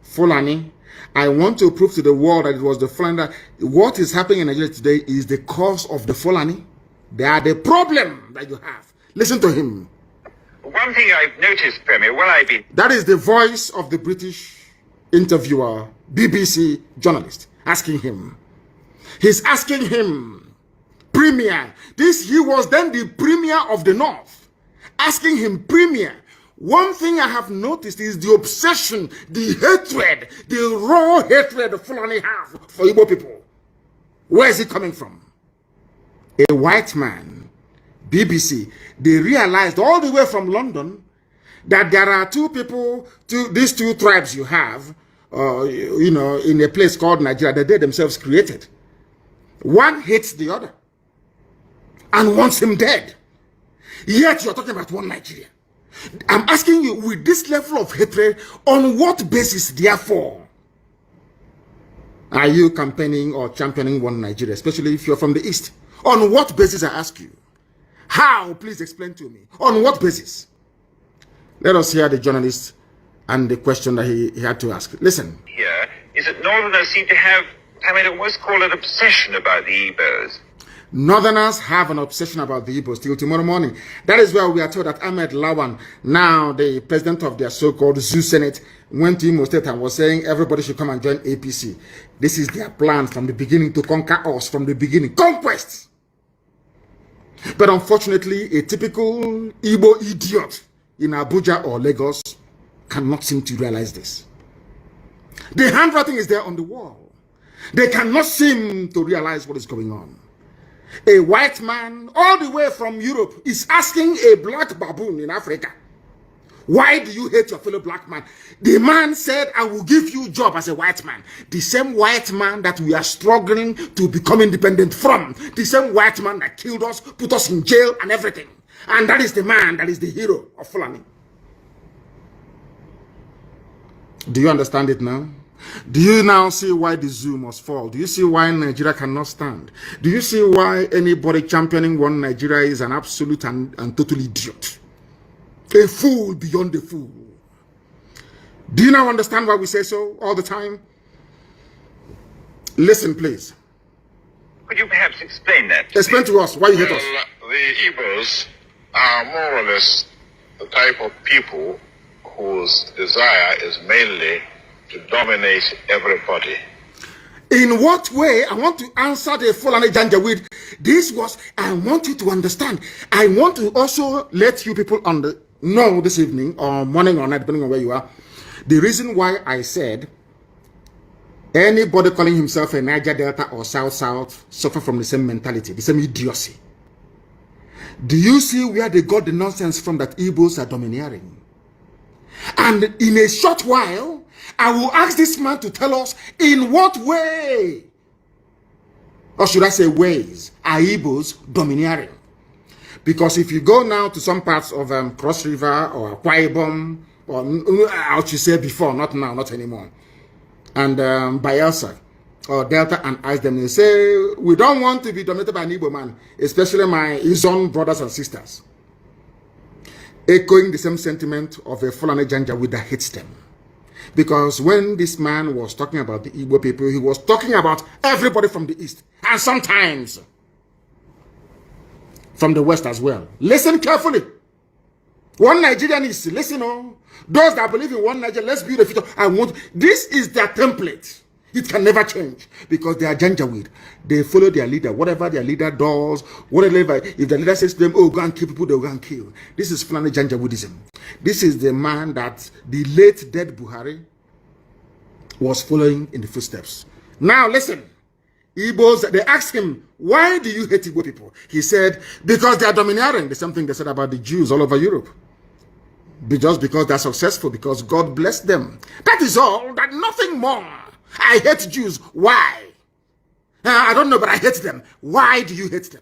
Fulani. I want to prove to the world that it was the Fulani. What is happening in Nigeria today is the cause of the Fulani. They are the problem that you have. Listen to him. One thing I've noticed, Premier, while I've been... That is the voice of the British interviewer, BBC journalist, asking him. He's asking him, Premier. He was then the Premier of the North. Asking him, Premier. One thing I have noticed is the obsession, the hatred, the raw hatred the Fulani have for Igbo people. Where is it coming from? A white man, BBC, they realized all the way from London that there are two people, these two tribes you have, in a place called Nigeria that they themselves created. One hates the other and wants him dead. Yet you're talking about one Nigeria. I'm asking you, with this level of hatred, on what basis, therefore, are you campaigning or championing one Nigeria, especially if you're from the East? On what basis, I ask you? How? Please explain to me. On what basis? Let us hear the journalist and the question that he had to ask. Listen. Here is that Northerners seem to have, I mean, almost call it obsession about the Igbos. Northerners have an obsession about the Igbos till tomorrow morning. That is why we are told that Ahmed Lawan, now the president of their so-called Zoo Senate, went to Imo State and was saying everybody should come and join APC. This is their plan from the beginning to conquer us from the beginning. Conquest! But unfortunately, a typical Igbo idiot in Abuja or Lagos cannot seem to realize this. The handwriting is there on the wall. They cannot seem to realize what is going on. A white man all the way from Europe is asking a black baboon in Africa, why do you hate your fellow black man? The man said, I will give you a job as a white man. The same white man that we are struggling to become independent from. The same white man that killed us, put us in jail and everything. And that is the man that is the hero of Fulani. Do you understand it now? Do you now see why the zoo must fall? Do you see why Nigeria cannot stand? Do you see why anybody championing one Nigeria is an absolute and total idiot? A fool beyond a fool. Do you now understand why we say so all the time? Listen, please. Could you perhaps explain that? Explain to us why you hate us. The Igbos are more or less the type of people whose desire is mainly to dominate everybody. In what way? I want to answer the Fulani Janjaweed. This was, I want you to understand. I want to also let you people know this evening or morning or night, depending on where you are, the reason why I said anybody calling himself a Niger Delta or South suffer from the same mentality, the same idiocy. Do you see where they got the nonsense from that Igbos are domineering? And in a short while, I will ask this man to tell us in what way, or should I say ways, are Igbos domineering? Because if you go now to some parts of Cross River or Akwa Ibom, or I should say before, not now, not anymore, and Bayelsa or Delta, and ask them, they say, we don't want to be dominated by an Igbo man, especially my Izon brothers and sisters. Echoing the same sentiment of a Fulani Janjaweed that hates them. Because when this man was talking about the Igbo people, he was talking about everybody from the East and sometimes from the West as well. Listen carefully. One Nigerian is, listen, oh, those that believe in one Nigeria, let's build a future. This is their template. It can never change because they are Janjaweed. They follow their leader. Whatever their leader does, whatever, if the leader says to them, oh, go and kill people, they'll go and kill. This is Fulani Janjaweedism. This is the man that the late dead Buhari was following in the footsteps. Now listen, Igbos, they asked him, why do you hate Igbo people? He said, because they are domineering. The same thing they said about the Jews all over Europe. Just because they're successful, because God blessed them. That is all, that nothing more. I hate Jews. Why? I don't know, but I hate them. Why do you hate them?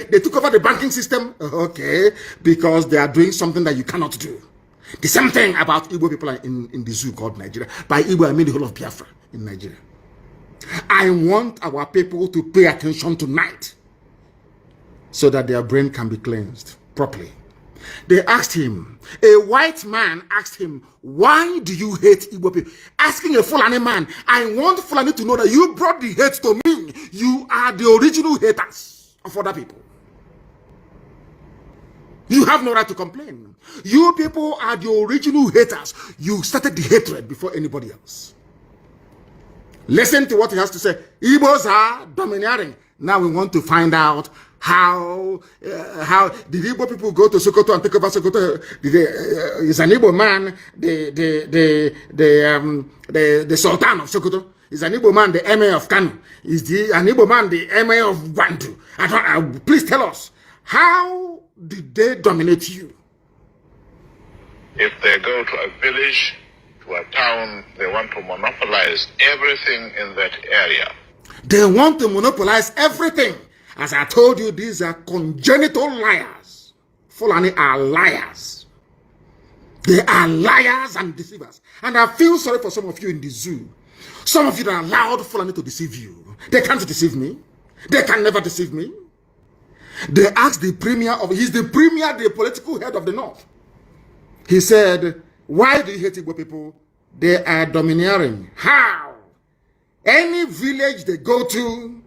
They took over the banking system. Okay, because they are doing something that you cannot do. The same thing about Igbo people in the zoo called Nigeria. By Igbo, I mean the whole of Biafra in Nigeria. I want our people to pay attention tonight so that their brain can be cleansed properly. They asked him, a white man asked him, why do you hate Igbo people? Asking a Fulani man, I want Fulani to know that you brought the hate to me. You are the original haters of other people. You have no right to complain. You people are the original haters. You started the hatred before anybody else. Listen to what he has to say. Igbos are domineering. Now we want to find out how did Igbo people go to Sokoto and take over Sokoto? Is an Igbo man the Sultan of Sokoto? Is an Igbo man the Emir of Kano? Is an Igbo man the Emir of Bantu? Please tell us, how did they dominate you? If they go to a village, to a town, they want to monopolize everything in that area. They want to monopolize everything. As I told you, these are congenital liars. Fulani are liars. They are liars and deceivers. And I feel sorry for some of you in the zoo. Some of you that allowed Fulani to deceive you. They can't deceive me. They can never deceive me. They asked the premier he's the premier, the political head of the North. He said, why do you hate Igbo people? They are domineering. How? Any village they go to,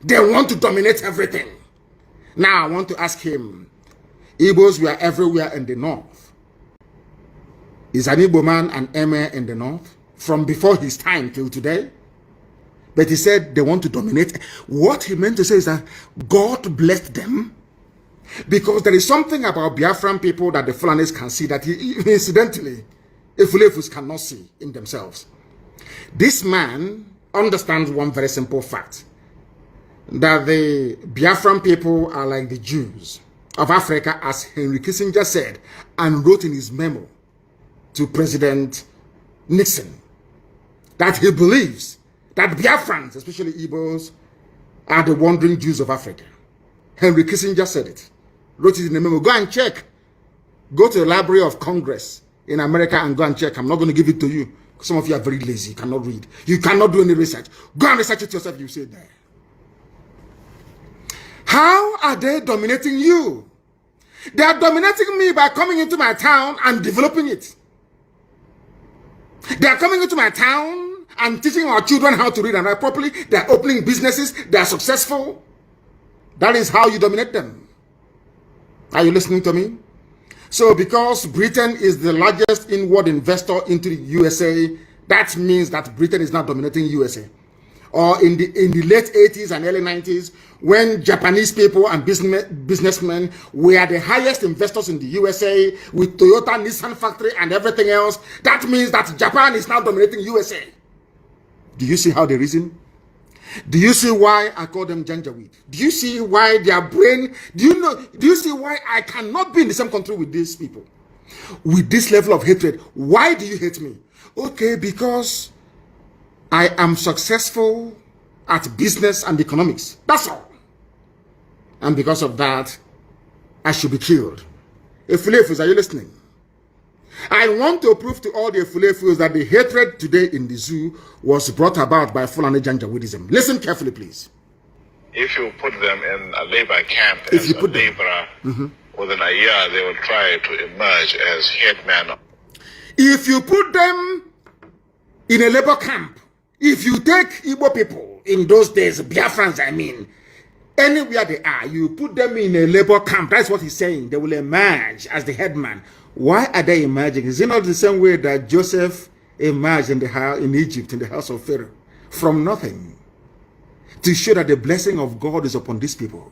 they want to dominate everything. Now I want to ask him, Igbos were everywhere in the North. Is an Igbo man an emir in the North? From before his time till today? But he said they want to dominate. What he meant to say is that God blessed them. Because there is something about Biafran people that the Fulanis can see that incidentally, Efulefus cannot see in themselves. This man understands one very simple fact. That the Biafran people are like the Jews of Africa, as Henry Kissinger said and wrote in his memo to President Nixon. That he believes that Biafrans, especially Igbos, are the wandering Jews of Africa. Henry Kissinger said it. Wrote it in a memo. Go and check. Go to the Library of Congress in America and go and check. I'm not going to give it to you. Some of you are very lazy. You cannot read. You cannot do any research. Go and research it yourself. You say there. How are they dominating you? They are dominating me by coming into my town and developing it. They are coming into my town and teaching our children how to read and write properly. They are opening businesses. They are successful. That is how you dominate them. Are you listening to me? So because Britain is the largest inward investor into the USA, that means that Britain is not dominating USA. Or in the late 80s and early 90s, when Japanese people and businessmen were the highest investors in the USA with Toyota, Nissan factory and everything else, that means that Japan is now dominating USA. Do you see how they reason? Do you see why I call them Janjaweed? Do you see why their brain, do you see why I cannot be in the same country with these people? With this level of hatred. Why do you hate me? Okay, because I am successful at business and economics. That's all. And because of that, I should be killed. Efulefus, are you listening? I want to prove to all the Efulefus that the hatred today in the zoo was brought about by Fulani Janjaweedism. Listen carefully, please. If you put them in a labor camp as a laborer, within a year they will try to emerge as headman. If you put them in a labor camp, if you take Igbo people in those days, Biafrans, I mean, anywhere they are, you put them in a labor camp. That's what he's saying. They will emerge as the headman. Why are they emerging? Is it not the same way that Joseph emerged in Egypt, in the house of Pharaoh, from nothing, to show that the blessing of God is upon these people?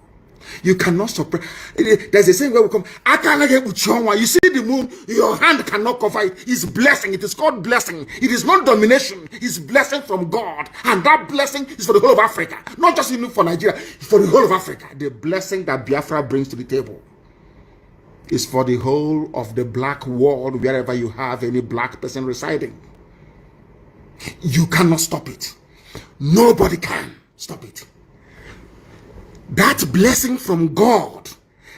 You cannot suppress. There's a saying where we come. You see the moon, your hand cannot cover it. It's blessing. It is called blessing. It is not domination. It's blessing from God. And that blessing is for the whole of Africa. Not just even for Nigeria, for the whole of Africa. The blessing that Biafra brings to the table is for the whole of the black world, wherever you have any black person residing. You cannot stop it. Nobody can stop it. That blessing from God.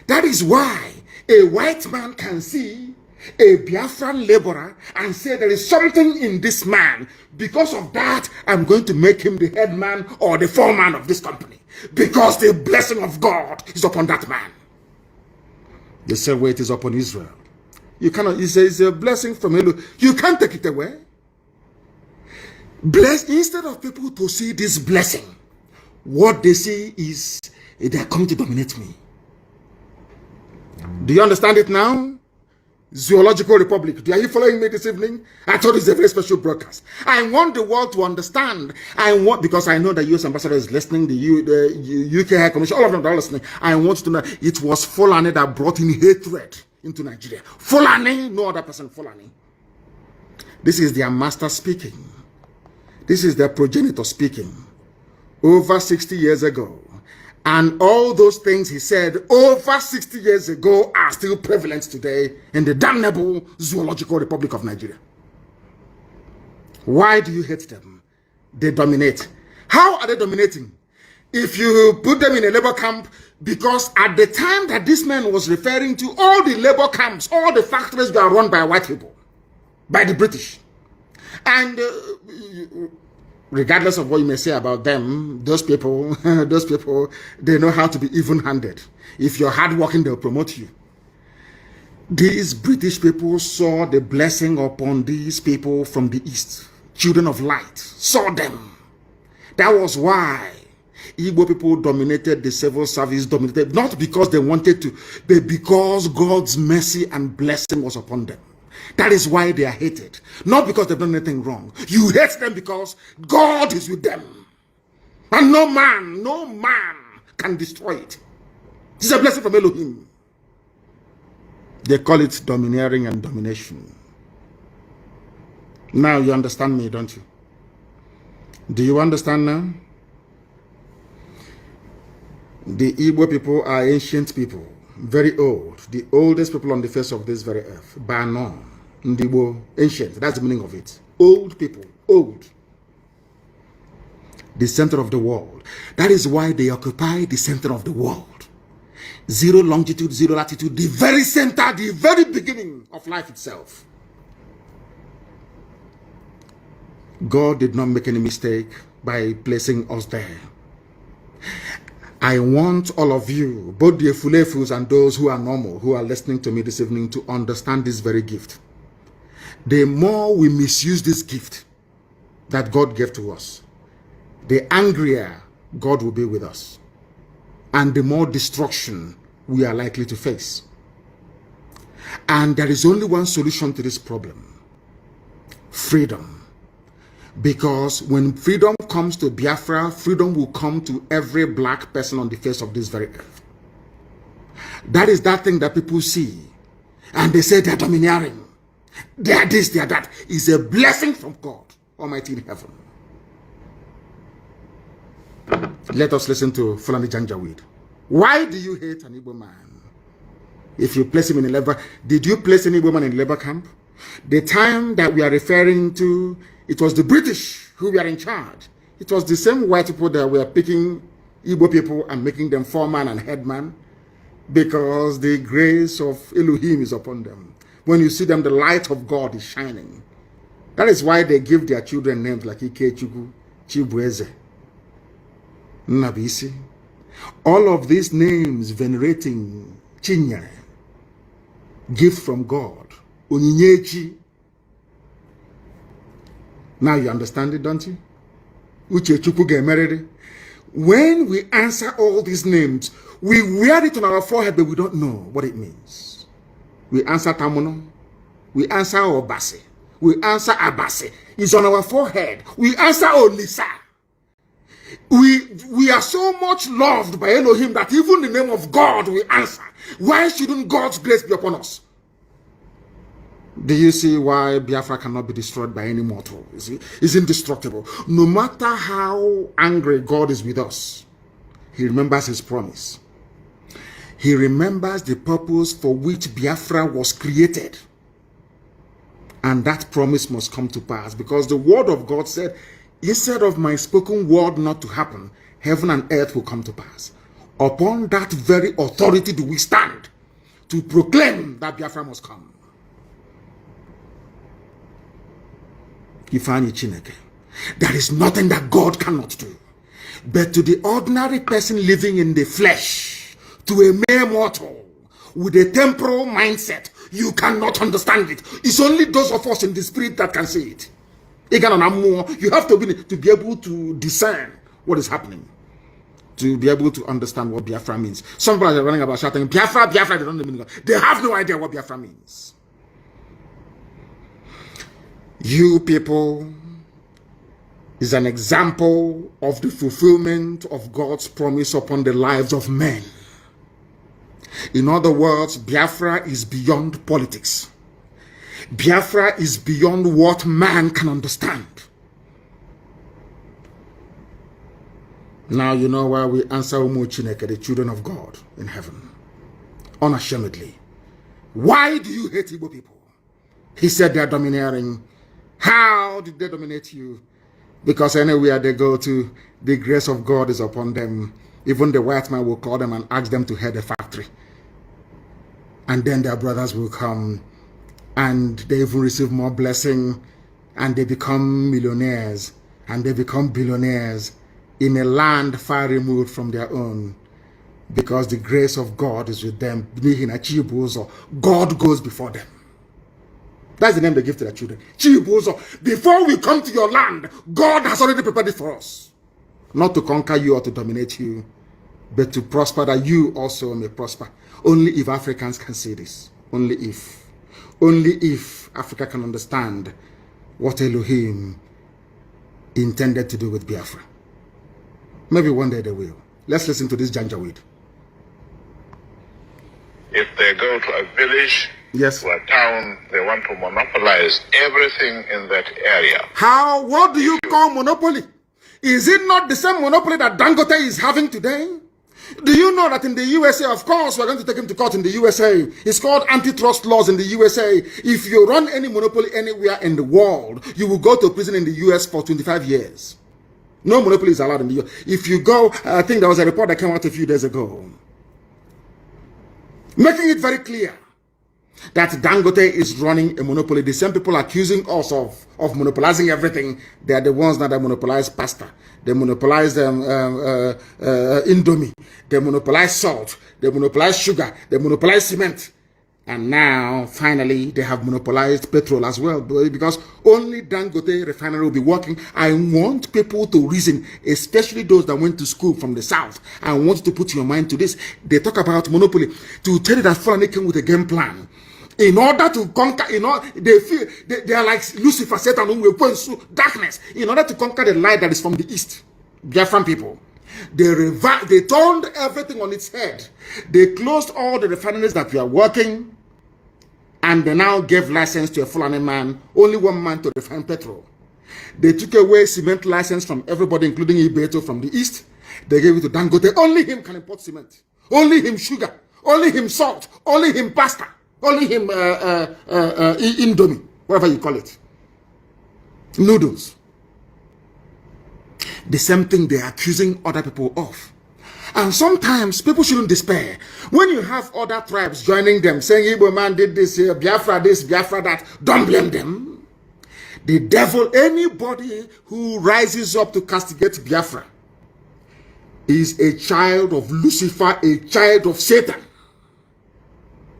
That is why a white man can see a Biafran laborer and say there is something in this man. Because of that, I'm going to make him the head man or the foreman of this company. Because the blessing of God is upon that man. The same way it is upon Israel. You cannot, he says, a blessing from Elohim. You can't take it away. Instead of people to see this blessing, what they see is they are coming to dominate me. Do you understand it now? Zoological Republic. Are you following me this evening? I thought it's a very special broadcast. I want the world to understand. Because I know the US ambassador is listening, the UK High Commission, all of them are listening. I want to know it was Fulani that brought in hatred into Nigeria. Fulani, no other person, Fulani. This is their master speaking. This is their progenitor speaking. Over 60 years ago. And all those things he said over 60 years ago are still prevalent today in the damnable Zoological Republic of Nigeria. Why do you hate them? They dominate. How are they dominating? If you put them in a labor camp, because at the time that this man was referring to, all the labor camps, all the factories were run by white people, by the British. And regardless of what you may say about them, those people, they know how to be even-handed. If you're hardworking, they'll promote you. These British people saw the blessing upon these people from the East. Children of light saw them. That was why Igbo people dominated the civil service, dominated, not because they wanted to, but because God's mercy and blessing was upon them. That is why they are hated. Not because they've done anything wrong. You hate them because God is with them. And no man can destroy it. This is a blessing from Elohim. They call it domineering and domination. Now you understand me, don't you? Do you understand now? The Igbo people are ancient people, very old, the oldest people on the face of this very earth, by none. Ndibo, ancient, that's the meaning of it. Old people, old. The center of the world. That is why they occupy the center of the world. Zero longitude, zero latitude, the very center, the very beginning of life itself. God did not make any mistake by placing us there. I want all of you, both the Efulefus and those who are normal, who are listening to me this evening, to understand this very gift. The more we misuse this gift that God gave to us, the angrier God will be with us, and the more destruction we are likely to face. And there is only one solution to this problem: freedom. Because when freedom comes to Biafra, freedom will come to every black person on the face of this very earth. That is that thing that people see, and they say they're domineering. They are this, they are that. It's a blessing from God Almighty in heaven. Let us listen to Fulani Janjaweed. Why do you hate an Igbo man? If you place him in a labor, did you place any Igbo man in a labor camp? The time that we are referring to, it was the British who were in charge. It was the same white people that were picking Igbo people and making them foreman and headman, because the grace of Elohim is upon them. When you see them, the light of God is shining. That is why they give their children names like Ikechukwu, Chibueze, Nnabisi. All of these names venerating Chinyere, gift from God, Onyinyechi, Now you understand it, don't you? Uche Chukwu Gemerere. When we answer all these names, we wear it on our forehead, but we don't know what it means. We answer Tamuno. We answer Obase. We answer Abase. It's on our forehead. We answer Olisa. We are so much loved by Elohim that even the name of God we answer. Why shouldn't God's grace be upon us? Do you see why Biafra cannot be destroyed by any mortal? It's indestructible. No matter how angry God is with us, he remembers his promise. He remembers the purpose for which Biafra was created. And that promise must come to pass, because the word of God said, instead of my spoken word not to happen, heaven and earth will come to pass. Upon that very authority do we stand to proclaim that Biafra must come. There is nothing that God cannot do. But to the ordinary person living in the flesh, to a mere mortal with a temporal mindset, you cannot understand it. It's only those of us in the spirit that can see it. You have to be able to discern what is happening, to be able to understand what Biafra means. Some people are running about shouting, Biafra, Biafra, they don't know the meaning. They have no idea what Biafra means. You people is an example of the fulfillment of God's promise upon the lives of men. In other words, Biafra is beyond politics. Biafra is beyond what man can understand. Now you know why we answer Umu Chineke, the children of God in heaven, unashamedly. Why do you hate Igbo people? He said they are domineering. How did they dominate you? Because anywhere they go to, the grace of God is upon them. Even the white man will call them and ask them to head a factory. And then their brothers will come and they even receive more blessing and they become millionaires and they become billionaires in a land far removed from their own, because the grace of God is with them. God goes before them. That's the name they give to their children. Before we come to your land, God has already prepared it for us. Not to conquer you or to dominate you, but to prosper, that you also may prosper. Only if Africans can see this. Only if. Only if Africa can understand what Elohim intended to do with Biafra. Maybe one day they will. Let's listen to this Janjaweed. If they go to a village, yes, to a town, they want to monopolize everything in that area. How? What do you call monopoly? Is it not the same monopoly that Dangote is having today? Do you know that in the USA, of course, we're going to take him to court in the USA. It's called antitrust laws in the USA. If you run any monopoly anywhere in the world, you will go to prison in the US for 25 years. No monopoly is allowed in the US. If you go, I think there was a report that came out a few days ago, making it very clear that Dangote is running a monopoly. The same people accusing us of monopolizing everything, they are the ones that monopolize pasta. They monopolize Indomie. They monopolize salt. They monopolize sugar. They monopolize cement. And now, finally, they have monopolized petrol as well, because only Dangote refinery will be working. I want people to reason, especially those that went to school from the south. I want to put your mind to this. They talk about monopoly to tell you that Fulani came with a game plan. In order to conquer, they feel they are like Lucifer, Satan, who will point to darkness. In order to conquer the light that is from the east, Biafran people, they turned everything on its head. They closed all the refineries that were working, and they now gave license to a Fulani man, only one man to refine petrol. They took away cement license from everybody, including Ibeto from the east. They gave it to Dangote. Only him can import cement. Only him sugar. Only him salt. Only him pasta. Only him Indomie, whatever you call it. Noodles. The same thing they are accusing other people of. And sometimes people shouldn't despair. When you have other tribes joining them, saying Igbo man did this here, Biafra this, Biafra that, don't blame them. The devil, anybody who rises up to castigate Biafra, is a child of Lucifer, a child of Satan,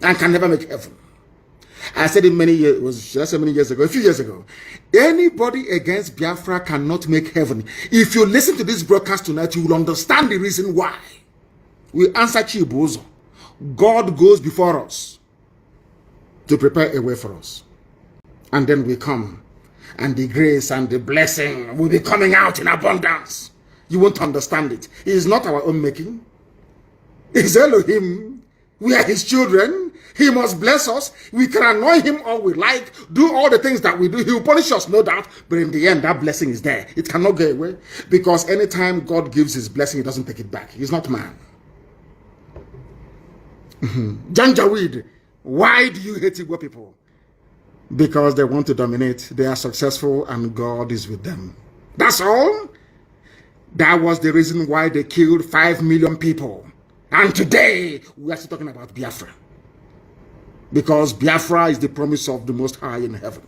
and can never make heaven. I said it many years, should I say many years ago, a few years ago. Anybody against Biafra cannot make heaven. If you listen to this broadcast tonight, you will understand the reason why. We answer Chibuzo. God goes before us to prepare a way for us. And then we come. And the grace and the blessing will be coming out in abundance. You won't understand it. It is not our own making. It's Elohim. We are his children. He must bless us. We can annoy him all we like, do all the things that we do. He will punish us, no doubt. But in the end, that blessing is there. It cannot go away. Because anytime God gives his blessing, he doesn't take it back. He's not man. Janjaweed, why do you hate Igbo people? Because they want to dominate. They are successful and God is with them. That's all. That was the reason why they killed 5 million people. And today, we are still talking about Biafra. Because Biafra is the promise of the Most High in heaven.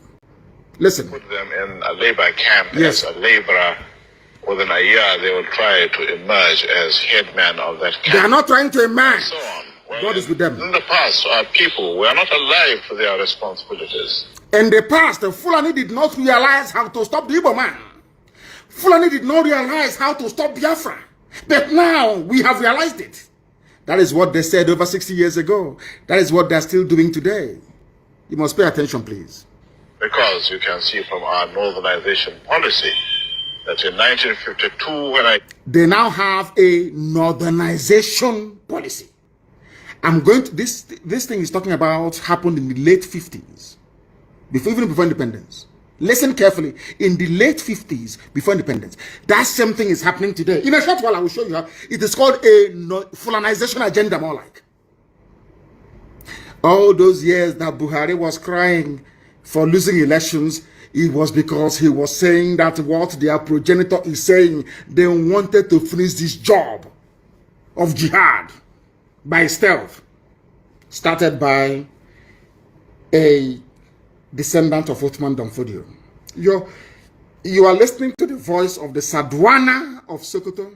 Listen. Put them in a labor camp Yes. as a laborer. Within a year, they will try to emerge as headman of that camp. They are not trying to emerge. So on. Well, God is with them. In the past, our people were not alive for their responsibilities. In the past, the Fulani did not realize how to stop the Igbo man. Fulani did not realize how to stop Biafra. But now, we have realized it. That is what they said over 60 years ago. That is what they're still doing today. You must pay attention, please. Because you can see from our northernization policy that in 1952, when They now have a northernization policy. I'm going to, this thing is talking about happened in the late 50s, even before independence. Listen carefully. In the late 50s, before independence, that same thing is happening today. In a short while, I will show you how. It is called a Fulanization agenda, more like. All those years that Buhari was crying for losing elections, it was because he was saying that what their progenitor is saying, they wanted to finish this job of jihad by stealth, started by a descendant of Othman Danfodio. You are listening to the voice of the Sadwana of Sokoto.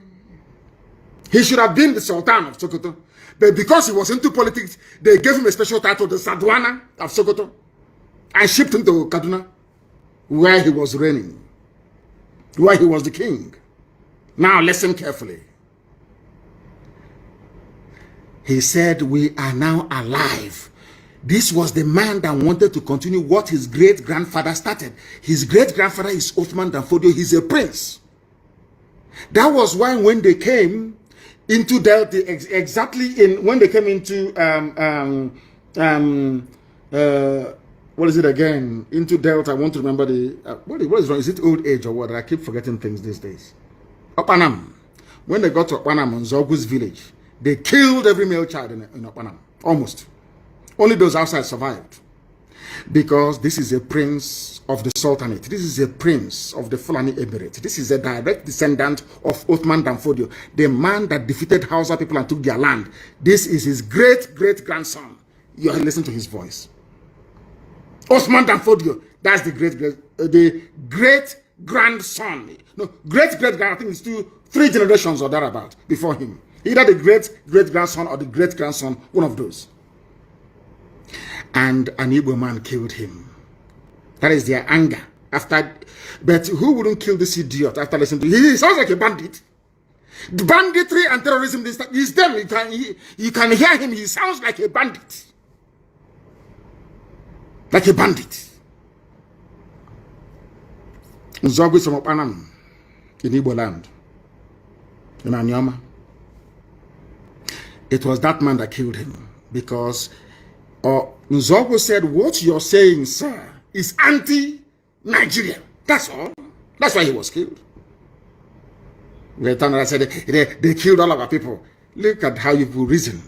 He should have been the Sultan of Sokoto, but because he was into politics, they gave him a special title, the Sadwana of Sokoto, and shipped him to Kaduna, where he was reigning, where he was the king. Now listen carefully. He said, we are now alive. This was the man that wanted to continue what his great-grandfather started. His great-grandfather is Othman Danfodio. He's a prince. That was why when they came into Delta, when they came into, what is it again? Into Delta, I want to remember what is wrong? Is it old age or what? I keep forgetting things these days. Opanam. When they got to Opanam, on Zogu's village, they killed every male child in Opanam. Almost. Only those outside survived. Because this is a prince of the Sultanate. This is a prince of the Fulani Emirate. This is a direct descendant of Othman Danfodio, the man that defeated Hausa people and took their land. This is his great-great-grandson. You listen to his voice. Othman Danfodio, that's the great-grandson. No, great-great-grand, I think it's 3 generations or thereabout before him. Either the great-great-grandson or the great-grandson, one of those. And an Igbo man killed him. That is their anger. But who wouldn't kill this idiot after listening to him? He sounds like a bandit. The banditry and terrorism is them. You can hear him. He sounds like a bandit. Like a bandit. Nzogwe Somopanam in Igbo land. In Anyama. It was that man that killed him. Because Nzogwe said, what you're saying, sir, is anti-Nigerian. That's all. That's why he was killed. I said, they killed all of our people. Look at how you reason.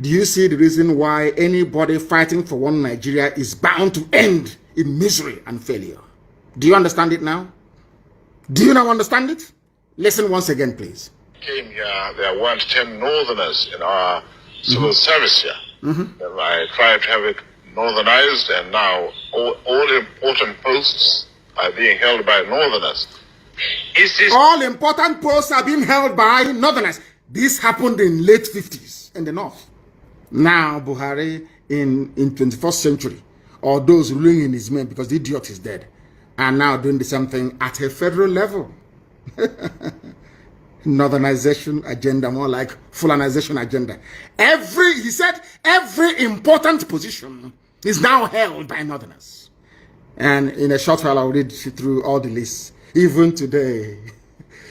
Do you see the reason why anybody fighting for one Nigeria is bound to end in misery and failure? Do you understand it now? Do you now understand it? Listen once again, please. came here, there weren't 10 northerners in our civil service here. I tried to have it northernized, and now all important posts are being held by northerners. All important posts are being held by northerners. This happened in late 50s in the north. Now Buhari in 21st century, or those ruling in his name, because the idiot is dead, are now doing the same thing at a federal level. Northernization agenda, more like Fulanization agenda. He said every important position is now held by Northerners. And in a short while, I'll read through all the lists. Even today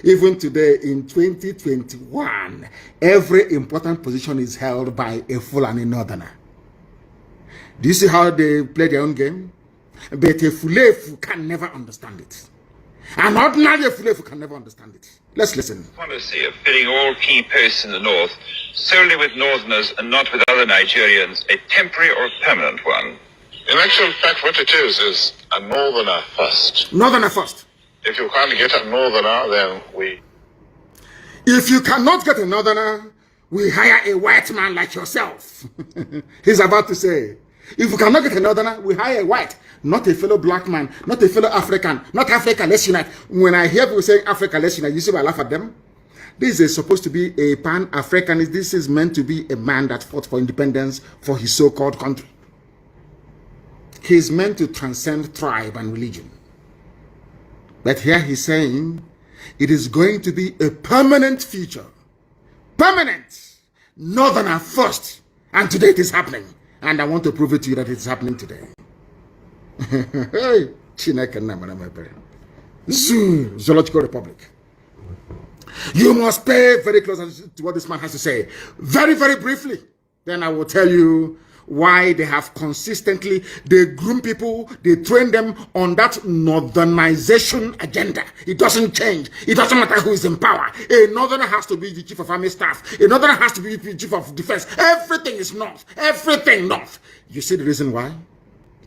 in 2021, every important position is held by a Fulani Northerner. Do you see how they play their own game? But a Fulefu can never understand it. An ordinary Fulefu can never understand it. Let's listen. Policy of filling all key posts in the north solely with Northerners and not with other Nigerians, a temporary or permanent one? In actual fact, what it is a Northerner first. Northerner first. If you can't get a Northerner, then If you cannot get a Northerner, we hire a white man like yourself. He's about to say, if you cannot get a Northerner, we hire a white, not a fellow black man, not a fellow African, not Africa, let's unite. When I hear people saying Africa, let's unite, you see why I laugh at them? This is supposed to be a Pan-Africanist. This is meant to be a man that fought for independence for his so-called country. He's meant to transcend tribe and religion. But here he's saying it is going to be a permanent feature. Permanent. Northerner first. And today it is happening. And I want to prove it to you that it's happening today. Zoological Republic. You must pay very close attention to what this man has to say. Very, very briefly. Then I will tell you why they have consistently, they groom people, they train them on that northernization agenda. It doesn't change. It doesn't matter who is in power. A northerner has to be the chief of army staff. A northerner has to be the chief of defense. Everything is north. Everything north. You see the reason why?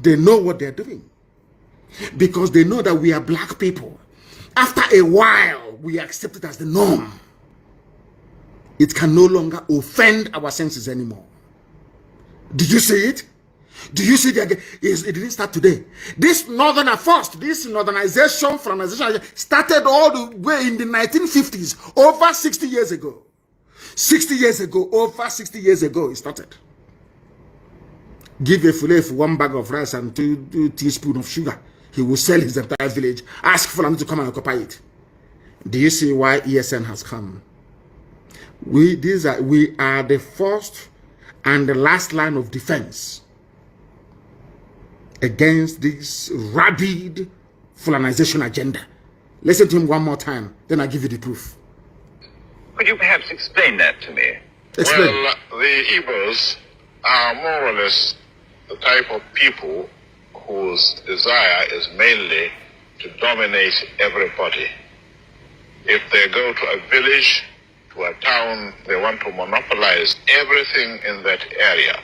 They know what they're doing. Because they know that we are black people. After a while, we accept it as the norm. It can no longer offend our senses anymore. Did you see it? Do you see it? It didn't start today. This northerner first, this northernization, Fulanization started all the way in the 1950s, over 60 years ago. 60 years ago, over 60 years ago, it started. Give a Fulef 1 bag of rice and 2 teaspoons of sugar. He will sell his entire village. Ask Fulani to come and occupy it. Do you see why ESN has come? We are the first and the last line of defense against this rabid Fulanization agenda. Listen to him one more time, then I'll give you the proof. Could you perhaps explain that to me? Explain. Well, the Igbos are more or less the type of people whose desire is mainly to dominate everybody. If they go to a village, to a town, they want to monopolize everything in that area.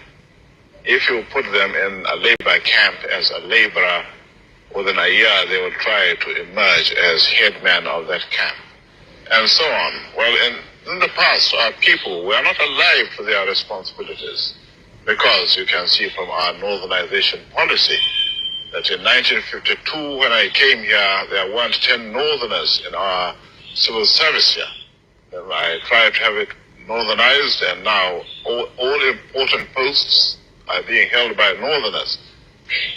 If you put them in a labor camp as a laborer, within a year they will try to emerge as headman of that camp, and so on. Well, in the past, our people were not alive to their responsibilities, because you can see from our northernization policy that in 1952, when I came here, there weren't 10 northerners in our civil service here. And I tried to have it northernized, and now all important posts are being held by northerners.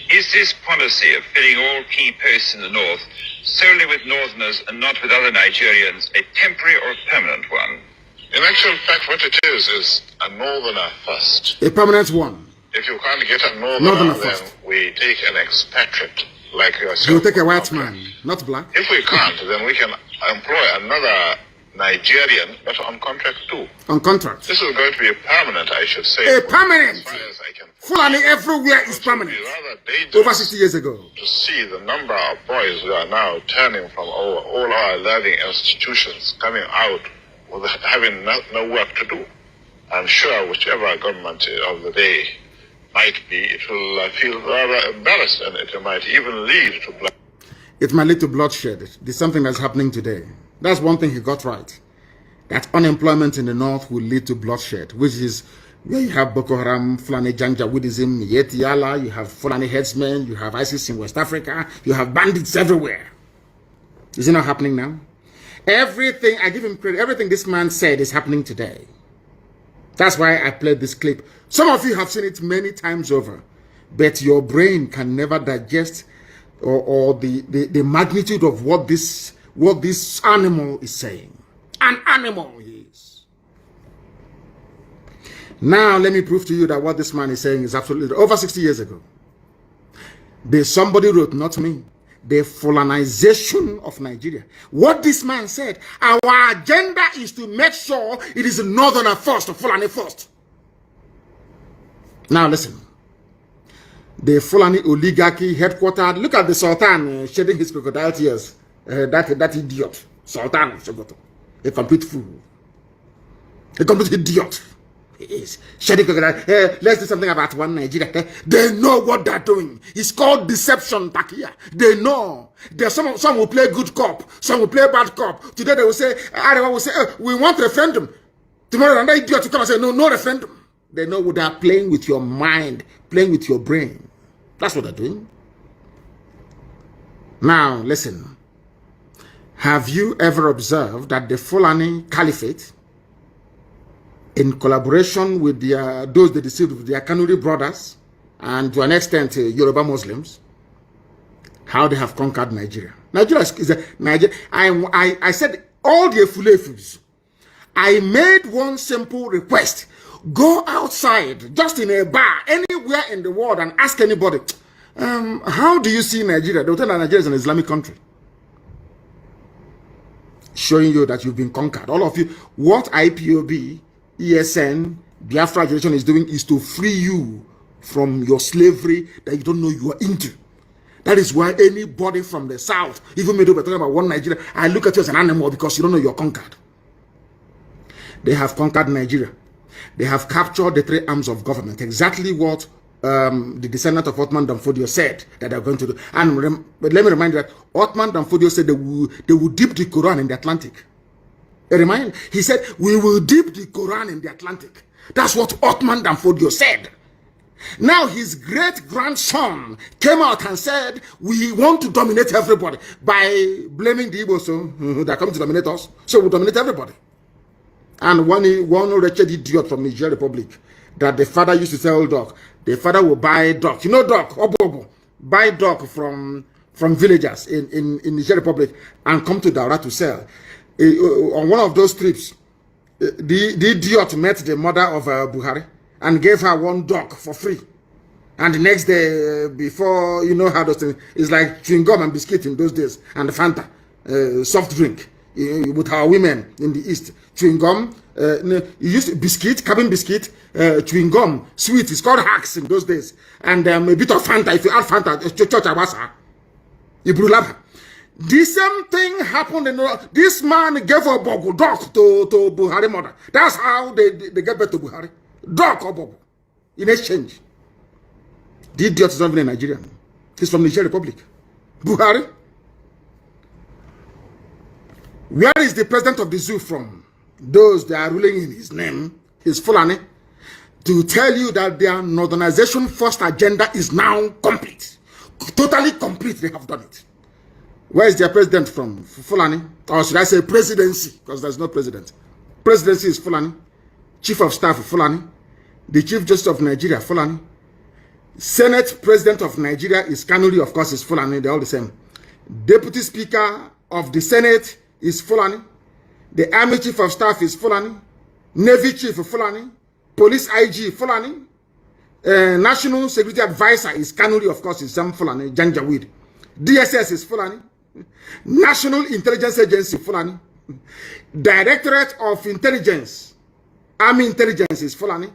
Is this policy of filling all key posts in the north solely with Northerners and not with other Nigerians a temporary or permanent one? In actual fact, what it is a northerner first. A permanent one. If you can't get a northerner, then first. we take an expatriate like yourself. You take a white man, not black. If we can't, then we can employ another Nigerian, but on contract too. On contract. This is going to be a permanent, I should say. A permanent. As far as I can Fulani everywhere is permanent. It would be rather dangerous Over 60 years ago. to see the number of boys who are now turning from all our learning institutions coming out with having no work to do. I'm sure whichever government of the day might be, it will feel rather embarrassed, and it might even lead to bloodshed. It might lead to bloodshed. This is something that's happening today. That's one thing he got right. That unemployment in the north will lead to bloodshed, which is where you have Boko Haram, Fulani Janjaweedism, Yetiala, you have Fulani headsmen, you have ISIS in West Africa, you have bandits everywhere. Is it not happening now? Everything, I give him credit, everything this man said is happening today. That's why I played this clip. Some of you have seen it many times over. but your brain can never digest or the magnitude of what this animal is saying. An animal he is. Now let me prove to you that what this man is saying is absolutely over 60 years ago. Somebody wrote, not me, the Fulanization of Nigeria. What this man said, our agenda is to make sure it is Northerner first, Fulani first. Now listen. The Fulani oligarchy headquartered, look at the Sultan shedding his crocodile tears. That idiot, Sultan of Sokoto, a complete fool, a complete idiot. He is shedding crocodile. Let's do something about one Nigeria. They know what they're doing. It's called deception, Takia. They know. There's some will play good cop, some will play bad cop. Today they will say, Arewa will say, we want referendum. Tomorrow another idiot will come and say, no referendum. They know they are playing with your mind, playing with your brain. That's what they're doing. Now, listen. Have you ever observed that the Fulani Caliphate, in collaboration with those they deceived with their Kanuri brothers, and to an extent Yoruba Muslims, how they have conquered Nigeria? Nigeria is Nigeria. I said all the Efulefus. I made one simple request. Go outside, just in a bar, anywhere in the world, and ask anybody, how do you see Nigeria? They'll tell you that Nigeria is an Islamic country. Showing you that you've been conquered. All of you, what IPOB, ESN, Biafra generation is doing is to free you from your slavery that you don't know you are into. That is why anybody from the south, even me talking about one Nigeria, I look at you as an animal because you don't know you're conquered. They have conquered Nigeria. They have captured the three arms of government. Exactly what the descendant of Othman Danfodio said that they're going to do. And but let me remind you that Othman Danfodio said they will dip the Quran in the Atlantic. He said, we will dip the Quran in the Atlantic. That's what Othman Danfodio said. Now his great-grandson came out and said, we want to dominate everybody by blaming the Igbos, so they're coming to dominate us, so we'll dominate everybody. And one wretched idiot from Niger Republic, that the father used to sell dog. The father will buy dog. You know dog, Obobo. Buy dog from villagers in Niger Republic and come to Daura to sell. On one of those trips, the idiot met the mother of Buhari and gave her one dog for free. And the next day, before, you know how those things, it's like chewing gum and biscuit in those days, and Fanta, soft drink. With our women in the East, chewing gum, you used biscuit, cabin biscuit, chewing gum, sweet, it's called hacks in those days, and a bit of Fanta. If you add Fanta, church Awasa, Ibrulaba. The same thing happened in this man gave a bogo dog to Buhari mother. That's how they get back to Buhari. Dog or bogo in exchange. The idiot is not even a Nigerian. He's from Niger Republic. Buhari. Where is the president of the zoo from? Those that are ruling in his name, his Fulani, to tell you that their northernization first agenda is now complete. Totally complete, they have done it. Where is their president from? Fulani? Or should I say presidency? Because there's no president. Presidency is Fulani. Chief of Staff, Fulani. The Chief Justice of Nigeria, Fulani. Senate President of Nigeria is Kanuri, of course, is Fulani. They're all the same. Deputy Speaker of the Senate is Fulani. The Army Chief of Staff is Fulani. Navy Chief Fulani. Police IG Fulani. National Security Advisor is Kanuri, of course, is some Fulani. Janjaweed. DSS is Fulani. National Intelligence Agency Fulani. Directorate of Intelligence, Army Intelligence is Fulani.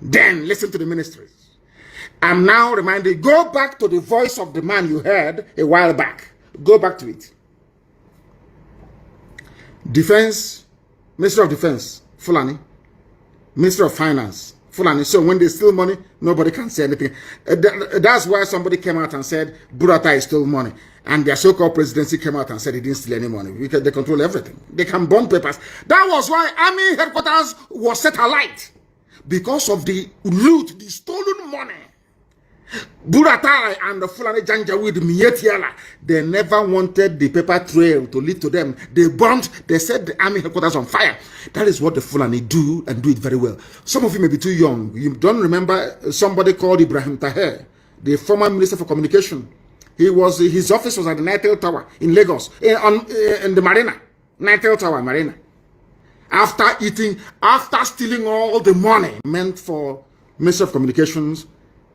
Then listen to the ministries. I'm now reminded, go back to the voice of the man you heard a while back. Go back to it. Defense, Minister of Defense, Fulani. Minister of Finance, Fulani. So when they steal money, nobody can say anything. That's why somebody came out and said, Burata stole money. And their so-called presidency came out and said he didn't steal any money. Because they control everything. They can burn papers. That was why Army headquarters was set alight. Because of the loot, the stolen money. Buratai and the Fulani Janjaweed Mietiala, they never wanted the paper trail to lead to them. They burnt, they set the army headquarters on fire. That is what the Fulani do, and do it very well. Some of you may be too young. You don't remember somebody called Ibrahim Taher, the former Minister for Communication. His office was at the Nitel Tower in Lagos, in the Marina. Nitel Tower, Marina. After stealing all the money meant for Minister of Communications,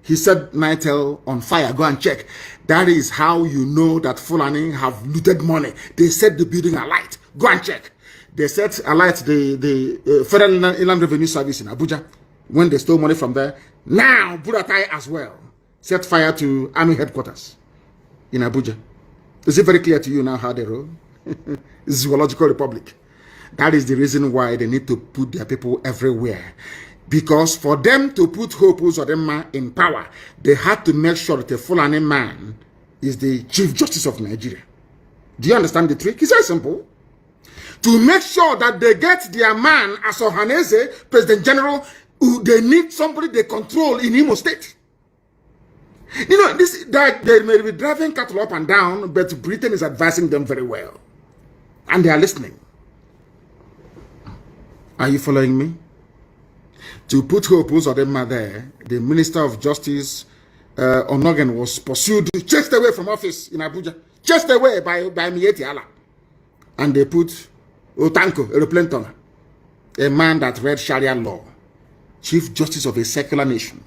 he set Nitel on fire. Go and check. That is how you know that Fulani have looted money. They set the building alight. Go and check. They set alight the Federal Inland Revenue Service in Abuja when they stole money from there. Now, Buratai as well set fire to army headquarters in Abuja. Is it very clear to you now how they roll? Zoological Republic. That is the reason why they need to put their people everywhere. Because for them to put Hope Uzodinma in power, they had to make sure that a Fulani man is the Chief Justice of Nigeria. Do you understand the trick? It's very simple. To make sure that they get their man as Ohaneze, President General, they need somebody they control in Imo State. You know, that they may be driving cattle up and down, but Britain is advising them very well. And they are listening. Are you following me? To put Hope Uzodinma there, the Minister of Justice, Onogen, was pursued, chased away from office in Abuja, chased away by Mieti Allah. And they put Otanko, Eroplenton, a man that read Sharia law, Chief Justice of a secular nation.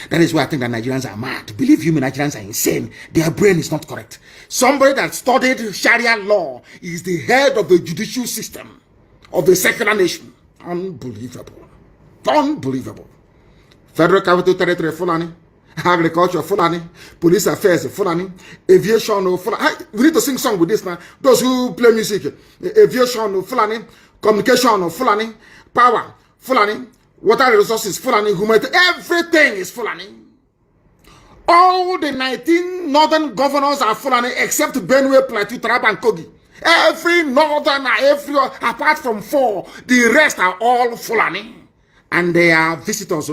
That is why I think that Nigerians are mad. Believe you me, Nigerians are insane. Their brain is not correct. Somebody that studied Sharia law is the head of the judicial system of a secular nation. Unbelievable. Unbelievable. Federal Capital Territory Fulani, Agriculture Fulani, Police Affairs Fulani, Aviation Fulani. We need to sing song with this now. Those who play music. Aviation Fulani, Communication Fulani, Power Fulani, Water Resources Fulani, Humanity. Everything is Fulani. All the 19 northern governors are Fulani except Benue, Plateau, Taraba, and Kogi. Every northern, apart from 4, the rest are all Fulani. And they are visitors,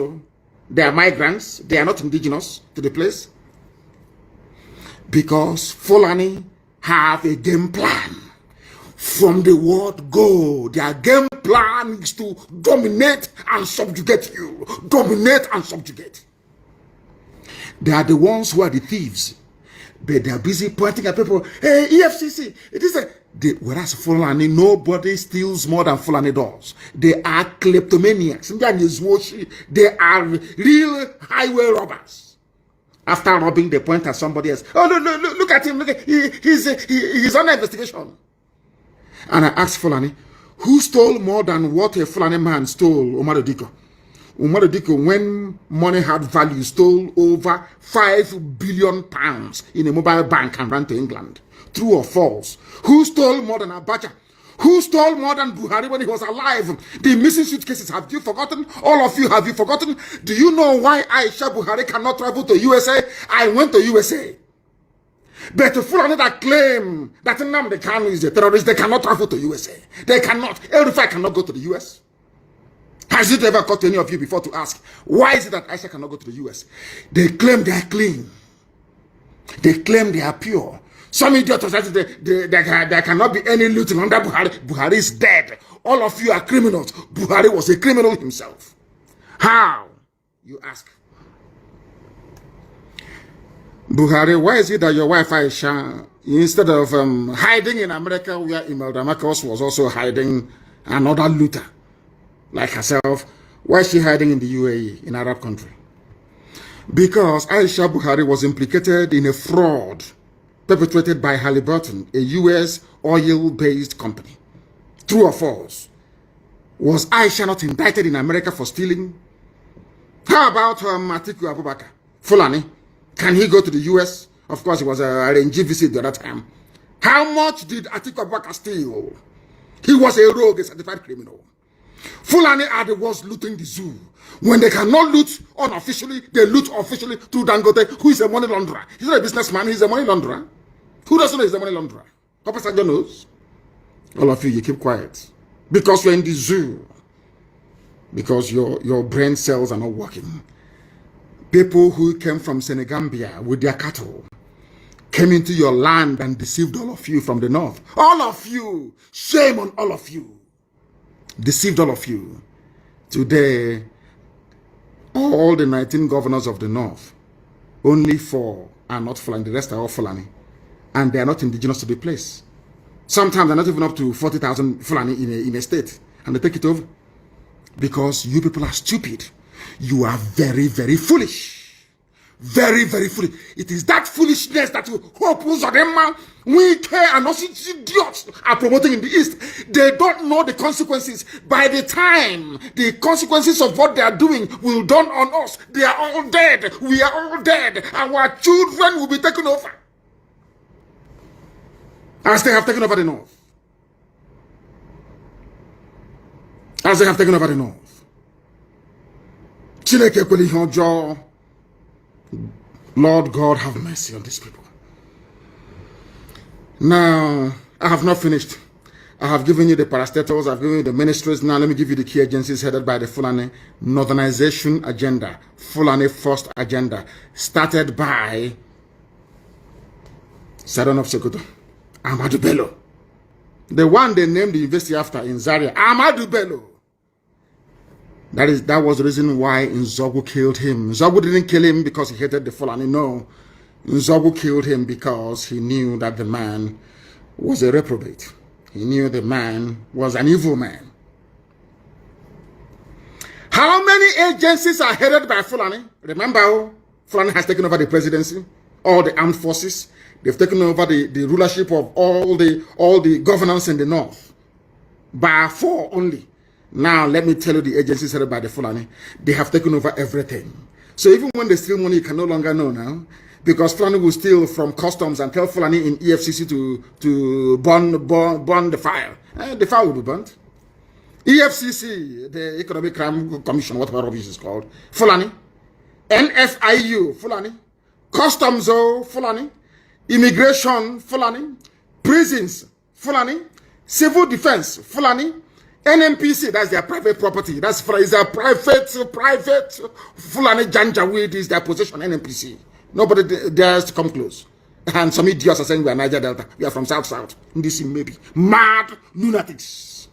they are migrants, they are not indigenous to the place. Because Fulani have a game plan. From the word go, their game plan is to dominate and subjugate you. Dominate and subjugate. They are the ones who are the thieves. But they are busy pointing at people. Hey, EFCC, it is whereas Fulani, nobody steals more than Fulani does. They are kleptomaniacs. They are real highway robbers. After robbing, they point at somebody else. Oh, look at him. He's under investigation. And I asked Fulani, who stole more than what a Fulani man stole, Umaru Diko? Umaru Diko, when money had value, stole over £5 billion in a mobile bank and ran to England. True or false? Who stole more than Abacha? Who stole more than Buhari when he was alive? The missing suitcases, have you forgotten? All of you, have you forgotten? Do you know why Aisha Buhari cannot travel to USA? I went to USA. But the Fulani that claim that Nnamdi is a terrorist, they cannot travel to USA. They cannot. El-Rufai cannot go to the US. Has it ever occurred to any of you before to ask, why is it that Aisha cannot go to the US? They claim they are clean. They claim they are pure. Some idiots say there cannot be any looting under Buhari. Buhari is dead. All of you are criminals. Buhari was a criminal himself. How? You ask. Buhari, why is it that your wife Aisha, instead of hiding in America where Imelda Marcos was also hiding another looter like herself, why is she hiding in the UAE, in Arab country? Because Aisha Buhari was implicated in a fraud perpetrated by Halliburton, a US oil-based company. True or false? Was Aisha not indicted in America for stealing? How about Atiku Abubakar, Fulani? Can he go to the US? Of course, it was a RNG visit the other time. How much did Atiku Abubakar steal? He was a rogue, a certified criminal. Fulani are the ones looting the zoo. When they cannot loot unofficially, they loot officially through Dangote, who is a money launderer. He's not a businessman, he's a money launderer. Who doesn't know he's a money launderer? Papa Sajo knows. All of you keep quiet. Because you're in the zoo. Because your brain cells are not working. People who came from Senegambia with their cattle came into your land and deceived all of you from the north. All of you. Shame on all of you. Deceived all of you. Today, all the 19 governors of the north, only 4 are not Fulani. The rest are all Fulani. And they are not indigenous to the place. Sometimes they're not even up to 40,000 Fulani in a state. And they take it over. Because you people are stupid. You are very, very foolish. Very, very foolish. It is that foolishness that Hopus or them, we care and also idiots are promoting in the East. They don't know the consequences. By the time the consequences of what they are doing will dawn on us, they are all dead. We are all dead. Our children will be taken over. As they have taken over the North. As they have taken over the North. Chineke kweli ihe ọjọọ. Lord God, have mercy on these people. Now, I have not finished. I have given you the parastatals, I've given you the ministries. Now, let me give you the key agencies headed by the Fulani Northernization Agenda, Fulani First Agenda, started by Sadon of Sokoto, Amadou Bello. The one they named the university after in Zaria, Amadou Bello. That was the reason why Nzogu killed him. Nzogu didn't kill him because he hated the Fulani. No. Nzogu killed him because he knew that the man was a reprobate. He knew the man was an evil man. How many agencies are headed by Fulani? Remember, Fulani has taken over the presidency, all the armed forces. They've taken over the rulership of all the governance in the north. By 4 only. Now, let me tell you the agencies headed by the Fulani, they have taken over everything. So even when they steal money, you can no longer know now. Because Fulani will steal from customs and tell Fulani in EFCC to burn the file. The file will be burnt. EFCC, the Economic Crime Commission, whatever rubbish is called, Fulani. NFIU, Fulani. Customs, Fulani. Immigration, Fulani. Prisons, Fulani. Civil Defense, Fulani. NMPC, that's their private property. That's their private Fulani Janjaweed is their possession, NMPC. Nobody dares to come close. And some idiots are saying we are Niger Delta. We are from South. This maybe. Mad lunatics.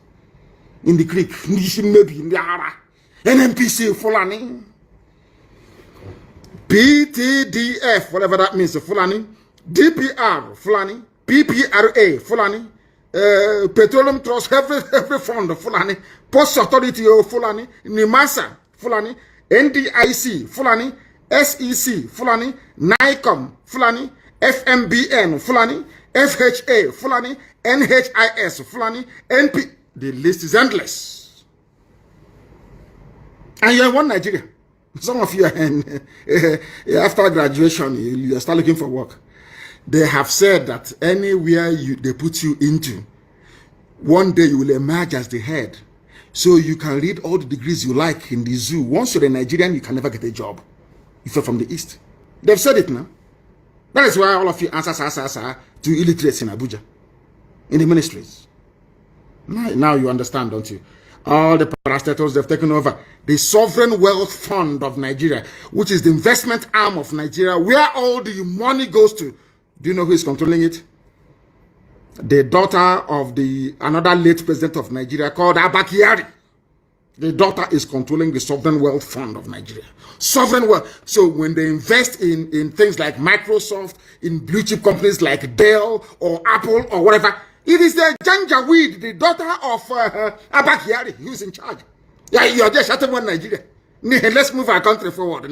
In the creek. This maybe. In the Ara. NMPC Fulani. PTDF, whatever that means, Fulani. DPR, Fulani. PPRA, Fulani. Petroleum Trust, every fund of Fulani, Post Authority of Fulani, NIMASA, Fulani, NDIC, Fulani, SEC, Fulani, NICOM, Fulani, FMBN, Fulani, FHA, Fulani, NHIS, Fulani, NP. The list is endless. And you're in one Nigeria. Some of you are after graduation, you start looking for work. They have said that anywhere they put you into, one day you will emerge as the head. So you can read all the degrees you like in the zoo. Once you're a Nigerian, you can never get a job if you're from the East. They've said it now. That is why all of you answer to illiterates in Abuja, in the ministries. Now you understand, don't you? All the parastatals they've taken over. The Sovereign Wealth Fund of Nigeria, which is the investment arm of Nigeria, where all the money goes to. Do you know who is controlling it? The daughter of another late president of Nigeria called Abba Kyari. The daughter is controlling the Sovereign Wealth Fund of Nigeria. Sovereign wealth. So when they invest in things like Microsoft, in blue chip companies like Dell or Apple or whatever, it is the Janjaweed, the daughter of Abba Kyari, who's in charge. Yeah, you're just shutting one Nigeria. Let's move our country forward.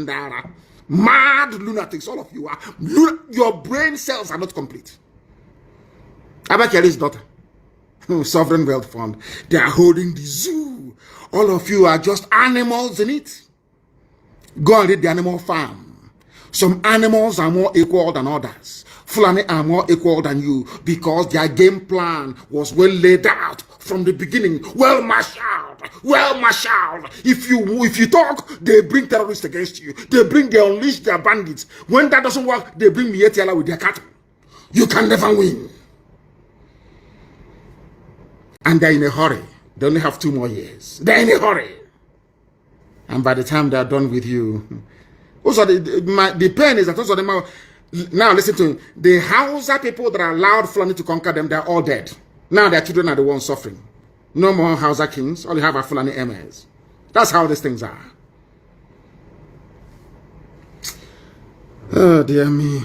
Mad lunatics, all of you are. Your brain cells are not complete. Abba Kyari's daughter, Sovereign Wealth Fund, they are holding the zoo. All of you are just animals in it. Go and read the Animal Farm. Some animals are more equal than others. Fulani are more equal than you because their game plan was well laid out from the beginning, well marshaled. If you talk, they bring terrorists against you. They unleash their bandits. When that doesn't work, they bring Mietiala with their cattle. You can never win. And they're in a hurry. They only have 2 more years. They're in a hurry. And by the time they're done with you, Also, the pain is that also them are, now listen to me. The Hausa people that allowed Fulani to conquer them, they're all dead. Now their children are the ones suffering. No more Hausa kings. All you have are Fulani emirs. That's how these things are. Oh, dear me.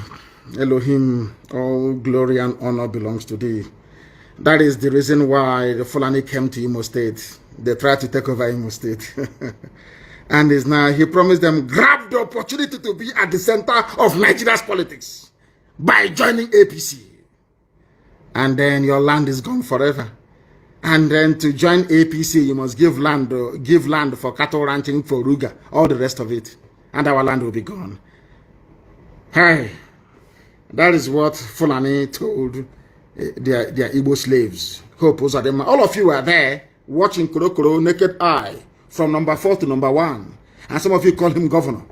Elohim, all glory and honor belongs to thee. That is the reason why the Fulani came to Imo State. They tried to take over Imo State. And is now, he promised them, grab the opportunity to be at the center of Nigeria's politics by joining APC. And then your land is gone forever. And then to join APC, you must give land for cattle ranching, for Ruga, all the rest of it. And our land will be gone. Hey, that is what Fulani told their Igbo slaves. Hope Uzodinma. All of you are there watching Kuro naked eye from number 4 to number 1. And some of you call him governor.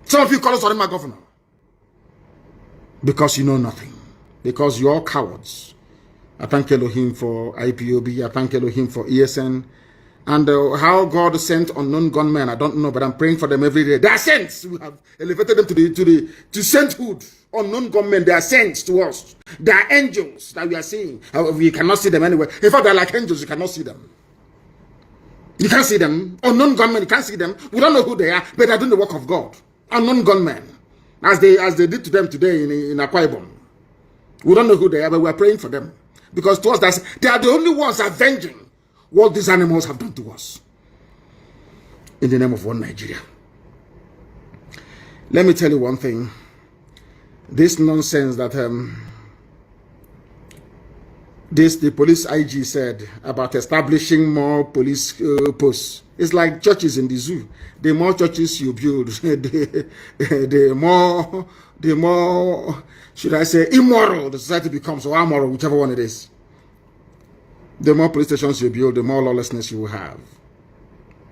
Some of you call Uzodinma governor. Because you know nothing. Because you're all cowards. I thank Elohim for IPOB. I thank Elohim for ESN. And how God sent unknown gunmen, I don't know, but I'm praying for them every day. They are saints. We have elevated them to sainthood. Unknown gunmen, they are saints to us. They are angels that we are seeing. We cannot see them anywhere. In fact, they're like angels. You cannot see them. You can't see them. Unknown gunmen, you can't see them. We don't know who they are, but they're doing the work of God. Unknown gunmen, as they did to them today in Akwa Ibom. We don't know who they are, but we are praying for them. Because to us, they are the only ones avenging what these animals have done to us. In the name of one Nigeria. Let me tell you one thing. This nonsense that the police IG said about establishing more police posts. It's like churches in the zoo. The more churches you build, the more, should I say, immoral the society becomes, or amoral, whichever one it is. The more police stations you build, the more lawlessness you will have.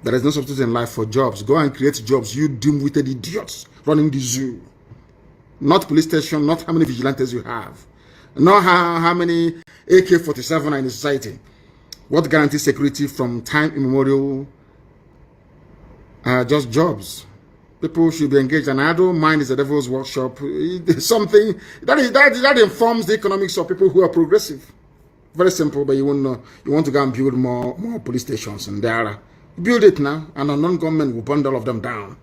There is no substitute in life for jobs. Go and create jobs, you dim-witted idiots running the zoo. Not police station, not how many vigilantes you have. Not how many AK-47 are in the society. What guarantees security from time immemorial? Just jobs. People should be engaged. And I don't mind it's the devil's workshop. It's something that informs the economics of people who are progressive. Very simple, but you won't know. You want to go and build more police stations, and there are. Build it now, and a non-government will burn all of them down.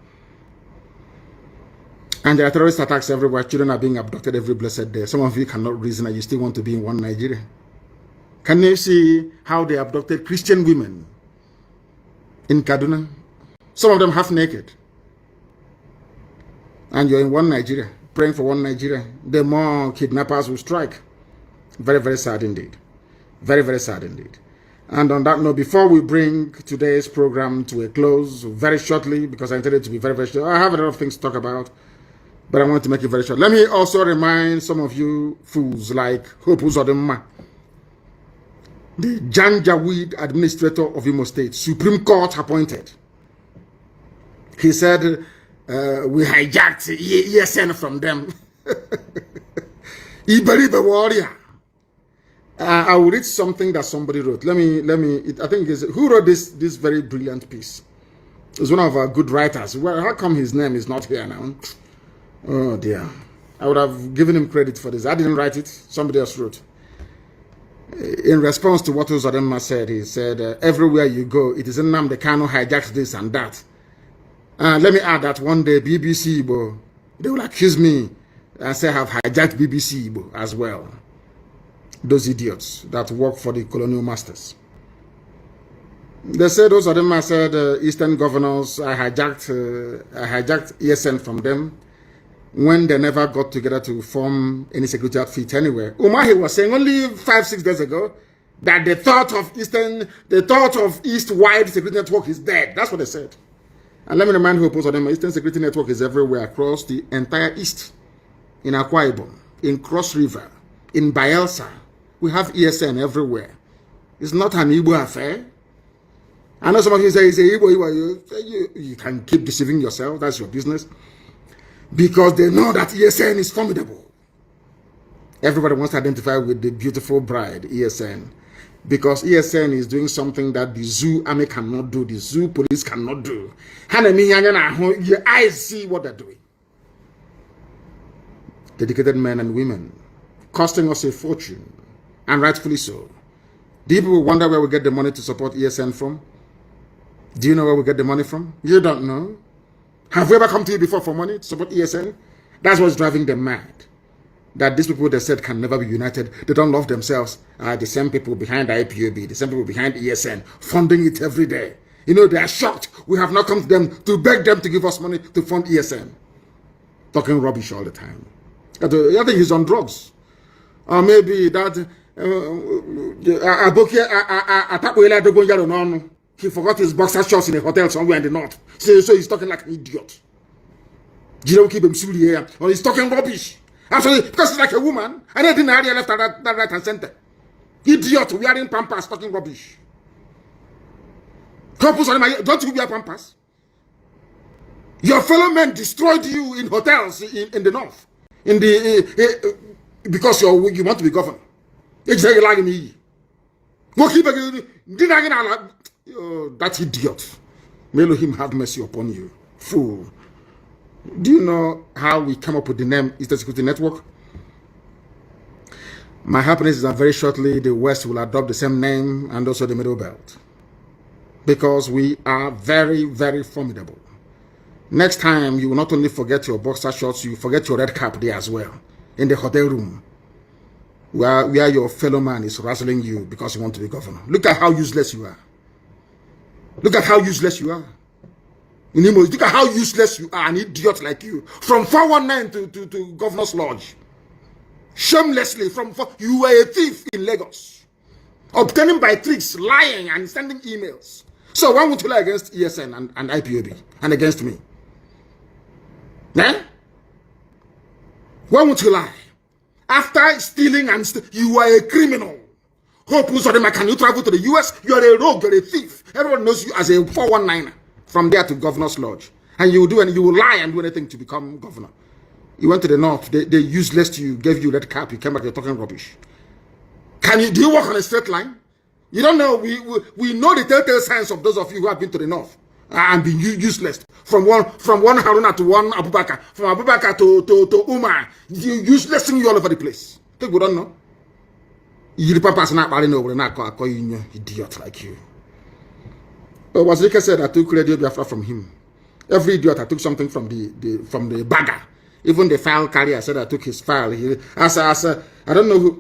And there are terrorist attacks everywhere. Children are being abducted every blessed day. Some of you cannot reason and you still want to be in one Nigeria. Can you see how they abducted Christian women in Kaduna? Some of them half naked. And you're in one Nigeria, praying for one Nigeria. The more kidnappers will strike. Very, very sad indeed. Very, very sad indeed. And on that note, before we bring today's program to a close very shortly, because I intended to be very, very short, I have a lot of things to talk about, but I want to make it very short. Let me also remind some of you fools like Hope Uzodinma, the Janjaweed administrator of Imo State, Supreme Court appointed. He said, we hijacked ESN from them. He believed a warrior. I will read something that somebody wrote. Let me. I think it's who wrote this very brilliant piece. It's one of our good writers. Well, how come his name is not here now? Oh dear. I would have given him credit for this. I didn't write it. Somebody else wrote. In response to what Uzodinma said, he said, everywhere you go, it is Nnamdi Kanu hijacked this and that. Let me add that one day BBC Igbo, they will accuse me and say I have hijacked BBC Igbo as well. Those idiots that work for the colonial masters. They said those of them, I said, Eastern governors, I hijacked ESN from them when they never got together to form any security outfit anywhere. Umahi was saying only 5-6 days ago that the thought of East-wide security network is dead. That's what they said. And let me remind you, of them, Eastern security network is everywhere across the entire East. In Akwa Ibom, in Cross River, in Bayelsa. We have ESN everywhere. It's not an Igbo affair. I know some of you say, Igbo. You can keep deceiving yourself. That's your business. Because they know that ESN is formidable. Everybody wants to identify with the beautiful bride, ESN. because ESN is doing something that the zoo army cannot do, the zoo police cannot do. Your eyes see what they're doing. Dedicated men and women, costing us a fortune, and rightfully so. Do you people wonder where we get the money to support ESN from? Do you know where we get the money from? You don't know. Have we ever come to you before for money to support ESN? That's what's driving them mad. That these people they said can never be united. They don't love themselves. The same people behind IPOB, the same people behind ESN, funding it every day. You know, they are shocked. We have not come to them to beg them to give us money to fund ESN. Talking rubbish all the time. I think he's on drugs. Or maybe that he forgot his boxer shorts in a hotel somewhere in the north. So he's talking like an idiot. You don't keep him silly here. Or he's talking rubbish. Actually, because he's like a woman, and I didn't have left that right and center. Idiot, wearing pampers, talking rubbish. Don't you wear pampers? Your fellow men destroyed you in hotels in the north. Because you want to be governor. Exactly like me. That idiot. May Elohim have mercy upon you. Fool. Do you know how we come up with the name Eastern Security Network? My happiness is that very shortly the West will adopt the same name and also the Middle Belt. Because we are very, very formidable. Next time, you will not only forget your boxer shorts, you forget your red cap there as well. In the hotel room. Where your fellow man is wrestling you because you want to be governor. Look at how useless you are. Look at how useless you are. Look at how useless you are, an idiot like you. From 419 to Governor's Lodge. Shamelessly, you were a thief in Lagos. Obtaining by tricks, lying and sending emails. So why won't you lie against ESN and IPOB and against me? Eh? Why won't you lie? After stealing you are a criminal. Hope can you travel to the US? You are a rogue, you're a thief. Everyone knows you as a 419er. From there to Governor's Lodge. And you will lie and do anything to become governor. You went to the north, they useless to you, gave you red cap, you came back, you're talking rubbish. Do you walk on a straight line? You don't know, we know the telltale signs of those of you who have been to the north and been useless. From one Haruna to one Abubakar, from Abubakar to Umar, uselessing you all over the place. Think we don't know? You the papas not bad over and I call you idiot like you. But Wazirika said I took Radio Biafra from him. Every idiot I took something from the bagger. Even the file carrier said I took his file. I don't know who.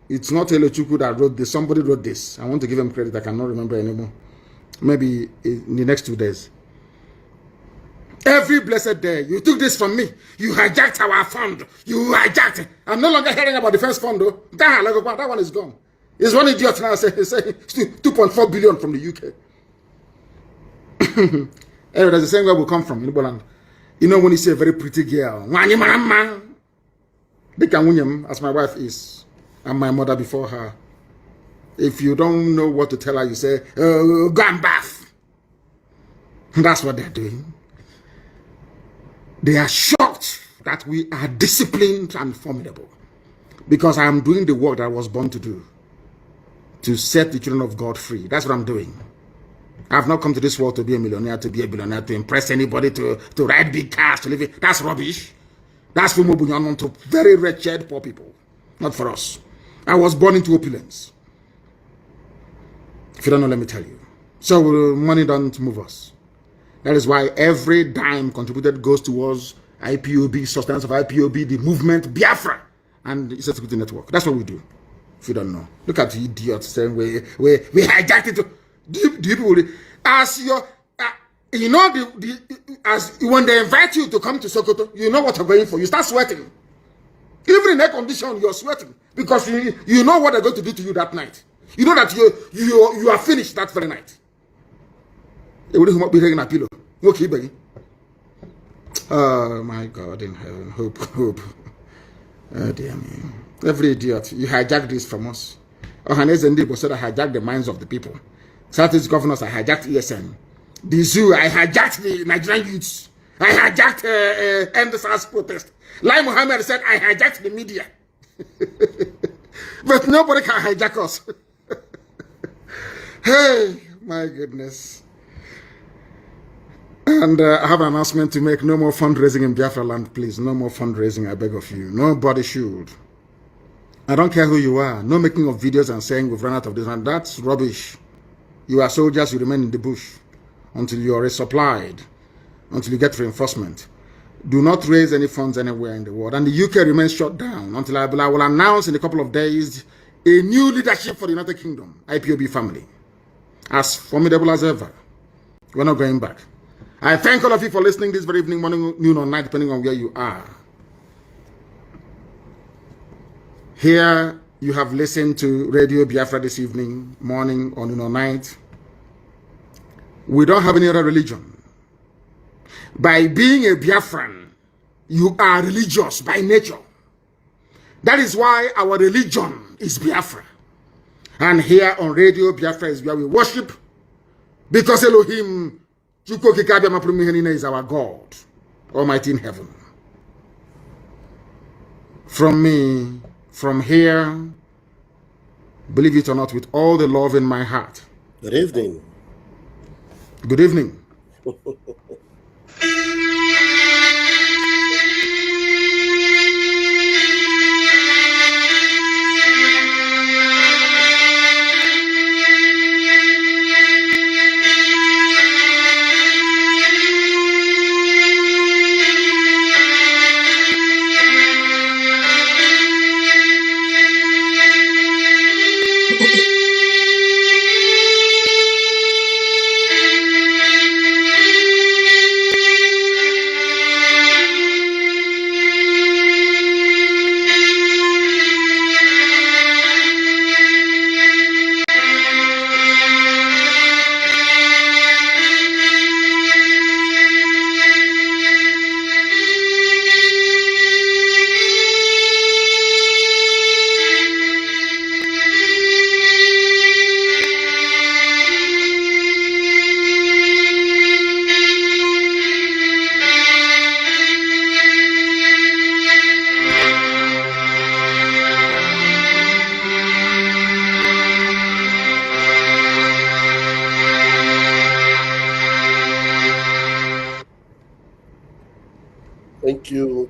It's not Elochukwu that wrote this. Somebody wrote this. I want to give him credit. I cannot remember anymore. Maybe in the next 2 days. Every blessed day, you took this from me. You hijacked our fund. You hijacked it. I'm no longer hearing about the first fund though. That one is gone. It's one idiot now saying 2.4 billion from the UK. Anyway, that's the same where we come from in Igbo. You know when you see a very pretty girl, as my wife is, and my mother before her. If you don't know what to tell her, you say, go and bath. That's what they're doing. They are shocked that we are disciplined and formidable. Because I am doing the work that I was born to do. To set the children of God free. That's what I'm doing. I have not come to this world to be a millionaire, to be a billionaire, to impress anybody, to ride big cars, to live it. That's rubbish. That's for Mobunyanon to very wretched poor people. Not for us. I was born into opulence. If you don't know, let me tell you. So money doesn't move us. That is why every dime contributed goes towards IPOB, sustenance of IPOB, the movement, Biafra, and the Security Network. That's what we do. If you don't know. Look at the idiots saying we hijacked it. Do you people, as your, you know, as when they invite you to come to Sokoto, you know what you're going for. You start sweating. Even in air condition, you're sweating because you know what they're going to do to you that night. You know that you are finished that very night. They wouldn't be taking a pillow. Okay, baby. Oh my God in heaven, hope. Oh dear me. Every idiot, you hijacked this from us. Ohanes and Debo said I hijacked the minds of the people. Southeast governors, I hijacked ESN. The zoo, I hijacked the Nigerian youths. I hijacked End SARS protest. Lai Mohammed said I hijacked the media. But nobody can hijack us. Hey, my goodness. And I have an announcement to make. No more fundraising in Biafra land, please. No more fundraising, I beg of you. Nobody should. I don't care who you are. No making of videos and saying we've run out of this. And that's rubbish. You are soldiers, you remain in the bush until you are resupplied, until you get reinforcement. Do not raise any funds anywhere in the world. And the UK remains shut down until I will announce in a couple of days a new leadership for the United Kingdom, IPOB family. As formidable as ever. We're not going back. I thank all of you for listening this very evening, morning, noon, or night, depending on where you are. Here, you have listened to Radio Biafra this evening, morning, or noon, or night. We don't have any other religion. By being a Biafran, you are religious by nature. That is why our religion is Biafra. And here on Radio Biafra is where we worship, because Elohim is our God, Almighty in heaven. From me, from here, believe it or not, with all the love in my heart. Good evening. Good evening.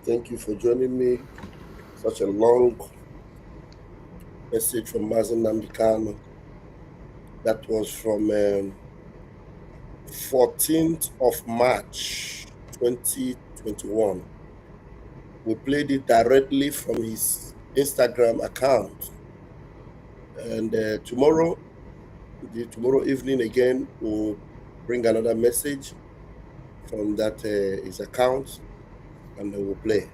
Thank you for joining me. Such a long message from Nnamdi. That was from 14th of March 2021. We played it directly from his Instagram account. And tomorrow evening again, we'll bring another message from that his account, and then we'll play,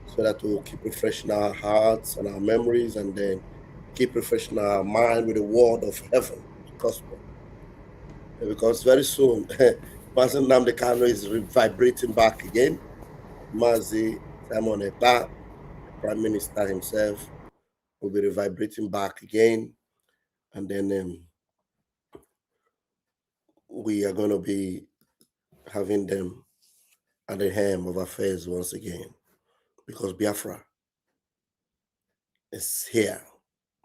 so that we'll keep refreshing our hearts and our memories, and then keep refreshing our mind with the word of heaven, the gospel. Because very soon, Pastor Nnamdi is vibrating back again. Mazi Simon Ekpa, the Prime Minister himself, will be vibrating back again. And then we are going to be having them at the helm of affairs once again, because Biafra is here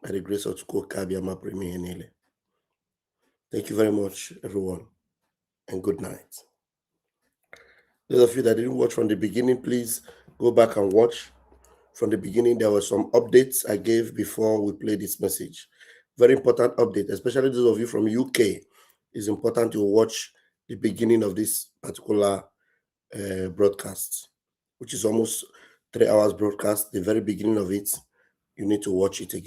by the grace of Tuko Premier Nile. Thank you very much, everyone, and good night. Those of you that didn't watch from the beginning, please go back and watch. From the beginning, there were some updates I gave before we played this message. Very important update, especially those of you from UK. It's important to watch the beginning of this particular broadcast, which is almost 3 hours broadcast. The very beginning of it, you need to watch it again.